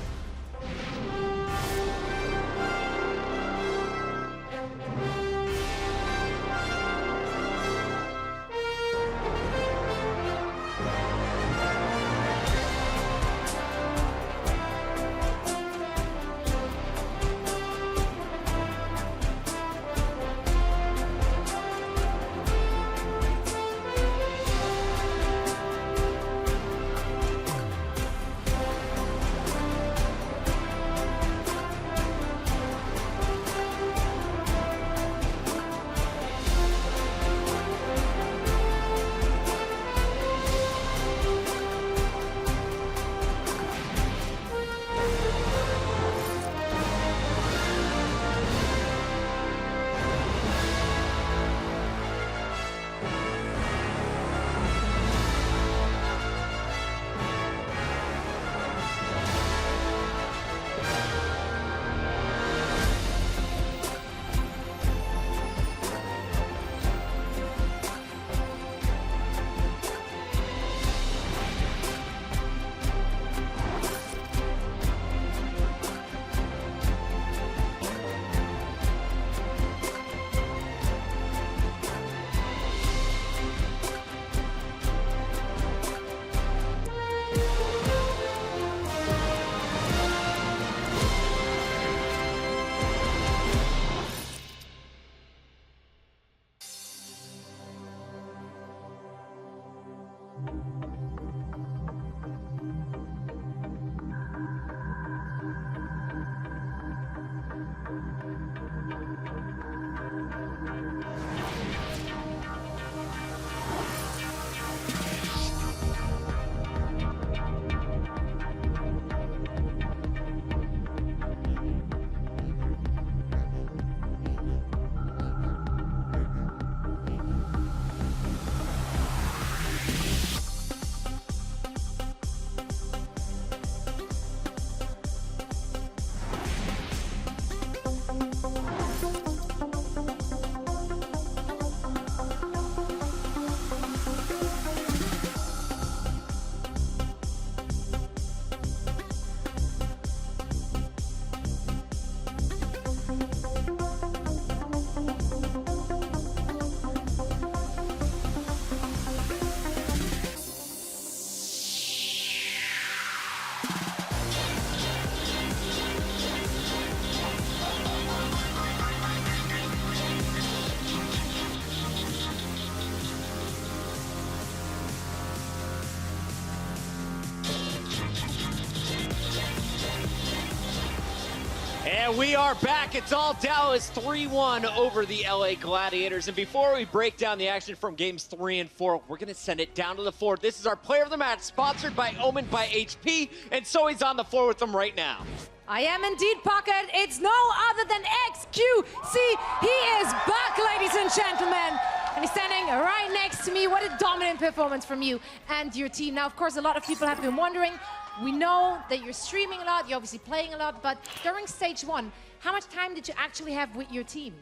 And we are back. It's all Dallas 3-1 over the LA Gladiators. And before we break down the action from games 3 and 4, we're going to send it down to the floor. This is our player of the match, sponsored by Omen by HP. And so he's on the floor with them right now. I am indeed, Pocket. It's no other than XQC. He is back, ladies and gentlemen. And he's standing right next to me. What a dominant performance from you and your team. Now, of course, a lot of people have been wondering, we know that you're streaming a lot, you're obviously playing a lot, but during stage 1, how much time did you actually have with your team?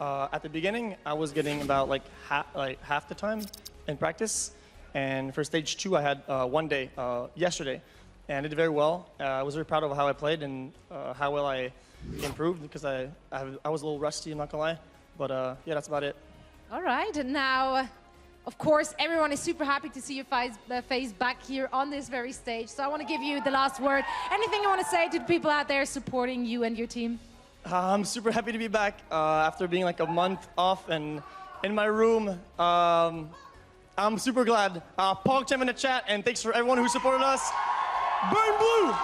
At the beginning, I was getting about half the time in practice. And for stage 2, I had 1 day yesterday. And I did very well. I was very proud of how I played and how well I improved, because I was a little rusty, I'm not gonna lie. But yeah, that's about it. All right, and now, of course, everyone is super happy to see your face back here on this very stage. So I want to give you the last word. Anything you want to say to the people out there supporting you and your team? I'm super happy to be back after being like a month off and in my room. I'm super glad. Pog time in the chat, and thanks for everyone who supported us. Burn blue!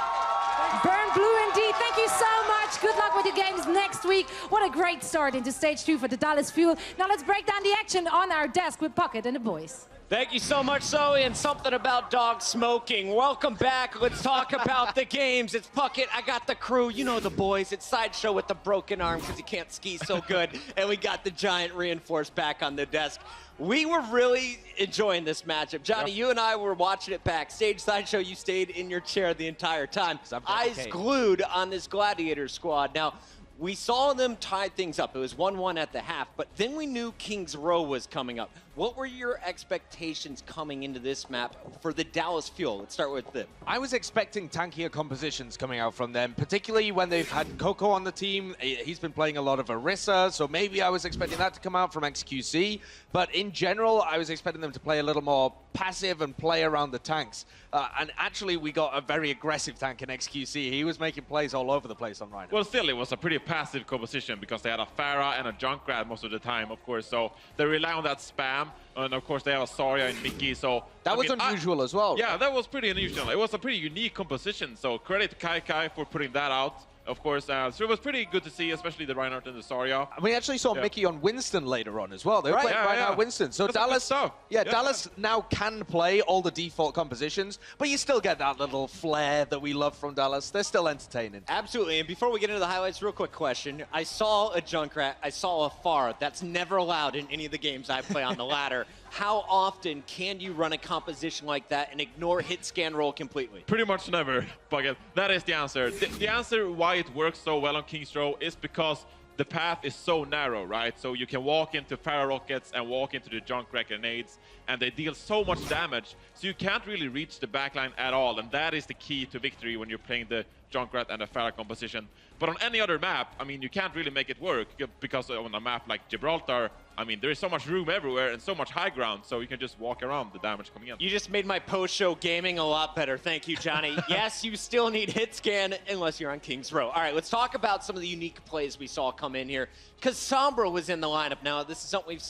Burn blue indeed. Thank you so much. Good luck with your games next week. What a great start into stage 2 for the Dallas Fuel. Now let's break down the action on our desk with Pocket and the boys. Thank you so much, Zoe, and something about dog smoking. Welcome back. Let's talk about the games. It's Puckett. I got the crew. You know the boys. It's Sideshow with the broken arm because he can't ski so good. And we got the Giant Reinforced back on the desk. We were really enjoying this matchup. Johnny, you and I were watching it backstage. Sideshow, you stayed in your chair the entire time. Eyes glued on this Gladiator squad. Now, we saw them tie things up. It was 1-1 at the half, but then we knew Kings Row was coming up. What were your expectations coming into this map for the Dallas Fuel? Let's start with them. I was expecting tankier compositions coming out from them, particularly when they've had Coco on the team. He's been playing a lot of Orisa, so maybe I was expecting that to come out from XQC. But in general, I was expecting them to play a little more passive and play around the tanks. And actually, we got a very aggressive tank in XQC. He was making plays all over the place on Reinhardt. Well, still, it was a pretty passive composition because they had a Pharah and a Junkrat most of the time, of course. So they rely on that spam. And of course, they have a Zarya and Mickey. So that was unusual as well. Yeah, that was pretty unusual. It was a pretty unique composition. So credit to Kai for putting that out. Of course, so it was pretty good to see, especially the Reinhardt and the Zarya. We actually saw Mickey on Winston later on as well. They were playing Reinhardt Winston. So Dallas, Dallas now can play all the default compositions, but you still get that little flair that we love from Dallas. They're still entertaining. Absolutely. And before we get into the highlights, real quick question. I saw a Junkrat. I saw a Pharah. That's never allowed in any of the games I play on the ladder. How often can you run a composition like that and ignore hit scan roll completely? Pretty much never, Bucket. That is the answer. The answer why it works so well on Kings Row is because the path is so narrow, right? So you can walk into Pharah rockets and walk into the Junkrat grenades, and they deal so much damage, so you can't really reach the backline at all, and that is the key to victory when you're playing the Junkrat and the Pharah composition. But on any other map, I mean, you can't really make it work because on a map like Gibraltar, I mean, there is so much room everywhere and so much high ground, so you can just walk around the damage coming in. You just made my post-show gaming a lot better. Thank you, Johnny. Yes, you still need hit scan unless you're on Kings Row. All right, let's talk about some of the unique plays we saw come in here. Because Sombra was in the lineup. Now, this is something we've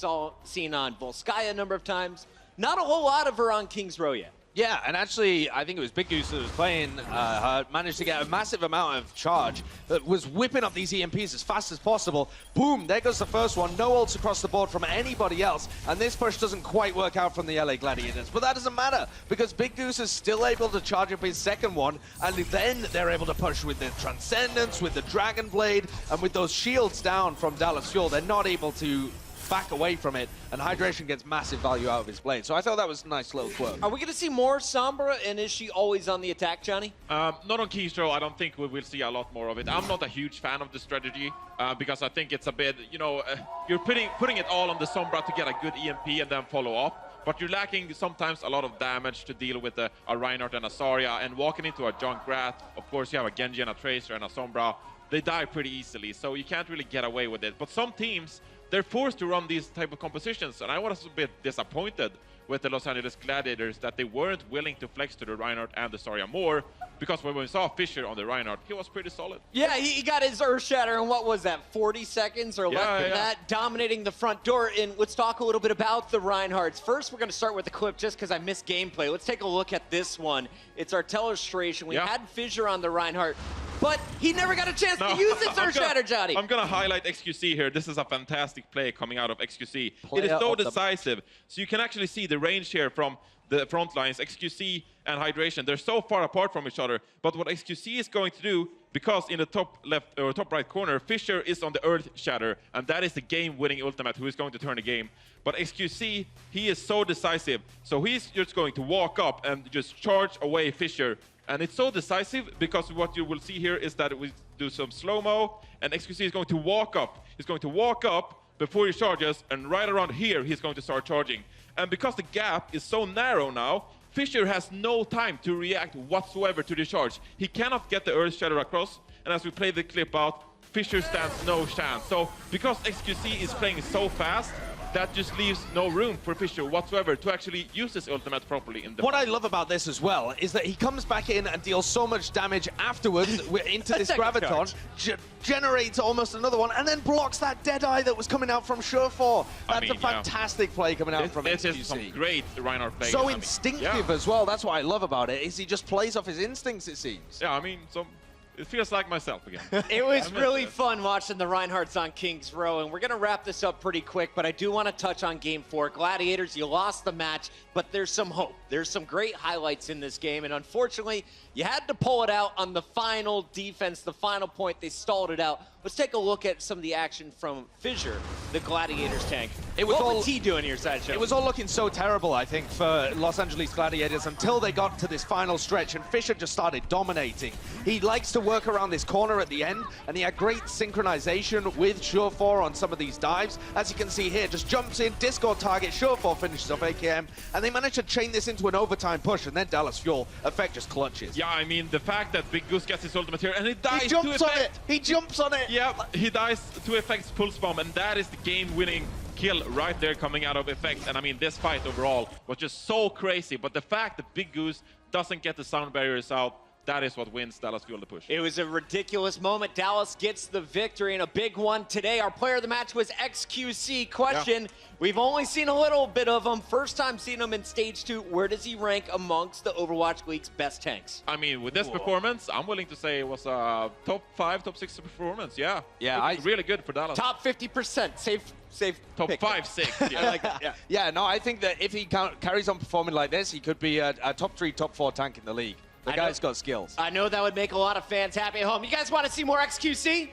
seen on Volskaya a number of times. Not a whole lot of her on Kings Row yet. Yeah, and actually, I think it was Big Goose that was playing her, managed to get a massive amount of charge, was whipping up these EMPs as fast as possible. Boom, there goes the first one. No ults across the board from anybody else, and this push doesn't quite work out from the LA Gladiators. But that doesn't matter, because Big Goose is still able to charge up his second one, and then they're able to push with the Transcendence, with the Dragon Blade, and with those shields down from Dallas Fuel. They're not able to back away from it, and Hydration gets massive value out of his blade. So I thought that was a nice little quirk. Are we going to see more Sombra, and is she always on the attack, Johnny? Not on Kings Row. I don't think we will see a lot more of it. I'm not a huge fan of the strategy because I think it's a bit, you know, you're putting it all on the Sombra to get a good EMP and then follow up. But you're lacking sometimes a lot of damage to deal with a Reinhardt and a Zarya, and walking into a Junkrat, of course you have a Genji and a Tracer and a Sombra. They die pretty easily, so you can't really get away with it. But some teams, they're forced to run these type of compositions, and I was a bit disappointed with the Los Angeles Gladiators that they weren't willing to flex to the Reinhardt and the Zarya more, because when we saw Fisher on the Reinhardt, he was pretty solid. Yeah, he got his Earth Shatter in, what was that, 40 seconds or less than that, dominating the front door. And let's talk a little bit about the Reinhardts. First, we're going to start with the clip just because I missed gameplay. Let's take a look at this one. It's our illustration. We had Fissure on the Reinhardt, but he never got a chance to use his Earth Shatter, Johnny. I'm going to highlight XQC here. This is a fantastic play coming out of XQC. It is so decisive. So you can actually see the range here from the front lines, XQC and Hydration. They're so far apart from each other. But what XQC is going to do, because in the top left or top right corner, Fissure is on the Earth Shatter, and that is the game-winning ultimate who is going to turn the game. But XQC, he is so decisive. So he's just going to walk up and just charge away Fissure. And it's so decisive because what you will see here is that we do some slow-mo, and XQC is going to walk up. He's going to walk up before he charges, and right around here, he's going to start charging. And because the gap is so narrow now, Fissure has no time to react whatsoever to the charge. He cannot get the Earth Shatter across, and as we play the clip out, Fissure stands no chance. So because XQC is playing so fast, that just leaves no room for Fissure whatsoever to actually use his ultimate properly in the What I love about this as well is that he comes back in and deals so much damage afterwards into this Graviton, generates almost another one, and then blocks that Deadeye that was coming out from Surefour. That's a fantastic play coming out from XQC. This is some great Reinhardt play. So instinctive as well. That's what I love about it, is he just plays off his instincts, it seems. Yeah, I mean, It feels like myself again. It was really fun watching the Reinhardts on Kings Row, and we're going to wrap this up pretty quick, but I do want to touch on Game 4. Gladiators, you lost the match, but there's some hope. There's some great highlights in this game, and unfortunately, you had to pull it out on the final defense, the final point. They stalled it out. Let's take a look at some of the action from Fissure, the Gladiators tank. What was he doing here, Sideshow? It was all looking so terrible, I think, for Los Angeles Gladiators until they got to this final stretch, and Fissure just started dominating. He likes to work around this corner at the end, and he had great synchronization with Surefour on some of these dives. As you can see here, just jumps in, Discord target, Surefour finishes off AKM, and they managed to chain this into an overtime push, and then Dallas Fuel Effect just clutches. Yeah, I mean, the fact that Big Goose gets his ultimate here, and he dies He to jumps on Effect. it! He jumps on it! Yeah, he dies to Effect's pulse bomb, and that is the game-winning kill right there coming out of Effect. And I mean, this fight overall was just so crazy, but the fact that Big Goose doesn't get the sound barriers out, that is what wins Dallas Fuel the push. It was a ridiculous moment. Dallas gets the victory, and a big one today. Our player of the match was XQC. Question, we've only seen a little bit of him. First time seeing him in Stage 2. Where does he rank amongst the Overwatch League's best tanks? I mean, with this performance, I'm willing to say it was a top 5, top 6 performance. Yeah, really good for Dallas. Top 50%. Safe top pick. 5, 6. Yeah. I like that. Yeah, no, I think that if he carries on performing like this, he could be a top 3, top 4 tank in the league. The guy's got skills. I know that would make a lot of fans happy at home. You guys want to see more XQC?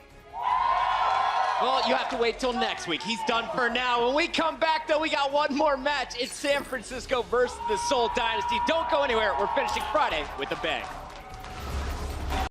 Well, you have to wait till next week. He's done for now. When we come back, though, we got one more match. It's San Francisco versus the Seoul Dynasty. Don't go anywhere. We're finishing Friday with a bang.